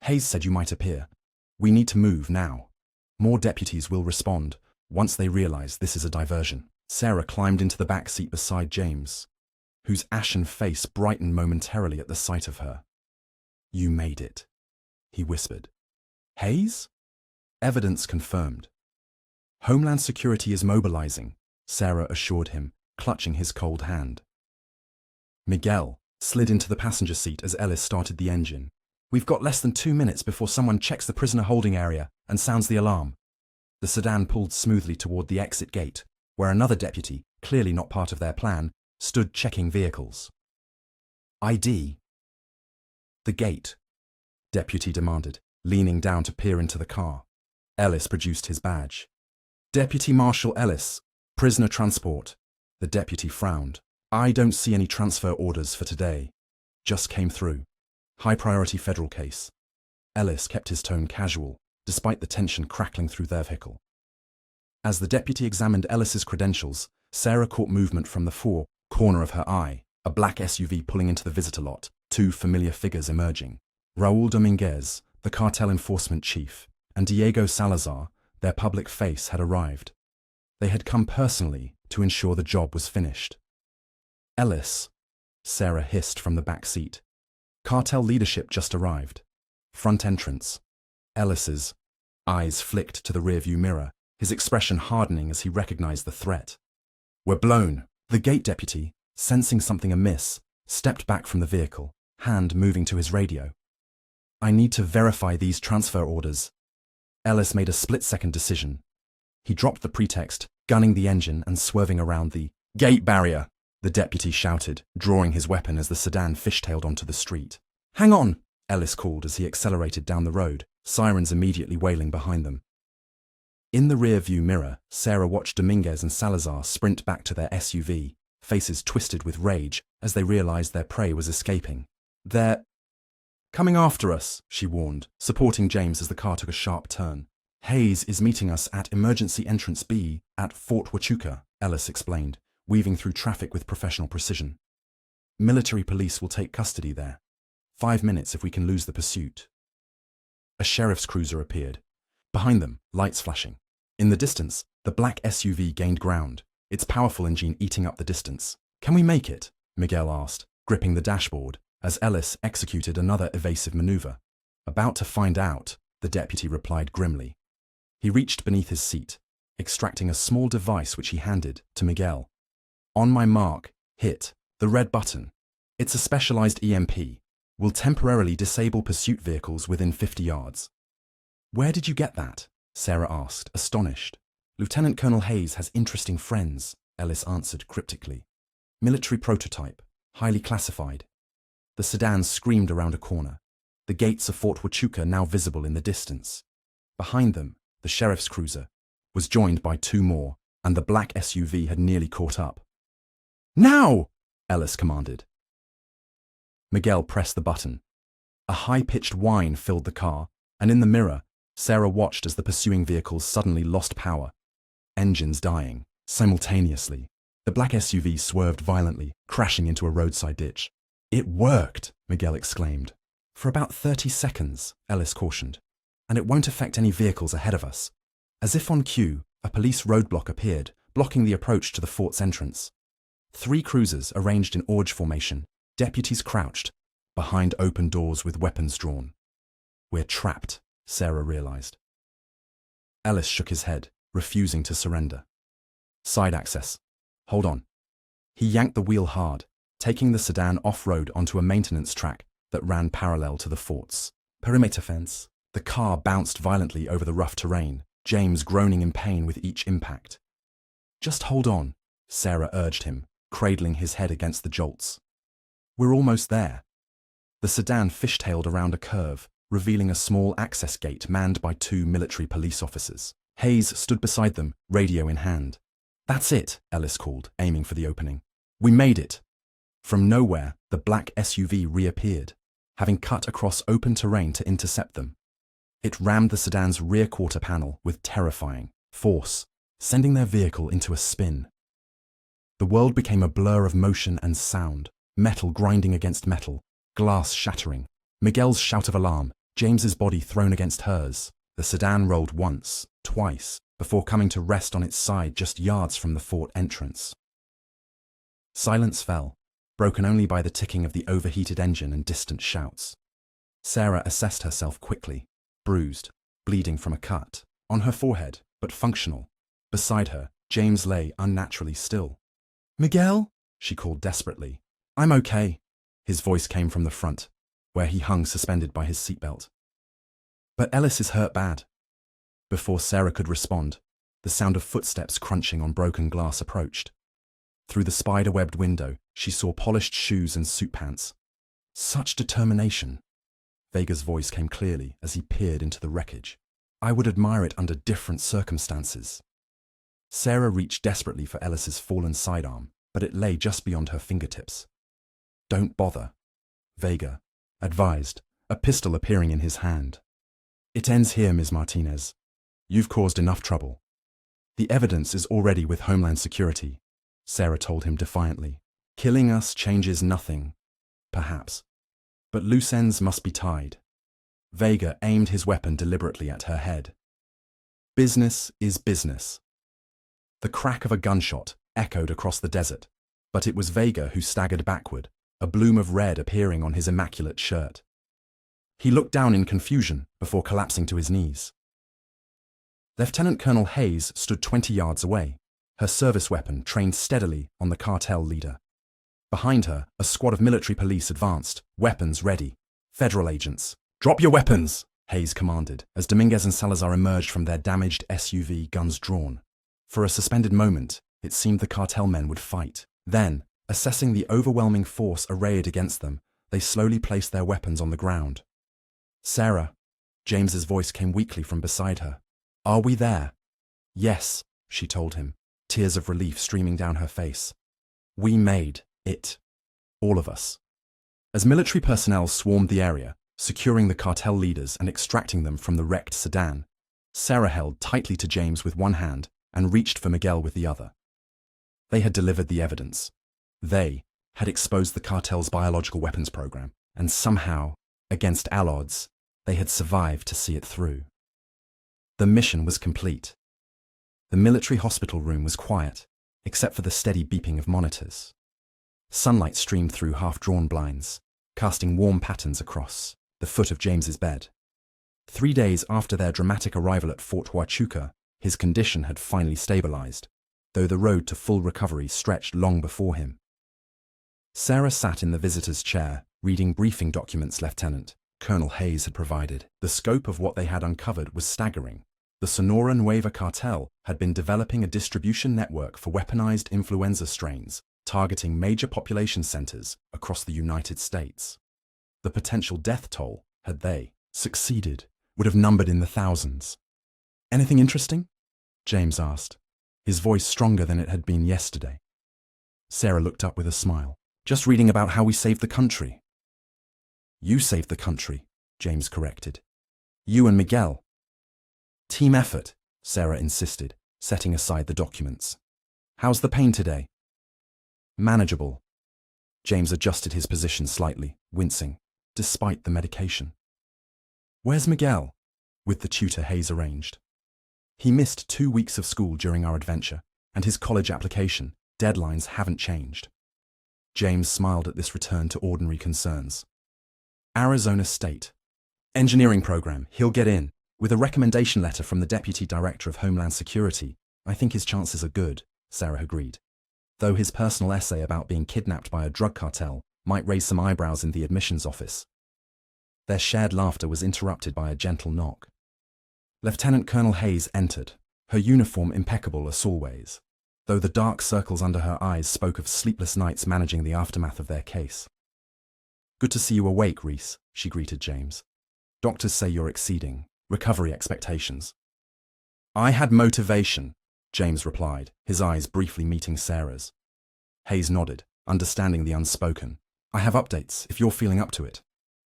"Hayes said you might appear. We need to move now. More deputies will respond once they realize this is a diversion." Sarah climbed into the back seat beside James, whose ashen face brightened momentarily at the sight of her. "You made it," he whispered. "Hayes?" "Evidence confirmed." "Homeland Security is mobilizing," Sarah assured him, clutching his cold hand. Miguel slid into the passenger seat as Ellis started the engine. "We've got less than 2 minutes before someone checks the prisoner holding area and sounds the alarm." The sedan pulled smoothly toward the exit gate, where another deputy, clearly not part of their plan, stood checking vehicles. "ID?" "The gate," deputy demanded, leaning down to peer into the car. Ellis produced his badge. "Deputy Marshal Ellis, prisoner transport." The deputy frowned. "I don't see any transfer orders for today. Just came through. High priority federal case." Ellis kept his tone casual, despite the tension crackling through their vehicle. As the deputy examined Ellis's credentials, Sarah caught movement from the corner of her eye, a black SUV pulling into the visitor lot, 2 familiar figures emerging. Raul Dominguez, the cartel enforcement chief, and Diego Salazar, their public face, had arrived. They had come personally to ensure the job was finished. "Ellis," Sarah hissed from the back seat. "Cartel leadership just arrived. Front entrance." Ellis's eyes flicked to the rearview mirror, his expression hardening as he recognized the threat. "We're blown." The gate deputy, sensing something amiss, stepped back from the vehicle, hand moving to his radio. "I need to verify these transfer orders." Ellis made a split-second decision. He dropped the pretext, gunning the engine and swerving around the gate barrier, the deputy shouted, drawing his weapon as the sedan fishtailed onto the street. "Hang on!" Ellis called as he accelerated down the road, sirens immediately wailing behind them. In the rear-view mirror, Sarah watched Dominguez and Salazar sprint back to their SUV, faces twisted with rage as they realized their prey was escaping. "They're coming after us," she warned, supporting James as the car took a sharp turn. "Hayes is meeting us at emergency entrance B at Fort Huachuca," Ellis explained, weaving through traffic with professional precision. "Military police will take custody there. 5 minutes if we can lose the pursuit." A sheriff's cruiser appeared. Behind them, lights flashing. In the distance, the black SUV gained ground, its powerful engine eating up the distance. "Can we make it?" Miguel asked, gripping the dashboard, as Ellis executed another evasive maneuver. "About to find out," the deputy replied grimly. He reached beneath his seat, extracting a small device which he handed to Miguel. "On my mark, hit the red button. It's a specialized EMP. Will temporarily disable pursuit vehicles within 50 yards. "Where did you get that?" Sarah asked, astonished. "Lieutenant Colonel Hayes has interesting friends," Ellis answered cryptically. "Military prototype, highly classified." The sedan screamed around a corner, the gates of Fort Huachuca now visible in the distance. Behind them, the sheriff's cruiser was joined by 2 more, and the black SUV had nearly caught up. "Now!" Ellis commanded. Miguel pressed the button. A high-pitched whine filled the car, and in the mirror, Sarah watched as the pursuing vehicles suddenly lost power, engines dying. Simultaneously, the black SUV swerved violently, crashing into a roadside ditch. "It worked!" Miguel exclaimed. "For about 30 seconds, Ellis cautioned, "and it won't affect any vehicles ahead of us." As if on cue, a police roadblock appeared, blocking the approach to the fort's entrance. 3 cruisers arranged in orge formation, deputies crouched, behind open doors with weapons drawn. "We're trapped," Sarah realized. Ellis shook his head, refusing to surrender. "Side access. Hold on." He yanked the wheel hard, taking the sedan off-road onto a maintenance track that ran parallel to the fort's perimeter fence. The car bounced violently over the rough terrain, James groaning in pain with each impact. "Just hold on," Sarah urged him, cradling his head against the jolts. "We're almost there." The sedan fishtailed around a curve, revealing a small access gate manned by 2 military police officers. Hayes stood beside them, radio in hand. "That's it," Ellis called, aiming for the opening. "We made it." From nowhere, the black SUV reappeared, having cut across open terrain to intercept them. It rammed the sedan's rear quarter panel with terrifying force, sending their vehicle into a spin. The world became a blur of motion and sound, metal grinding against metal, glass shattering. Miguel's shout of alarm, James's body thrown against hers. The sedan rolled once, twice, before coming to rest on its side just yards from the fort entrance. Silence fell, broken only by the ticking of the overheated engine and distant shouts. Sarah assessed herself quickly, bruised, bleeding from a cut, on her forehead, but functional. Beside her, James lay unnaturally still. "Miguel?" she called desperately. "I'm okay." His voice came from the front, where he hung suspended by his seatbelt. "But Ellis is hurt bad." Before Sarah could respond, the sound of footsteps crunching on broken glass approached. Through the spider-webbed window, she saw polished shoes and suit pants. "Such determination." Vega's voice came clearly as he peered into the wreckage. "I would admire it under different circumstances." Sarah reached desperately for Ellis's fallen sidearm, but it lay just beyond her fingertips. "Don't bother," Vega advised, a pistol appearing in his hand. "It ends here, Ms. Martinez. You've caused enough trouble." "The evidence is already with Homeland Security," Sarah told him defiantly. "Killing us changes nothing, perhaps. But loose ends must be tied." Vega aimed his weapon deliberately at her head. "Business is business." The crack of a gunshot echoed across the desert, but it was Vega who staggered backward, a bloom of red appearing on his immaculate shirt. He looked down in confusion before collapsing to his knees. Lieutenant Colonel Hayes stood 20 yards away, her service weapon trained steadily on the cartel leader. Behind her, a squad of military police advanced, weapons ready. Federal agents. "Drop your weapons!" Hayes commanded, as Dominguez and Salazar emerged from their damaged SUV, guns drawn. For a suspended moment, it seemed the cartel men would fight. Then, assessing the overwhelming force arrayed against them, they slowly placed their weapons on the ground. "Sarah," James's voice came weakly from beside her. "Are we there?" "Yes," she told him, tears of relief streaming down her face. "We made it. All of us." As military personnel swarmed the area, securing the cartel leaders and extracting them from the wrecked sedan, Sarah held tightly to James with one hand and reached for Miguel with the other. They had delivered the evidence. They had exposed the cartel's biological weapons program, and somehow, against all odds, they had survived to see it through. The mission was complete. The military hospital room was quiet, except for the steady beeping of monitors. Sunlight streamed through half-drawn blinds, casting warm patterns across the foot of James's bed. 3 days after their dramatic arrival at Fort Huachuca, his condition had finally stabilized, though the road to full recovery stretched long before him. Sarah sat in the visitor's chair, reading briefing documents Lieutenant Colonel Hayes had provided. The scope of what they had uncovered was staggering. The Sonora Nueva cartel had been developing a distribution network for weaponized influenza strains, targeting major population centers across the United States. The potential death toll, had they succeeded, would have numbered in the thousands. "Anything interesting?" James asked, his voice stronger than it had been yesterday. Sarah looked up with a smile. "Just reading about how we saved the country." "You saved the country," James corrected. "You and Miguel." "Team effort," Sarah insisted, setting aside the documents. "How's the pain today?" "Manageable." James adjusted his position slightly, wincing, despite the medication. "Where's Miguel?" with the tutor Hayes arranged. "He missed 2 weeks of school during our adventure, and his college application deadlines haven't changed." James smiled at this return to ordinary concerns. "Arizona State. Engineering program, he'll get in. With a recommendation letter from the Deputy Director of Homeland Security, I think his chances are good," Sarah agreed, though his personal essay about being kidnapped by a drug cartel might raise some eyebrows in the admissions office. Their shared laughter was interrupted by a gentle knock. Lieutenant Colonel Hayes entered, her uniform impeccable as always, though the dark circles under her eyes spoke of sleepless nights managing the aftermath of their case. "Good to see you awake, Reese," she greeted James. "Doctors say you're exceeding recovery expectations." "I had motivation," James replied, his eyes briefly meeting Sarah's. Hayes nodded, understanding the unspoken. "I have updates, if you're feeling up to it."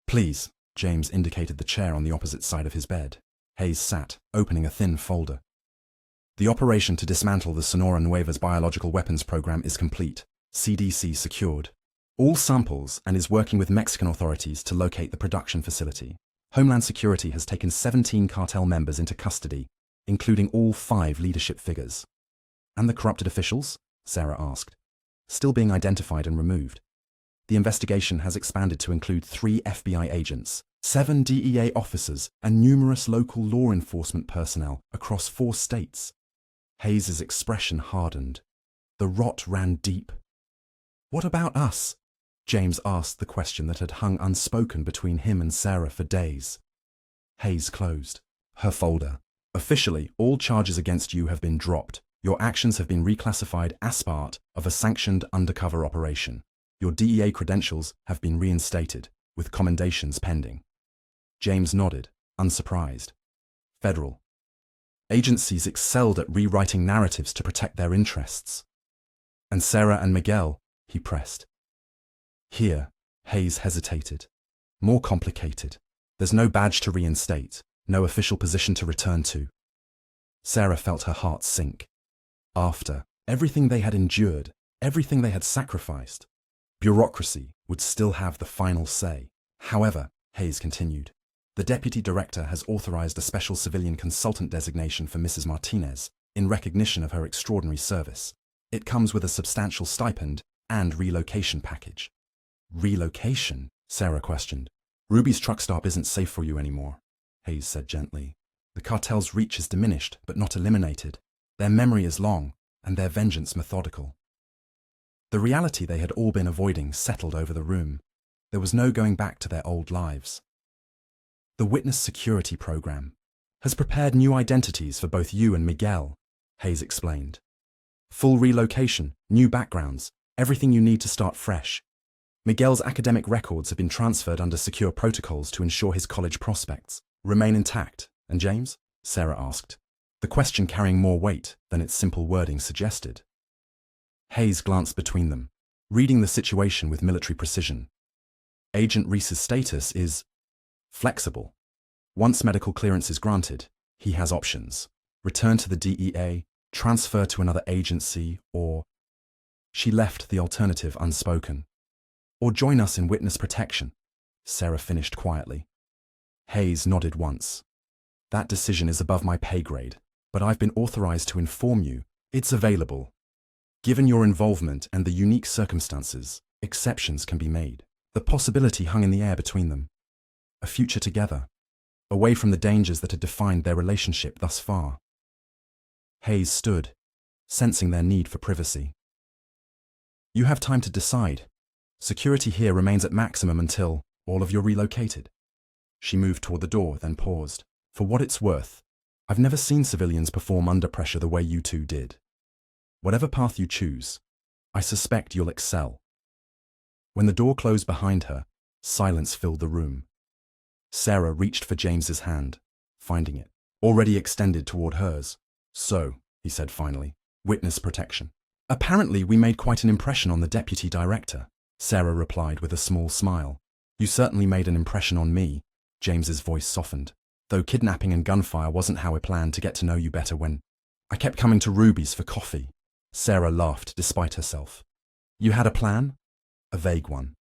"Please," James indicated the chair on the opposite side of his bed. Hayes sat, opening a thin folder. "The operation to dismantle the Sonora Nueva's biological weapons program is complete. CDC secured all samples and is working with Mexican authorities to locate the production facility. Homeland Security has taken 17 cartel members into custody, including all 5 leadership figures." "And the corrupted officials?" Sarah asked. "Still being identified and removed. The investigation has expanded to include 3 FBI agents, 7 DEA officers, and numerous local law enforcement personnel across 4 states. Hayes's expression hardened. The rot ran deep. "What about us?" James asked the question that had hung unspoken between him and Sarah for days. Hayes closed her folder. "Officially, all charges against you have been dropped. Your actions have been reclassified as part of a sanctioned undercover operation. Your DEA credentials have been reinstated, with commendations pending." James nodded, unsurprised. Federal agencies excelled at rewriting narratives to protect their interests. "And Sarah and Miguel," he pressed. "Here," Hayes hesitated. "More complicated. There's no badge to reinstate, no official position to return to." Sarah felt her heart sink. After everything they had endured, everything they had sacrificed, bureaucracy would still have the final say. "However," Hayes continued, "the Deputy Director has authorized a special civilian consultant designation for Mrs. Martinez in recognition of her extraordinary service. It comes with a substantial stipend and relocation package." "Relocation?" Sarah questioned. Ruby's truck stop isn't safe for you anymore, Hayes said gently. The cartel's reach is diminished, but not eliminated. Their memory is long, and their vengeance methodical. The reality they had all been avoiding settled over the room. There was no going back to their old lives. The Witness Security Program has prepared new identities for both you and Miguel, Hayes explained. Full relocation, new backgrounds, everything you need to start fresh. Miguel's academic records have been transferred under secure protocols to ensure his college prospects remain intact. And James? Sarah asked, the question carrying more weight than its simple wording suggested. Hayes glanced between them, reading the situation with military precision. Agent Reese's status is flexible. Once medical clearance is granted, he has options. Return to the DEA, transfer to another agency, or... She left the alternative unspoken. Or join us in witness protection, Sarah finished quietly. Hayes nodded once. That decision is above my pay grade, but I've been authorized to inform you it's available. Given your involvement and the unique circumstances, exceptions can be made. The possibility hung in the air between them. A future together, away from the dangers that had defined their relationship thus far. Hayes stood, sensing their need for privacy. You have time to decide. Security here remains at maximum until all of you are relocated. She moved toward the door, then paused. For what it's worth, I've never seen civilians perform under pressure the way you two did. Whatever path you choose, I suspect you'll excel. When the door closed behind her, silence filled the room. Sarah reached for James's hand, finding it, already extended toward hers. So, he said finally, witness protection. Apparently we made quite an impression on the deputy director, Sarah replied with a small smile. You certainly made an impression on me, James's voice softened. Though kidnapping and gunfire wasn't how I planned to get to know you better when I kept coming to Ruby's for coffee. Sarah laughed despite herself. You had a plan? A vague one.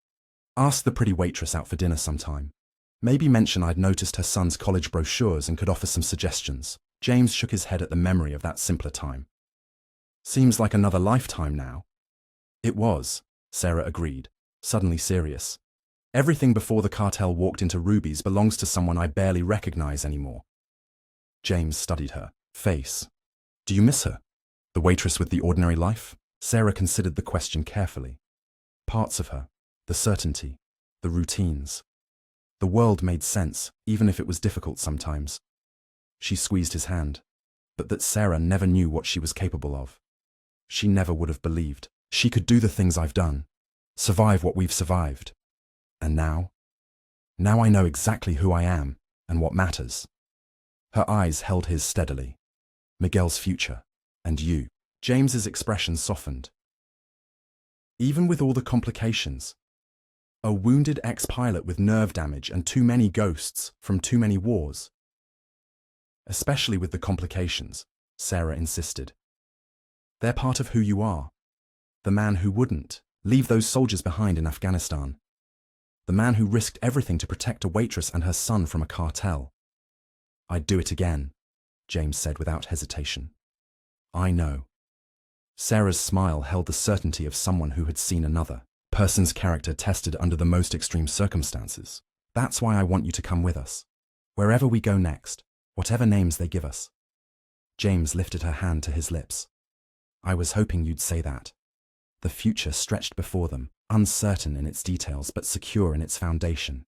Ask the pretty waitress out for dinner sometime. Maybe mention I'd noticed her son's college brochures and could offer some suggestions. James shook his head at the memory of that simpler time. Seems like another lifetime now. It was, Sarah agreed, suddenly serious. Everything before the cartel walked into Ruby's belongs to someone I barely recognize anymore. James studied her face. Do you miss her? The waitress with the ordinary life? Sarah considered the question carefully. Parts of her, the certainty, the routines. The world made sense, even if it was difficult sometimes. She squeezed his hand, but that Sarah never knew what she was capable of. She never would have believed she could do the things I've done, survive what we've survived. And now I know exactly who I am and what matters. Her eyes held his steadily. Miguel's future, and you. James's expression softened. Even with all the complications, a wounded ex-pilot with nerve damage and too many ghosts from too many wars. Especially with the complications, Sarah insisted. They're part of who you are. The man who wouldn't leave those soldiers behind in Afghanistan. The man who risked everything to protect a waitress and her son from a cartel. I'd do it again, James said without hesitation. I know. Sarah's smile held the certainty of someone who had seen another person's character tested under the most extreme circumstances. That's why I want you to come with us. Wherever we go next, whatever names they give us. James lifted her hand to his lips. I was hoping you'd say that. The future stretched before them, uncertain in its details but secure in its foundation.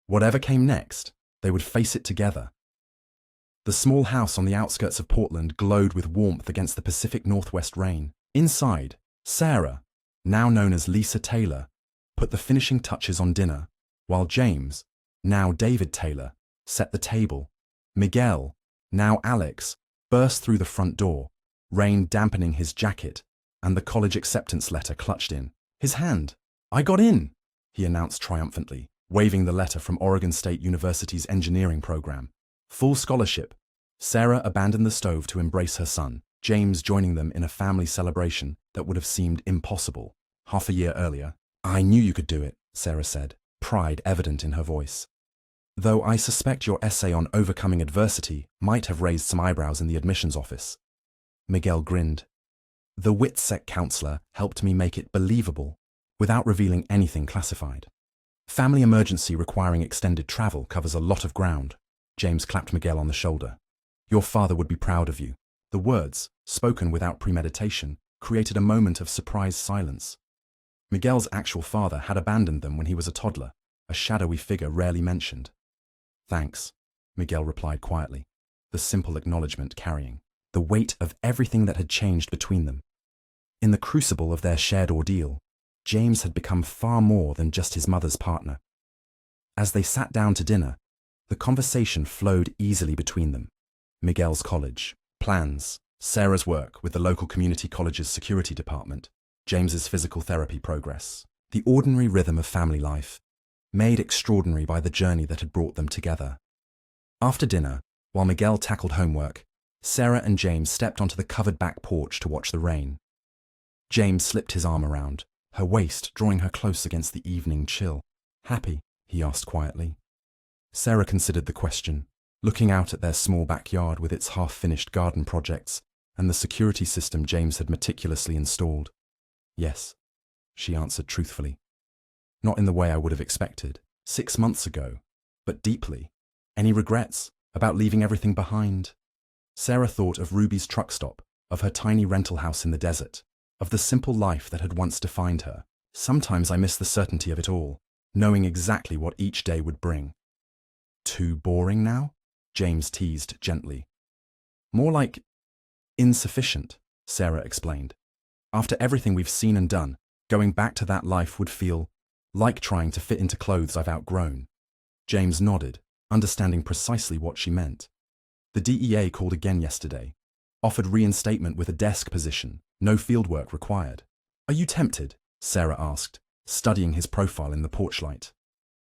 Whatever came next, they would face it together. The small house on the outskirts of Portland glowed with warmth against the Pacific Northwest rain. Inside, Sarah, now known as Lisa Taylor, put the finishing touches on dinner, while James, now David Taylor, set the table. Miguel, now Alex, burst through the front door, rain dampening his jacket, and the college acceptance letter clutched in his hand. I got in, he announced triumphantly, waving the letter from Oregon State University's engineering program. Full scholarship. Sarah abandoned the stove to embrace her son, James joining them in a family celebration that would have seemed impossible half a year earlier. I knew you could do it, Sarah said, pride evident in her voice. Though I suspect your essay on overcoming adversity might have raised some eyebrows in the admissions office. Miguel grinned. The WITSEC counselor helped me make it believable, without revealing anything classified. Family emergency requiring extended travel covers a lot of ground. James clapped Miguel on the shoulder. Your father would be proud of you. The words, spoken without premeditation, created a moment of surprised silence. Miguel's actual father had abandoned them when he was a toddler, a shadowy figure rarely mentioned. Thanks, Miguel replied quietly, the simple acknowledgement carrying the weight of everything that had changed between them. In the crucible of their shared ordeal, James had become far more than just his mother's partner. As they sat down to dinner, the conversation flowed easily between them. Miguel's college, plans, Sarah's work with the local community college's security department, James's physical therapy progress, the ordinary rhythm of family life, made extraordinary by the journey that had brought them together. After dinner, while Miguel tackled homework, Sarah and James stepped onto the covered back porch to watch the rain. James slipped his arm around her waist, drawing her close against the evening chill. Happy? He asked quietly. Sarah considered the question, looking out at their small backyard with its half-finished garden projects and the security system James had meticulously installed. Yes, she answered truthfully. Not in the way I would have expected 6 months ago, but deeply. Any regrets about leaving everything behind? Sarah thought of Ruby's truck stop, of her tiny rental house in the desert, of the simple life that had once defined her. Sometimes I miss the certainty of it all, knowing exactly what each day would bring. Too boring now? James teased gently. More like insufficient, Sarah explained. After everything we've seen and done, going back to that life would feel like trying to fit into clothes I've outgrown. James nodded, understanding precisely what she meant. The DEA called again yesterday, offered reinstatement with a desk position, no fieldwork required. Are you tempted? Sarah asked, studying his profile in the porchlight.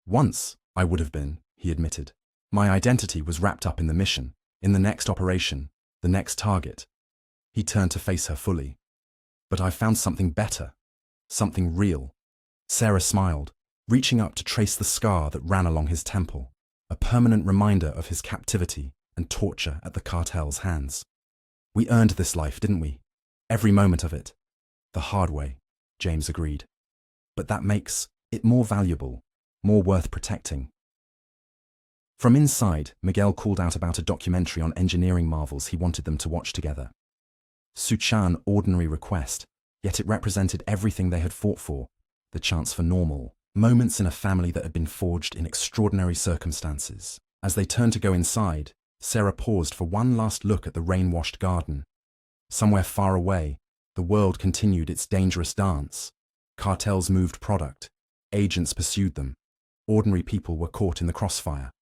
Once, I would have been, he admitted. My identity was wrapped up in the mission, in the next operation, the next target. He turned to face her fully. But I found something better, something real. Sarah smiled, reaching up to trace the scar that ran along his temple, a permanent reminder of his captivity and torture at the cartel's hands. We earned this life, didn't we? Every moment of it. The hard way, James agreed. But that makes it more valuable, more worth protecting. From inside, Miguel called out about a documentary on engineering marvels he wanted them to watch together. Such an ordinary request, yet it represented everything they had fought for, the chance for normal moments in a family that had been forged in extraordinary circumstances. As they turned to go inside, Sarah paused for one last look at the rain-washed garden. Somewhere far away, the world continued its dangerous dance. Cartels moved product, agents pursued them, ordinary people were caught in the crossfire.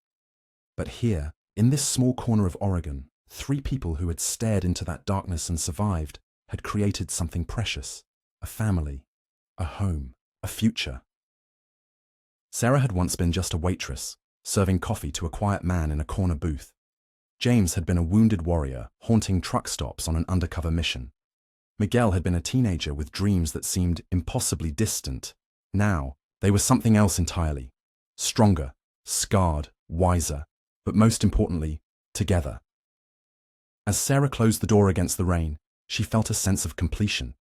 But here, in this small corner of Oregon, 3 people who had stared into that darkness and survived had created something precious, a family, a home, a future. Sarah had once been just a waitress, serving coffee to a quiet man in a corner booth. James had been a wounded warrior, haunting truck stops on an undercover mission. Miguel had been a teenager with dreams that seemed impossibly distant. Now, they were something else entirely. Stronger, scarred, wiser, but most importantly, together. As Sarah closed the door against the rain, she felt a sense of completion.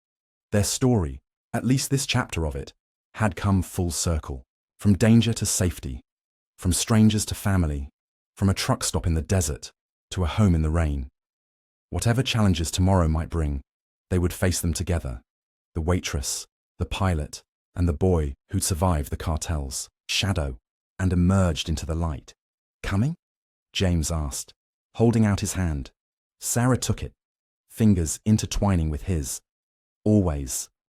Their story, at least this chapter of it, had come full circle. From danger to safety, from strangers to family, from a truck stop in the desert to a home in the rain. Whatever challenges tomorrow might bring, they would face them together. The waitress, the pilot, and the boy who'd survived the cartel's shadow and emerged into the light. Coming? James asked, holding out his hand. Sarah took it, fingers intertwining with his. Always.